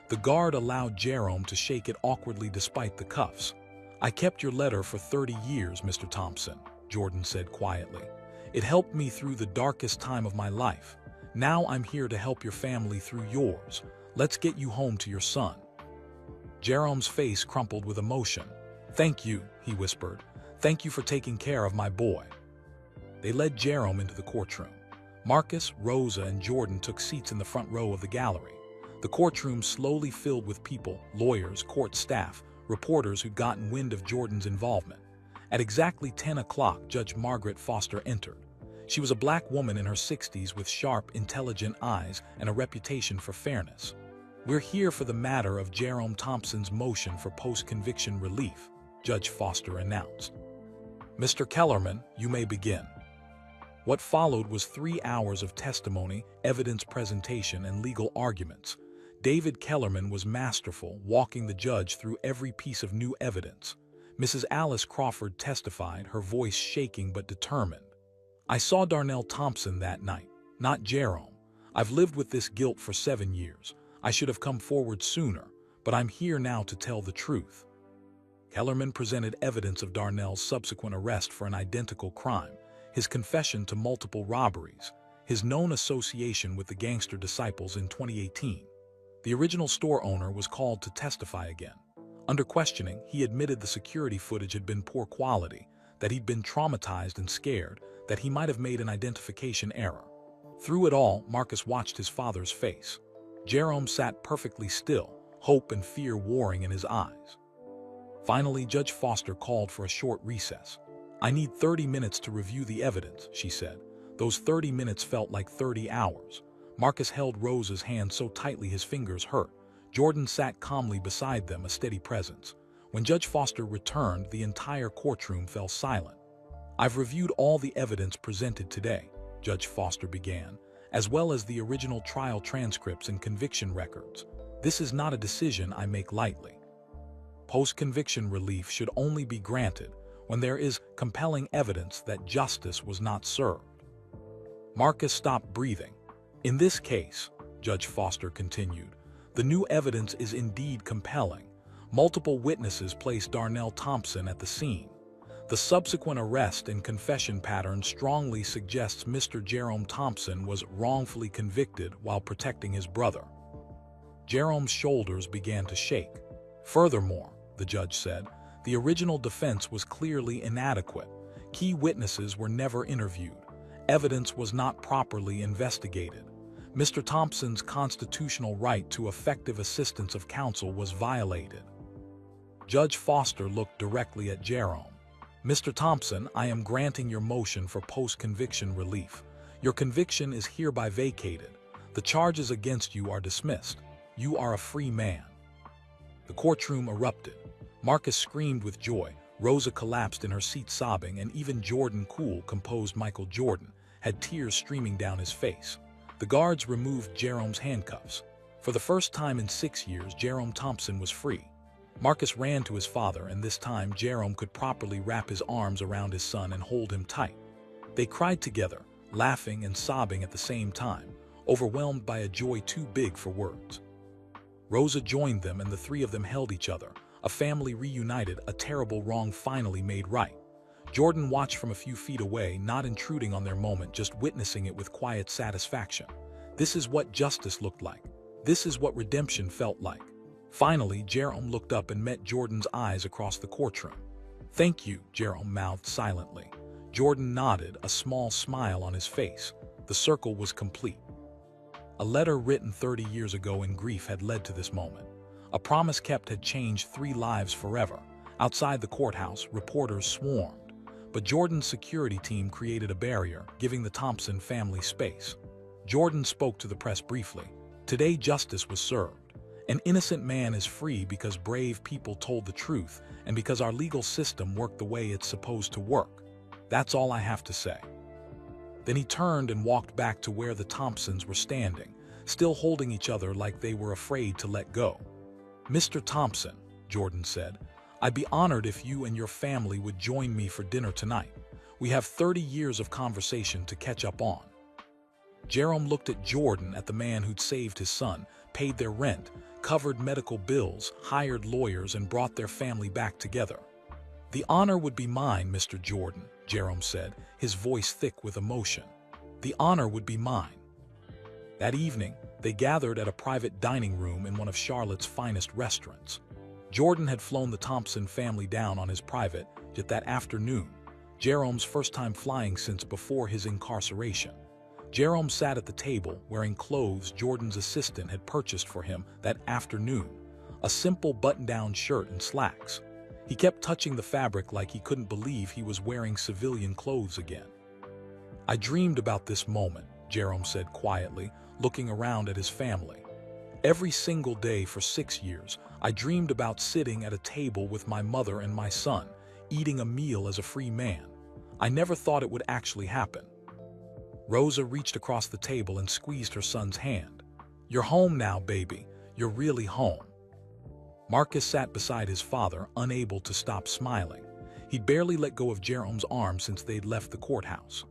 The guard allowed Jerome to shake it awkwardly despite the cuffs. "I kept your letter for 30 years, Mr. Thompson," Jordan said quietly. "It helped me through the darkest time of my life. Now I'm here to help your family through yours. Let's get you home to your son." Jerome's face crumpled with emotion. "Thank you," he whispered. "Thank you for taking care of my boy." They led Jerome into the courtroom. Marcus, Rosa, and Jordan took seats in the front row of the gallery. The courtroom slowly filled with people, lawyers, court staff, reporters who'd gotten wind of Jordan's involvement. At exactly 10 o'clock, Judge Margaret Foster entered. She was a black woman in her 60s with sharp, intelligent eyes and a reputation for fairness. "We're here for the matter of Jerome Thompson's motion for post-conviction relief," Judge Foster announced. "Mr. Kellerman, you may begin." What followed was 3 hours of testimony, evidence presentation, and legal arguments. David Kellerman was masterful, walking the judge through every piece of new evidence. Mrs. Alice Crawford testified, her voice shaking but determined. "I saw Darnell Thompson that night, not Jerome. I've lived with this guilt for 7 years. I should have come forward sooner, but I'm here now to tell the truth." Kellerman presented evidence of Darnell's subsequent arrest for an identical crime, his confession to multiple robberies, his known association with the gangster disciples in 2018. The original store owner was called to testify again. Under questioning, he admitted the security footage had been poor quality, that he'd been traumatized and scared, that he might have made an identification error. Through it all, Marcus watched his father's face. Jerome sat perfectly still, hope and fear warring in his eyes. Finally, Judge Foster called for a short recess. "I need 30 minutes to review the evidence," she said. Those 30 minutes felt like 30 hours. Marcus held Rosa's hand so tightly his fingers hurt. Jordan sat calmly beside them, a steady presence. When Judge Foster returned, the entire courtroom fell silent. "I've reviewed all the evidence presented today," Judge Foster began, "as well as the original trial transcripts and conviction records. This is not a decision I make lightly. Post-conviction relief should only be granted when there is compelling evidence that justice was not served." Marcus stopped breathing. "In this case," Judge Foster continued, "the new evidence is indeed compelling. Multiple witnesses placed Darnell Thompson at the scene. The subsequent arrest and confession pattern strongly suggests Mr. Jerome Thompson was wrongfully convicted while protecting his brother." Jerome's shoulders began to shake. "Furthermore," the judge said, "the original defense was clearly inadequate. Key witnesses were never interviewed. Evidence was not properly investigated. Mr. Thompson's constitutional right to effective assistance of counsel was violated." Judge Foster looked directly at Jerome. "Mr. Thompson, I am granting your motion for post-conviction relief. Your conviction is hereby vacated. The charges against you are dismissed. You are a free man." The courtroom erupted. Marcus screamed with joy, Rosa collapsed in her seat sobbing, and even Jordan, cool, composed Michael Jordan, had tears streaming down his face. The guards removed Jerome's handcuffs. For the first time in 6 years, Jerome Thompson was free. Marcus ran to his father, and this time Jerome could properly wrap his arms around his son and hold him tight. They cried together, laughing and sobbing at the same time, overwhelmed by a joy too big for words. Rosa joined them, and the three of them held each other, a family reunited, a terrible wrong finally made right. Jordan watched from a few feet away, not intruding on their moment, just witnessing it with quiet satisfaction. This is what justice looked like. This is what redemption felt like. Finally, Jerome looked up and met Jordan's eyes across the courtroom. "Thank you," Jerome mouthed silently. Jordan nodded, a small smile on his face. The circle was complete. A letter written 30 years ago in grief had led to this moment. A promise kept had changed 3 lives forever. Outside the courthouse, reporters swarmed. But Jordan's security team created a barrier, giving the Thompson family space. Jordan spoke to the press briefly. "Today justice was served. An innocent man is free because brave people told the truth and because our legal system worked the way it's supposed to work. That's all I have to say." Then he turned and walked back to where the Thompsons were standing, still holding each other like they were afraid to let go. "Mr. Thompson," Jordan said, "I'd be honored if you and your family would join me for dinner tonight. We have 30 years of conversation to catch up on." Jerome looked at Jordan, at the man who'd saved his son, paid their rent, covered medical bills, hired lawyers, and brought their family back together. "The honor would be mine, Mr. Jordan," Jerome said, his voice thick with emotion. "The honor would be mine." That evening, they gathered at a private dining room in one of Charlotte's finest restaurants. Jordan had flown the Thompson family down on his private jet that afternoon. Jerome's first time flying since before his incarceration. Jerome sat at the table wearing clothes Jordan's assistant had purchased for him that afternoon, a simple button-down shirt and slacks. He kept touching the fabric like he couldn't believe he was wearing civilian clothes again. "I dreamed about this moment," Jerome said quietly, looking around at his family. "Every single day for 6 years, I dreamed about sitting at a table with my mother and my son, eating a meal as a free man. I never thought it would actually happen." Rosa reached across the table and squeezed her son's hand. "You're home now, baby. You're really home." Marcus sat beside his father, unable to stop smiling. He'd barely let go of Jerome's arm since they'd left the courthouse.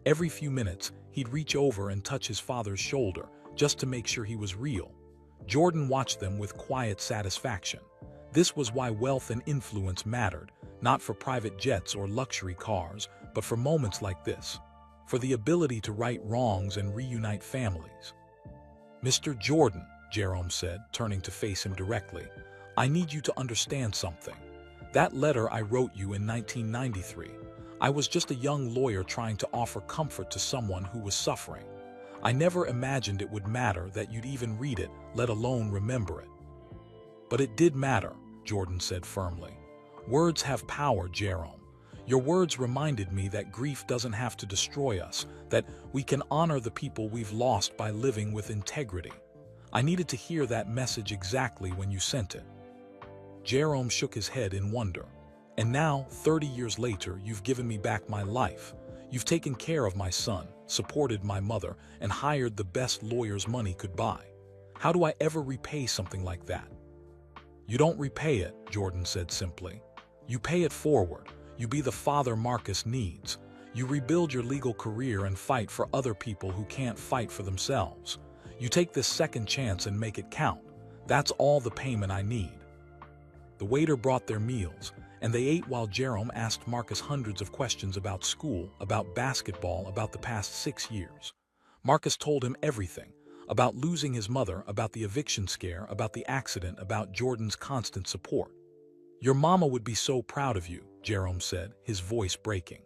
Every few minutes, he'd reach over and touch his father's shoulder, just to make sure he was real. Jordan watched them with quiet satisfaction. This was why wealth and influence mattered, not for private jets or luxury cars, but for moments like this. For the ability to right wrongs and reunite families. "Mr. Jordan," Jerome said, turning to face him directly, "I need you to understand something. That letter I wrote you in 1993, I was just a young lawyer trying to offer comfort to someone who was suffering. I never imagined it would matter that you'd even read it, let alone remember it." "But it did matter," Jordan said firmly. "Words have power, Jerome. Your words reminded me that grief doesn't have to destroy us, that we can honor the people we've lost by living with integrity. I needed to hear that message exactly when you sent it." Jerome shook his head in wonder. "And now, 30 years later, you've given me back my life. You've taken care of my son, supported my mother, and hired the best lawyers money could buy. How do I ever repay something like that?" "You don't repay it," Jordan said simply. "You pay it forward. You be the father Marcus needs. You rebuild your legal career and fight for other people who can't fight for themselves. You take this second chance and make it count. That's all the payment I need." The waiter brought their meals, and they ate while Jerome asked Marcus hundreds of questions about school, about basketball, about the past 6 years. Marcus told him everything, about losing his mother, about the eviction scare, about the accident, about Jordan's constant support. "Your mama would be so proud of you," Jerome said, his voice breaking.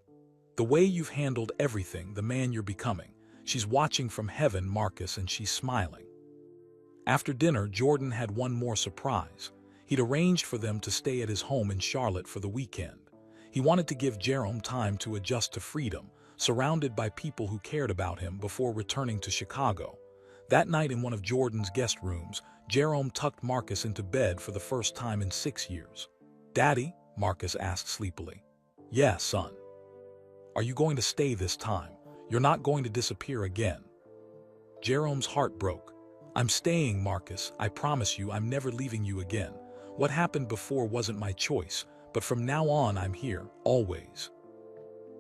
"The way you've handled everything, the man you're becoming. She's watching from heaven, Marcus, and she's smiling." After dinner, Jordan had one more surprise. He'd arranged for them to stay at his home in Charlotte for the weekend. He wanted to give Jerome time to adjust to freedom, surrounded by people who cared about him before returning to Chicago. That night in one of Jordan's guest rooms, Jerome tucked Marcus into bed for the first time in 6 years. "Daddy?" Marcus asked sleepily. "Yeah, son." "Are you going to stay this time? You're not going to disappear again?" Jerome's heart broke. "I'm staying, Marcus. I promise you I'm never leaving you again. What happened before wasn't my choice, but from now on I'm here, always."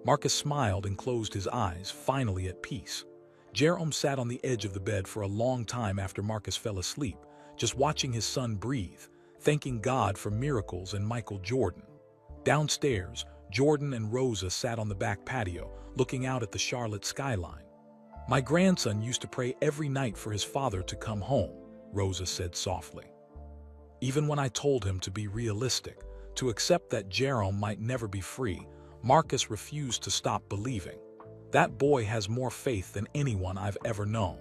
Marcus smiled and closed his eyes, finally at peace. Jerome sat on the edge of the bed for a long time after Marcus fell asleep, just watching his son breathe, thanking God for miracles and Michael Jordan. Downstairs, Jordan and Rosa sat on the back patio, looking out at the Charlotte skyline. "My grandson used to pray every night for his father to come home," Rosa said softly. Even when I told him to be realistic, to accept that Jerome might never be free, Marcus refused to stop believing. "That boy has more faith than anyone I've ever known."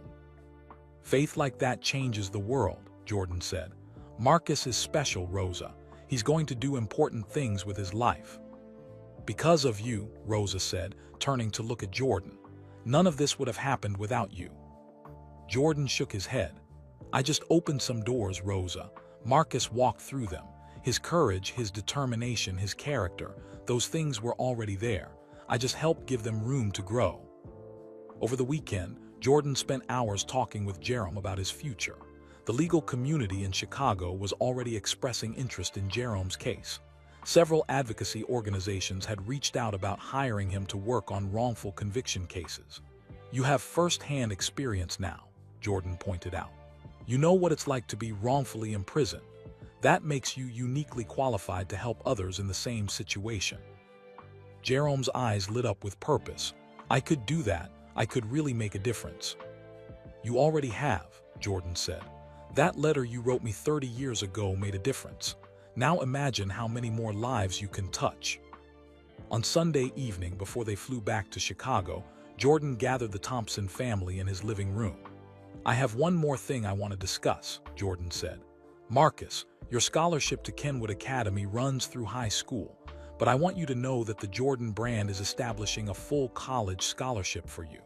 "Faith like that changes the world," Jordan said. "Marcus is special, Rosa. He's going to do important things with his life." "Because of you," Rosa said, turning to look at Jordan. "None of this would have happened without you." Jordan shook his head. "I just opened some doors, Rosa. Marcus walked through them. His courage, his determination, his character, those things were already there. I just helped give them room to grow." Over the weekend, Jordan spent hours talking with Jerome about his future. The legal community in Chicago was already expressing interest in Jerome's case. Several advocacy organizations had reached out about hiring him to work on wrongful conviction cases. "You have first-hand experience now," Jordan pointed out. "You know what it's like to be wrongfully imprisoned. That makes you uniquely qualified to help others in the same situation." Jerome's eyes lit up with purpose. "I could do that. I could really make a difference." "You already have," Jordan said. "That letter you wrote me 30 years ago made a difference. Now imagine how many more lives you can touch." On Sunday evening, before they flew back to Chicago, Jordan gathered the Thompson family in his living room. "I have one more thing I want to discuss," Jordan said. "Marcus, your scholarship to Kenwood Academy runs through high school, but I want you to know that the Jordan brand is establishing a full college scholarship for you.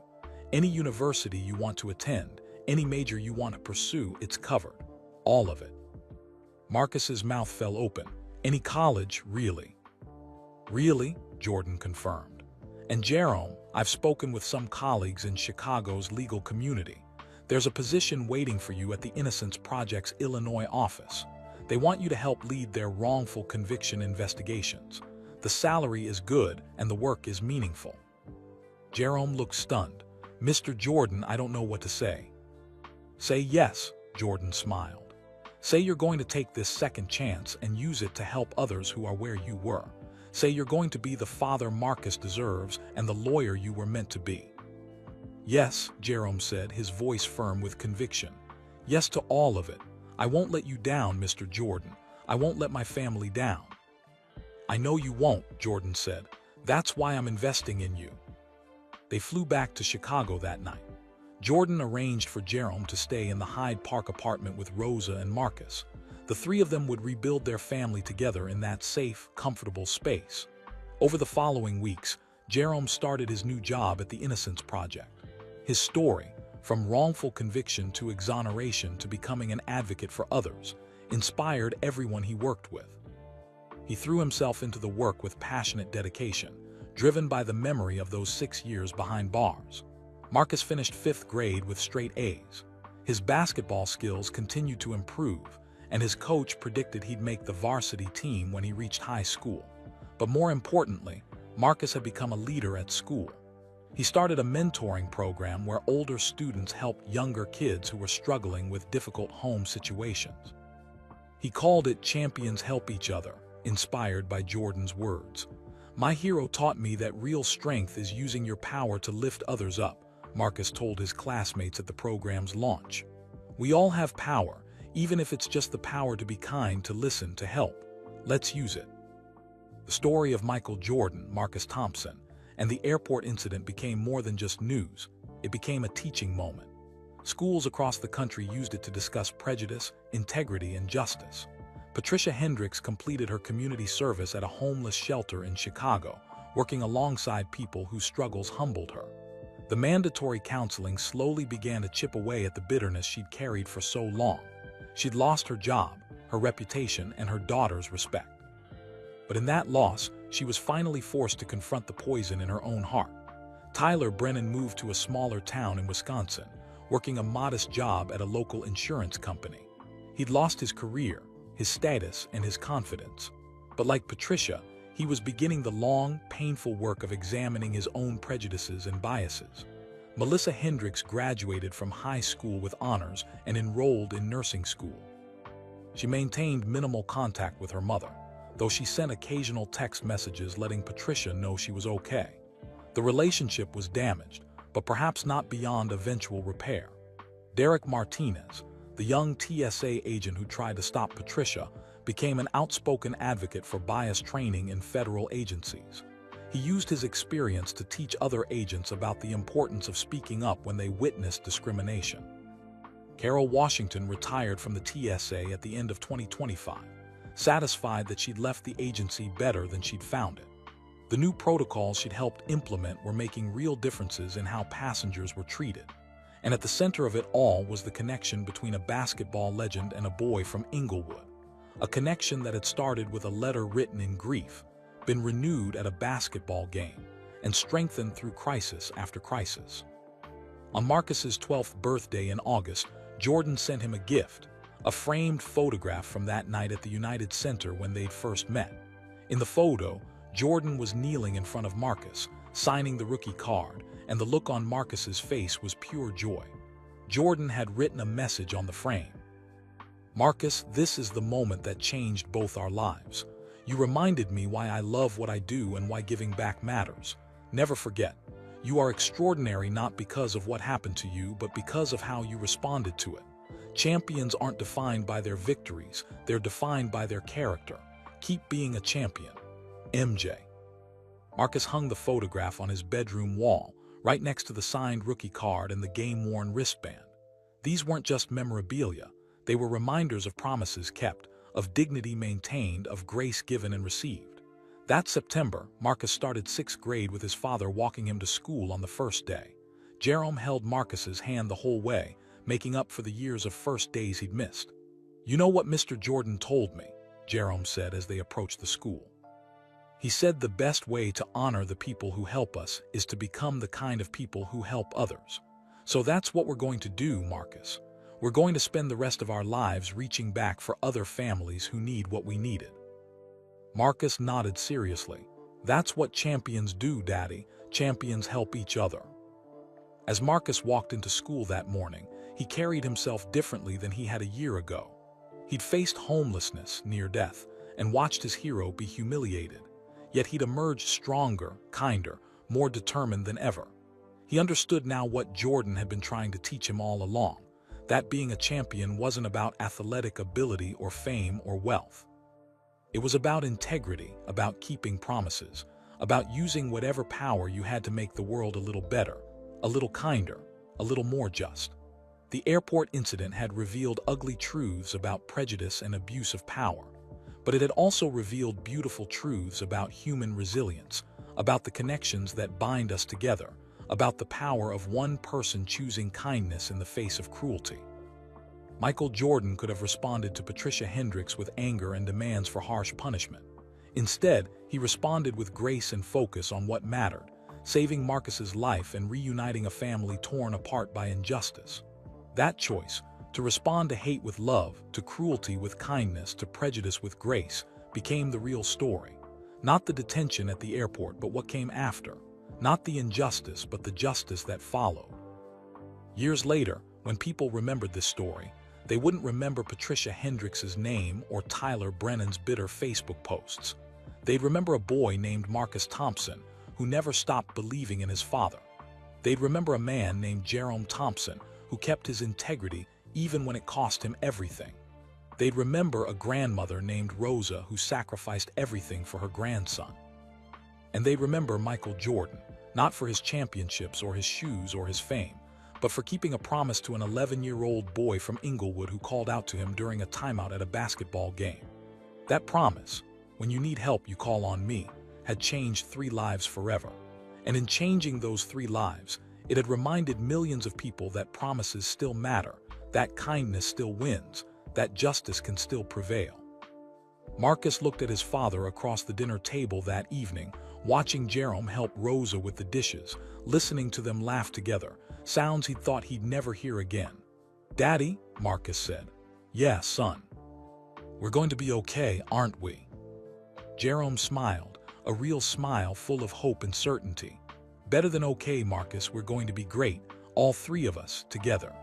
Any university you want to attend, any major you want to pursue, it's covered. All of it." Marcus's mouth fell open. "Any college, really?" "Really?" Jordan confirmed. "And Jerome, I've spoken with some colleagues in Chicago's legal community. There's a position waiting for you at the Innocence Project's Illinois office. They want you to help lead their wrongful conviction investigations. The salary is good and the work is meaningful." Jerome looked stunned. "Mr. Jordan, I don't know what to say." "Say yes," Jordan smiled. "Say you're going to take this second chance and use it to help others who are where you were. Say you're going to be the father Marcus deserves and the lawyer you were meant to be." "Yes," Jerome said, his voice firm with conviction. "Yes to all of it. I won't let you down, Mr. Jordan. I won't let my family down." "I know you won't," Jordan said. "That's why I'm investing in you." They flew back to Chicago that night. Jordan arranged for Jerome to stay in the Hyde Park apartment with Rosa and Marcus. The three of them would rebuild their family together in that safe, comfortable space. Over the following weeks, Jerome started his new job at the Innocence Project. His story, from wrongful conviction to exoneration to becoming an advocate for others, inspired everyone he worked with. He threw himself into the work with passionate dedication, driven by the memory of those 6 years behind bars. Marcus finished 5th grade with straight A's. His basketball skills continued to improve, and his coach predicted he'd make the varsity team when he reached high school. But more importantly, Marcus had become a leader at school. He started a mentoring program where older students helped younger kids who were struggling with difficult home situations. He called it Champions Help Each Other, inspired by Jordan's words. "My hero taught me that real strength is using your power to lift others up," Marcus told his classmates at the program's launch. "We all have power, even if it's just the power to be kind, to listen, to help. Let's use it." The story of Michael Jordan, Marcus Thompson, and the airport incident became more than just news. It became a teaching moment. Schools across the country used it to discuss prejudice, integrity, and justice. Patricia Hendricks completed her community service at a homeless shelter in Chicago, working alongside people whose struggles humbled her. The mandatory counseling slowly began to chip away at the bitterness she'd carried for so long. She'd lost her job, her reputation, and her daughter's respect. But in that loss, she was finally forced to confront the poison in her own heart. Tyler Brennan moved to a smaller town in Wisconsin, working a modest job at a local insurance company. He'd lost his career, his status, and his confidence. But like Patricia, he was beginning the long, painful work of examining his own prejudices and biases. Melissa Hendricks graduated from high school with honors and enrolled in nursing school. She maintained minimal contact with her mother, though she sent occasional text messages letting Patricia know she was okay. The relationship was damaged, but perhaps not beyond eventual repair. Derek Martinez, the young TSA agent who tried to stop Patricia, became an outspoken advocate for bias training in federal agencies. He used his experience to teach other agents about the importance of speaking up when they witnessed discrimination. Carol Washington retired from the TSA at the end of 2025, satisfied that she'd left the agency better than she'd found it. The new protocols she'd helped implement were making real differences in how passengers were treated. And at the center of it all was the connection between a basketball legend and a boy from Inglewood. A connection that had started with a letter written in grief, been renewed at a basketball game, and strengthened through crisis after crisis. On Marcus's 12th birthday in August, Jordan sent him a gift, a framed photograph from that night at the United Center when they'd first met. In the photo, Jordan was kneeling in front of Marcus, signing the rookie card, and the look on Marcus's face was pure joy. Jordan had written a message on the frame. "Marcus, this is the moment that changed both our lives. You reminded me why I love what I do and why giving back matters. Never forget, you are extraordinary not because of what happened to you, but because of how you responded to it. Champions aren't defined by their victories, they're defined by their character. Keep being a champion. MJ." Marcus hung the photograph on his bedroom wall, right next to the signed rookie card and the game-worn wristband. These weren't just memorabilia, they were reminders of promises kept, of dignity maintained, of grace given and received. That September, Marcus started 6th grade with his father walking him to school on the first day. Jerome held Marcus's hand the whole way, making up for the years of first days he'd missed. "You know what Mr. Jordan told me," Jerome said as they approached the school. "He said the best way to honor the people who help us is to become the kind of people who help others. So that's what we're going to do, Marcus. We're going to spend the rest of our lives reaching back for other families who need what we needed." Marcus nodded seriously. "That's what champions do, Daddy. Champions help each other." As Marcus walked into school that morning, he carried himself differently than he had a year ago. He'd faced homelessness, near death, and watched his hero be humiliated. Yet he'd emerged stronger, kinder, more determined than ever. He understood now what Jordan had been trying to teach him all along, that being a champion wasn't about athletic ability or fame or wealth. It was about integrity, about keeping promises, about using whatever power you had to make the world a little better, a little kinder, a little more just. The airport incident had revealed ugly truths about prejudice and abuse of power, but it had also revealed beautiful truths about human resilience, about the connections that bind us together, about the power of one person choosing kindness in the face of cruelty. Michael Jordan could have responded to Patricia Hendricks with anger and demands for harsh punishment. Instead, he responded with grace and focus on what mattered, saving Marcus's life and reuniting a family torn apart by injustice. That choice, to respond to hate with love, to cruelty with kindness, to prejudice with grace, became the real story. Not the detention at the airport, but what came after. Not the injustice, but the justice that followed. Years later, when people remembered this story, they wouldn't remember Patricia Hendricks' name or Tyler Brennan's bitter Facebook posts. They'd remember a boy named Marcus Thompson, who never stopped believing in his father. They'd remember a man named Jerome Thompson, who kept his integrity even when it cost him everything. They'd remember a grandmother named Rosa who sacrificed everything for her grandson. And they'd remember Michael Jordan, not for his championships or his shoes or his fame, but for keeping a promise to an 11-year-old boy from Inglewood who called out to him during a timeout at a basketball game. That promise, "When you need help, you call on me," had changed 3 lives forever. And in changing those 3 lives, it had reminded millions of people that promises still matter, that kindness still wins, that justice can still prevail. Marcus looked at his father across the dinner table that evening, watching Jerome help Rosa with the dishes, listening to them laugh together, sounds he'd thought he'd never hear again. "Daddy," Marcus said. "Yeah, son. We're going to be okay, aren't we?" Jerome smiled, a real smile full of hope and certainty. "Better than okay, Marcus, we're going to be great, all 3 of us, together."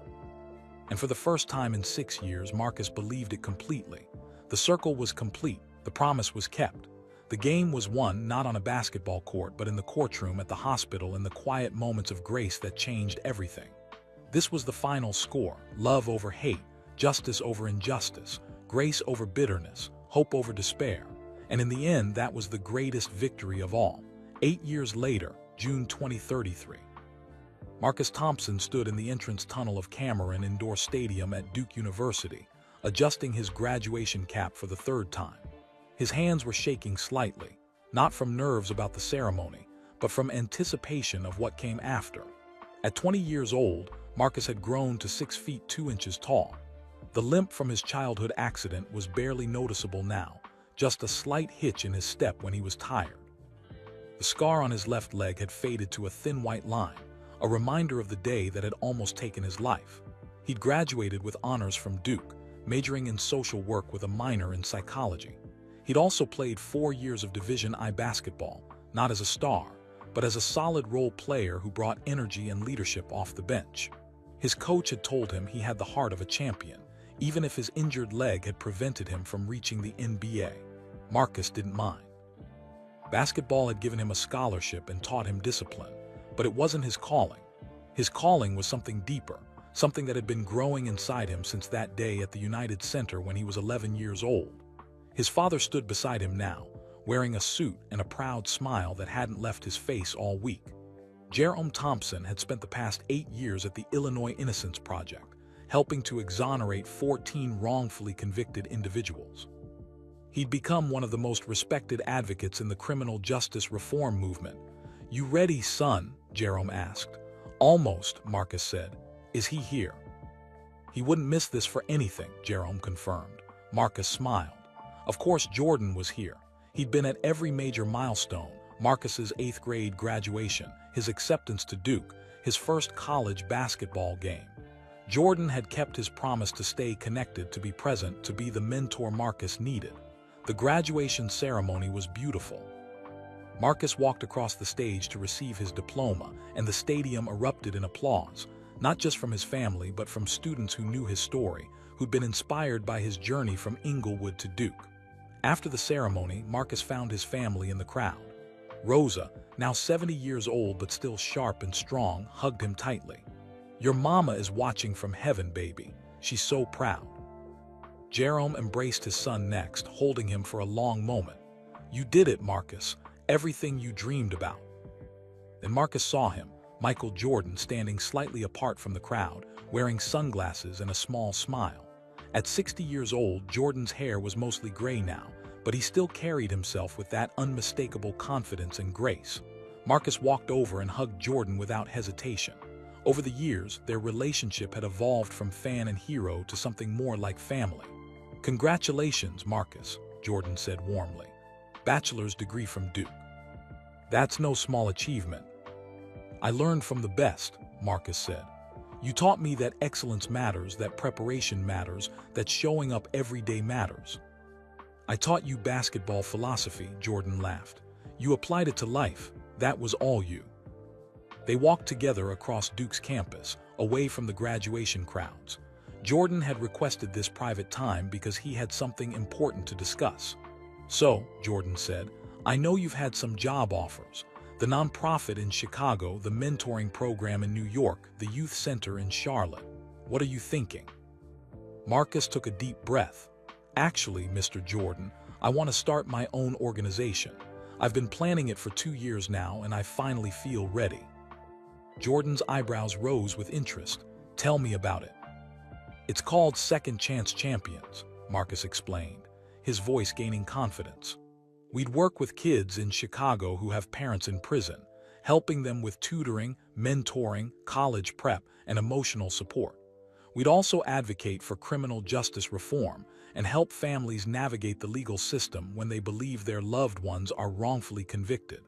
And for the first time in 6 years, Marcus believed it completely. The circle was complete, the promise was kept. The game was won not on a basketball court, but in the courtroom, at the hospital, in the quiet moments of grace that changed everything. This was the final score: love over hate, justice over injustice, grace over bitterness, hope over despair. And in the end, that was the greatest victory of all. 8 years later, June 2033. Marcus Thompson stood in the entrance tunnel of Cameron Indoor Stadium at Duke University, adjusting his graduation cap for the 3rd time. His hands were shaking slightly, not from nerves about the ceremony, but from anticipation of what came after. At 20 years old, Marcus had grown to 6 feet 2 inches tall. The limp from his childhood accident was barely noticeable now, just a slight hitch in his step when he was tired. The scar on his left leg had faded to a thin white line, a reminder of the day that had almost taken his life. He'd graduated with honors from Duke, majoring in social work with a minor in psychology. He'd also played 4 years of Division I basketball, not as a star, but as a solid role player who brought energy and leadership off the bench. His coach had told him he had the heart of a champion, even if his injured leg had prevented him from reaching the NBA. Marcus didn't mind. Basketball had given him a scholarship and taught him discipline, but it wasn't his calling. His calling was something deeper, something that had been growing inside him since that day at the United Center when he was 11 years old. His father stood beside him now, wearing a suit and a proud smile that hadn't left his face all week. Jerome Thompson had spent the past 8 years at the Illinois Innocence Project, helping to exonerate 14 wrongfully convicted individuals. He'd become one of the most respected advocates in the criminal justice reform movement. "You ready, son?" Jerome asked. "Almost," Marcus said. "Is he here?" "He wouldn't miss this for anything," Jerome confirmed. Marcus smiled. Of course Jordan was here. He'd been at every major milestone: Marcus's 8th grade graduation, his acceptance to Duke, his first college basketball game. Jordan had kept his promise to stay connected, to be present, to be the mentor Marcus needed. The graduation ceremony was beautiful. Marcus walked across the stage to receive his diploma, and the stadium erupted in applause, not just from his family but from students who knew his story, who'd been inspired by his journey from Inglewood to Duke. After the ceremony, Marcus found his family in the crowd. Rosa, now 70 years old but still sharp and strong, hugged him tightly. "Your mama is watching from heaven, baby. She's so proud." Jerome embraced his son next, holding him for a long moment. "You did it, Marcus. Everything you dreamed about." Then Marcus saw him, Michael Jordan, standing slightly apart from the crowd, wearing sunglasses and a small smile. At 60 years old, Jordan's hair was mostly gray now, but he still carried himself with that unmistakable confidence and grace. Marcus walked over and hugged Jordan without hesitation. Over the years, their relationship had evolved from fan and hero to something more like family. "Congratulations, Marcus," Jordan said warmly. "Bachelor's degree from Duke. That's no small achievement." "I learned from the best," Marcus said. "You taught me that excellence matters, that preparation matters, that showing up every day matters." "I taught you basketball philosophy," Jordan laughed. "You applied it to life. That was all you." They walked together across Duke's campus, away from the graduation crowds. Jordan had requested this private time because he had something important to discuss. "So," Jordan said, "I know you've had some job offers. The nonprofit in Chicago, the mentoring program in New York, the youth center in Charlotte. What are you thinking?" Marcus took a deep breath. "Actually, Mr. Jordan, I want to start my own organization. I've been planning it for 2 years now, and I finally feel ready." Jordan's eyebrows rose with interest. "Tell me about it." "It's called Second Chance Champions," Marcus explained, his voice gaining confidence. "We'd work with kids in Chicago who have parents in prison, helping them with tutoring, mentoring, college prep, and emotional support. We'd also advocate for criminal justice reform and help families navigate the legal system when they believe their loved ones are wrongfully convicted."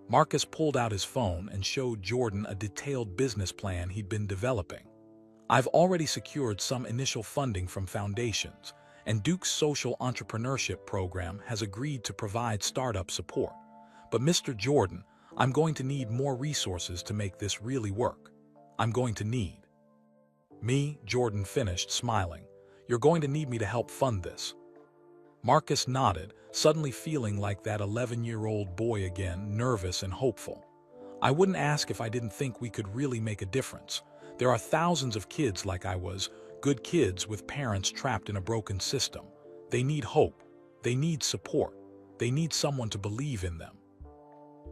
Marcus pulled out his phone and showed Jordan a detailed business plan he'd been developing. "I've already secured some initial funding from foundations, and Duke's social entrepreneurship program has agreed to provide startup support. But Mr. Jordan, I'm going to need more resources to make this really work. I'm going to need—" "Me," Jordan finished, smiling. "You're going to need me to help fund this." Marcus nodded, suddenly feeling like that 11-year-old boy again, nervous and hopeful. "I wouldn't ask if I didn't think we could really make a difference. There are thousands of kids like I was, good kids with parents trapped in a broken system. They need hope. They need support. They need someone to believe in them."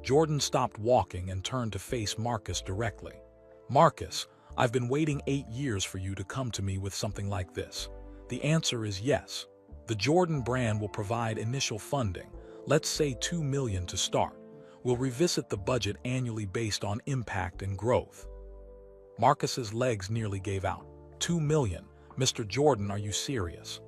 Jordan stopped walking and turned to face Marcus directly. "Marcus, I've been waiting 8 years for you to come to me with something like this. The answer is yes. The Jordan brand will provide initial funding, let's say $2 million to start. We'll revisit the budget annually based on impact and growth." Marcus's legs nearly gave out. $2 million? Mr. Jordan, are you serious?"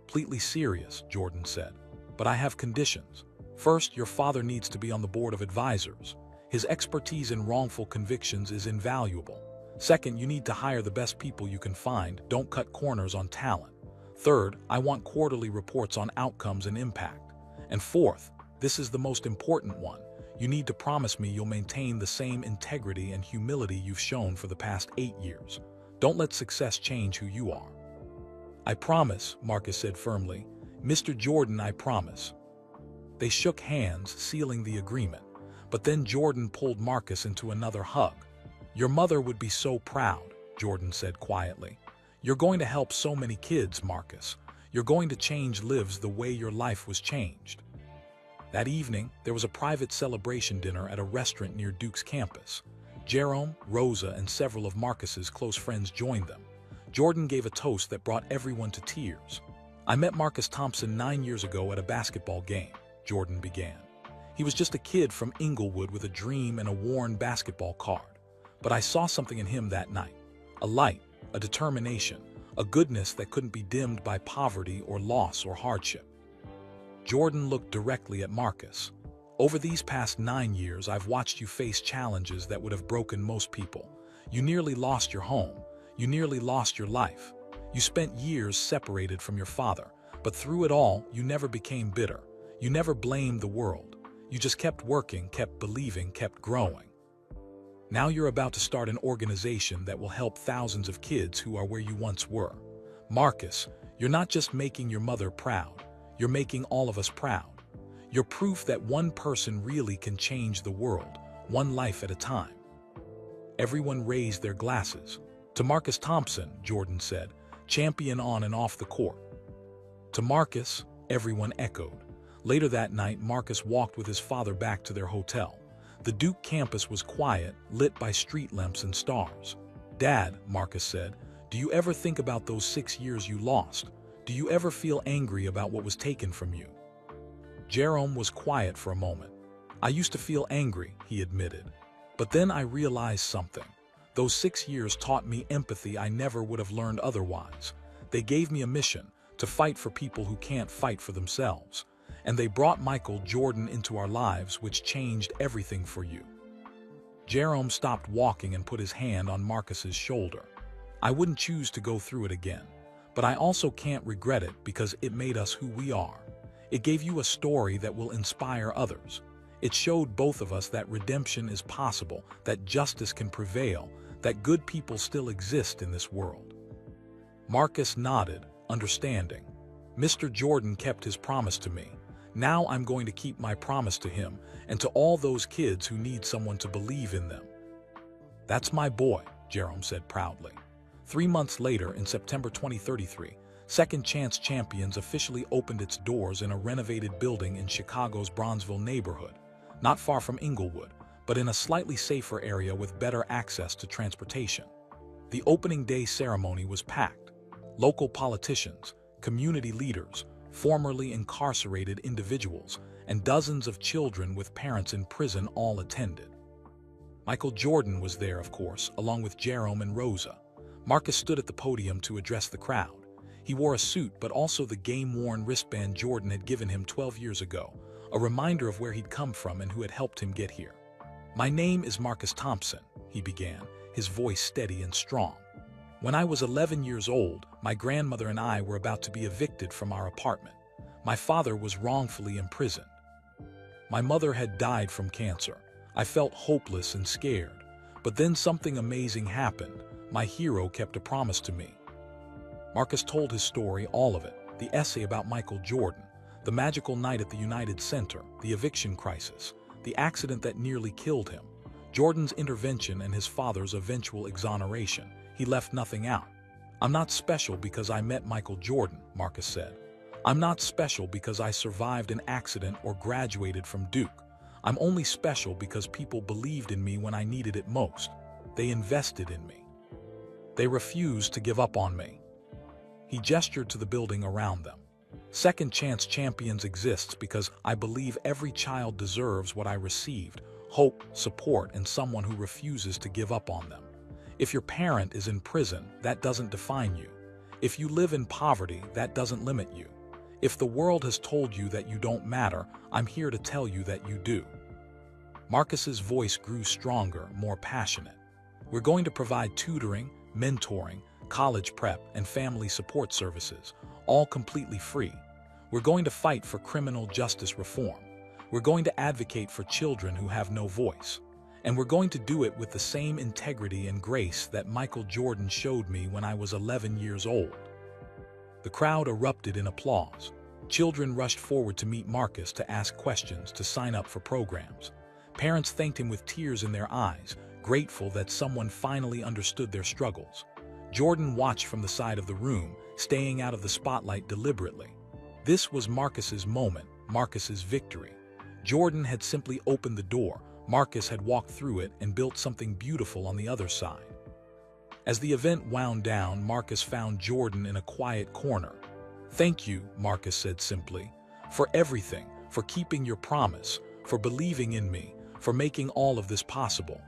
"Completely serious," Jordan said. "But I have conditions. First, your father needs to be on the board of advisors. His expertise in wrongful convictions is invaluable. Second, you need to hire the best people you can find. Don't cut corners on talent. Third, I want quarterly reports on outcomes and impact. And fourth, this is the most important one, you need to promise me you'll maintain the same integrity and humility you've shown for the past 8 years. Don't let success change who you are." "I promise," Marcus said firmly. "Mr. Jordan, I promise." They shook hands, sealing the agreement. But then Jordan pulled Marcus into another hug. "Your mother would be so proud," Jordan said quietly. "You're going to help so many kids, Marcus. You're going to change lives the way your life was changed." That evening, there was a private celebration dinner at a restaurant near Duke's campus. Jerome, Rosa, and several of Marcus's close friends joined them. Jordan gave a toast that brought everyone to tears. "I met Marcus Thompson 9 years ago at a basketball game," Jordan began. "He was just a kid from Inglewood with a dream and a worn basketball card. But I saw something in him that night. A light, a determination, a goodness that couldn't be dimmed by poverty or loss or hardship." Jordan looked directly at Marcus. "Over these past 9 years, I've watched you face challenges that would have broken most people. You nearly lost your home. You nearly lost your life. You spent years separated from your father, but through it all, you never became bitter. You never blamed the world. You just kept working, kept believing, kept growing. Now you're about to start an organization that will help thousands of kids who are where you once were. Marcus, you're not just making your mother proud, you're making all of us proud. You're proof that one person really can change the world, one life at a time." Everyone raised their glasses. "To Marcus Thompson," Jordan said, "champion on and off the court." "To Marcus," everyone echoed. Later that night, Marcus walked with his father back to their hotel. The Duke campus was quiet, lit by street lamps and stars. "Dad," Marcus said, "do you ever think about those 6 years you lost? Do you ever feel angry about what was taken from you?" Jerome was quiet for a moment. "I used to feel angry," he admitted. "But then I realized something. Those 6 years taught me empathy I never would have learned otherwise. They gave me a mission, to fight for people who can't fight for themselves. And they brought Michael Jordan into our lives, which changed everything for you." Jerome stopped walking and put his hand on Marcus's shoulder. "I wouldn't choose to go through it again, but I also can't regret it because it made us who we are. It gave you a story that will inspire others. It showed both of us that redemption is possible, that justice can prevail, that good people still exist in this world." Marcus nodded, understanding. "Mr. Jordan kept his promise to me. Now I'm going to keep my promise to him and to all those kids who need someone to believe in them." "That's my boy," Jerome said proudly. 3 months later, in September 2033, Second Chance Champions officially opened its doors in a renovated building in Chicago's Bronzeville neighborhood, not far from Inglewood, but in a slightly safer area with better access to transportation. The opening day ceremony was packed. Local politicians, community leaders, formerly incarcerated individuals, and dozens of children with parents in prison all attended. Michael Jordan was there, of course, along with Jerome and Rosa. Marcus stood at the podium to address the crowd. He wore a suit but also the game-worn wristband Jordan had given him 12 years ago, a reminder of where he'd come from and who had helped him get here. "My name is Marcus Thompson," he began, his voice steady and strong. "When I was 11 years old, my grandmother and I were about to be evicted from our apartment. My father was wrongfully imprisoned. My mother had died from cancer. I felt hopeless and scared. But then something amazing happened. My hero kept a promise to me." Marcus told his story, all of it, the essay about Michael Jordan, the magical night at the United Center, the eviction crisis, the accident that nearly killed him, Jordan's intervention and his father's eventual exoneration. He left nothing out. "I'm not special because I met Michael Jordan," Marcus said. "I'm not special because I survived an accident or graduated from Duke. I'm only special because people believed in me when I needed it most. They invested in me. They refused to give up on me." He gestured to the building around them. "Second Chance Champions exists because I believe every child deserves what I received: hope, support, and someone who refuses to give up on them. If your parent is in prison, that doesn't define you. If you live in poverty, that doesn't limit you. If the world has told you that you don't matter, I'm here to tell you that you do." Marcus's voice grew stronger, more passionate. "We're going to provide tutoring, mentoring, college prep, and family support services, all completely free. We're going to fight for criminal justice reform. We're going to advocate for children who have no voice. And we're going to do it with the same integrity and grace that Michael Jordan showed me when I was 11 years old." The crowd erupted in applause. Children rushed forward to meet Marcus, to ask questions, to sign up for programs. Parents thanked him with tears in their eyes, grateful that someone finally understood their struggles. Jordan watched from the side of the room, staying out of the spotlight deliberately. This was Marcus's moment, Marcus's victory. Jordan had simply opened the door, Marcus had walked through it and built something beautiful on the other side. As the event wound down, Marcus found Jordan in a quiet corner. "Thank you," Marcus said simply, "for everything, for keeping your promise, for believing in me, for making all of this possible."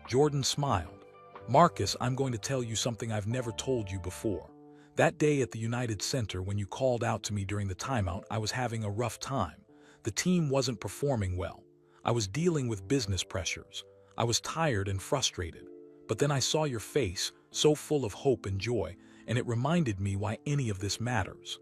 Jordan smiled. "Marcus, I'm going to tell you something I've never told you before. That day at the United Center when you called out to me during the timeout, I was having a rough time. The team wasn't performing well. I was dealing with business pressures. I was tired and frustrated. But then I saw your face, so full of hope and joy, and it reminded me why any of this matters."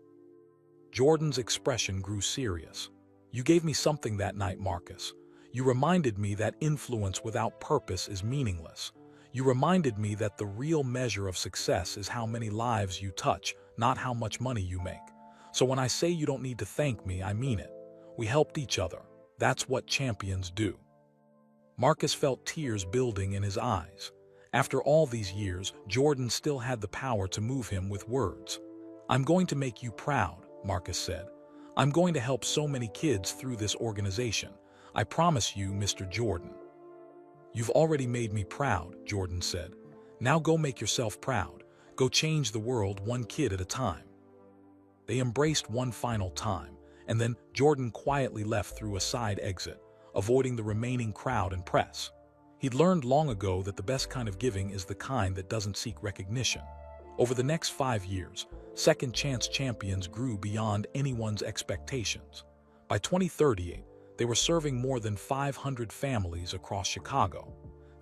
Jordan's expression grew serious. "You gave me something that night, Marcus. You reminded me that influence without purpose is meaningless. You reminded me that the real measure of success is how many lives you touch, not how much money you make. So when I say you don't need to thank me, I mean it. We helped each other. That's what champions do." Marcus felt tears building in his eyes. After all these years, Jordan still had the power to move him with words. "I'm going to make you proud," Marcus said. "I'm going to help so many kids through this organization. I promise you, Mr. Jordan." "You've already made me proud," Jordan said. "Now go make yourself proud. Go change the world one kid at a time." They embraced one final time, and then Jordan quietly left through a side exit, avoiding the remaining crowd and press. He'd learned long ago that the best kind of giving is the kind that doesn't seek recognition. Over the next 5 years, Second Chance Champions grew beyond anyone's expectations. By 2038, they were serving more than 500 families across Chicago.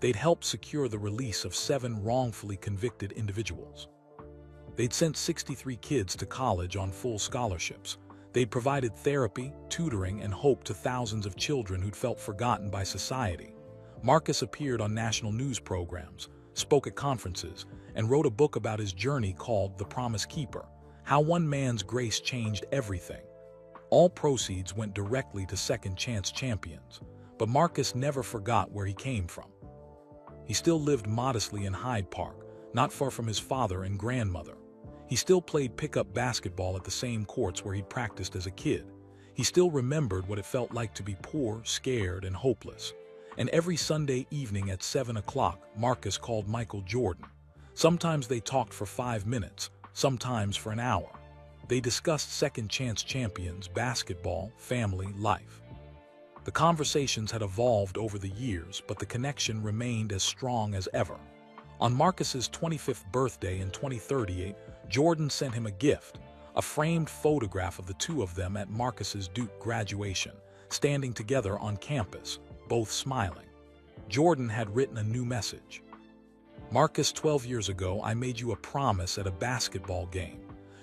They'd helped secure the release of 7 wrongfully convicted individuals. They'd sent 63 kids to college on full scholarships. They'd provided therapy, tutoring, and hope to thousands of children who'd felt forgotten by society. Marcus appeared on national news programs, spoke at conferences, and wrote a book about his journey called The Promise Keeper: How One Man's Grace Changed Everything. All proceeds went directly to Second Chance Champions, but Marcus never forgot where he came from. He still lived modestly in Hyde Park, not far from his father and grandmother. He still played pickup basketball at the same courts where he'd practiced as a kid. He still remembered what it felt like to be poor, scared, and hopeless. And every Sunday evening at 7 o'clock, Marcus called Michael Jordan. Sometimes they talked for 5 minutes, sometimes for an hour. They discussed Second Chance Champions, basketball, family, life. The conversations had evolved over the years, but the connection remained as strong as ever. On Marcus's 25th birthday in 2038, Jordan sent him a gift, a framed photograph of the two of them at Marcus's Duke graduation, standing together on campus, both smiling. Jordan had written a new message. "Marcus, 12 years ago, I made you a promise at a basketball game.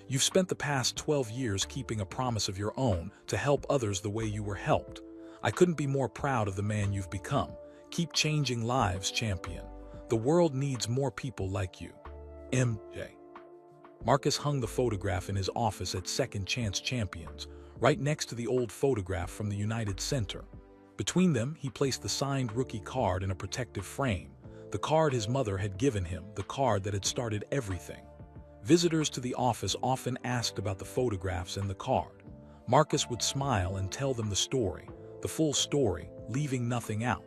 You've spent the past 12 years keeping a promise of your own to help others the way you were helped. I couldn't be more proud of the man you've become. Keep changing lives, champion. The world needs more people like you. MJ." Marcus hung the photograph in his office at Second Chance Champions, right next to the old photograph from the United Center. Between them, he placed the signed rookie card in a protective frame, the card his mother had given him, the card that had started everything. Visitors to the office often asked about the photographs and the card. Marcus would smile and tell them the story, the full story, leaving nothing out.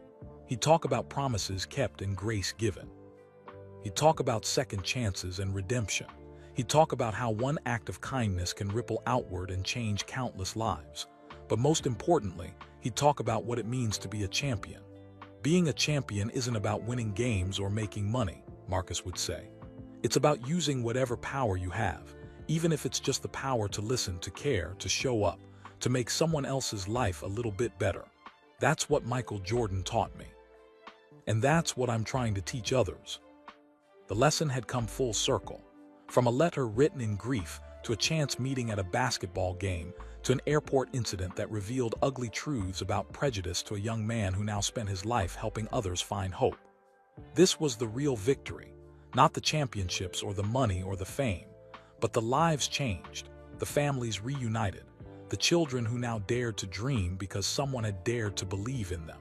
He'd talk about promises kept and grace given. He'd talk about second chances and redemption. He'd talk about how one act of kindness can ripple outward and change countless lives. But most importantly, he'd talk about what it means to be a champion. Being a champion isn't about winning games or making money, Marcus would say. It's about using whatever power you have, even if it's just the power to listen, to care, to show up, to make someone else's life a little bit better. That's what Michael Jordan taught me. And that's what I'm trying to teach others. The lesson had come full circle. From a letter written in grief, to a chance meeting at a basketball game, to an airport incident that revealed ugly truths about prejudice, to a young man who now spent his life helping others find hope. This was the real victory, not the championships or the money or the fame, but the lives changed, the families reunited, the children who now dared to dream because someone had dared to believe in them.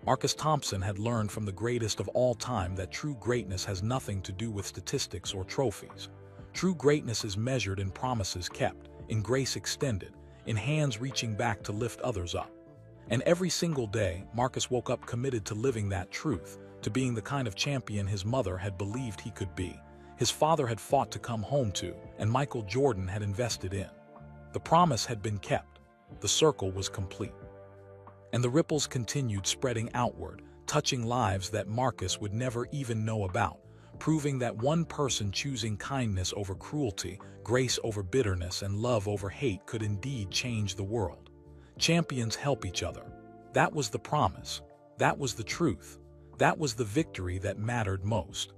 Marcus Thompson had learned from the greatest of all time that true greatness has nothing to do with statistics or trophies. True greatness is measured in promises kept, in grace extended, in hands reaching back to lift others up. And every single day, Marcus woke up committed to living that truth, to being the kind of champion his mother had believed he could be, his father had fought to come home to, and Michael Jordan had invested in. The promise had been kept. The circle was complete. And the ripples continued spreading outward, touching lives that Marcus would never even know about, proving that one person choosing kindness over cruelty, grace over bitterness, and love over hate could indeed change the world. Champions help each other. That was the promise. That was the truth. That was the victory that mattered most.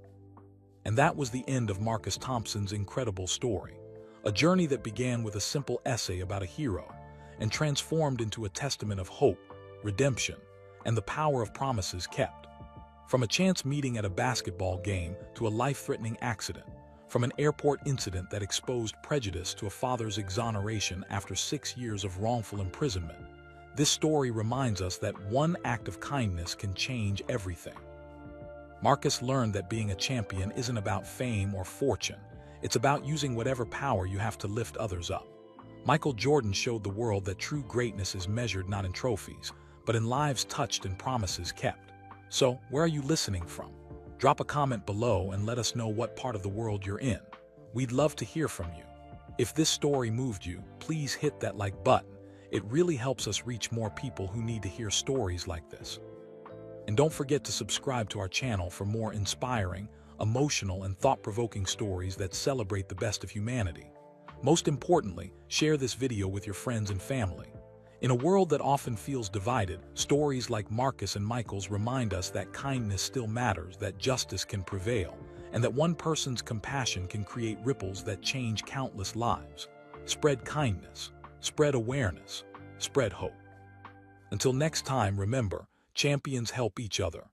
And that was the end of Marcus Thompson's incredible story. A journey that began with a simple essay about a hero and transformed into a testament of hope, redemption, and the power of promises kept. From a chance meeting at a basketball game to a life-threatening accident, from an airport incident that exposed prejudice to a father's exoneration after 6 years of wrongful imprisonment, this story reminds us that one act of kindness can change everything. Marcus learned that being a champion isn't about fame or fortune. It's about using whatever power you have to lift others up. Michael Jordan showed the world that true greatness is measured not in trophies, but in lives touched and promises kept. So, where are you listening from? Drop a comment below and let us know what part of the world you're in. We'd love to hear from you. If this story moved you, please hit that like button. It really helps us reach more people who need to hear stories like this. And don't forget to subscribe to our channel for more inspiring, emotional, and thought-provoking stories that celebrate the best of humanity. Most importantly, share this video with your friends and family. In a world that often feels divided, stories like Marcus and Michael's remind us that kindness still matters, that justice can prevail, and that one person's compassion can create ripples that change countless lives. Spread kindness, spread awareness, spread hope. Until next time, remember, champions help each other,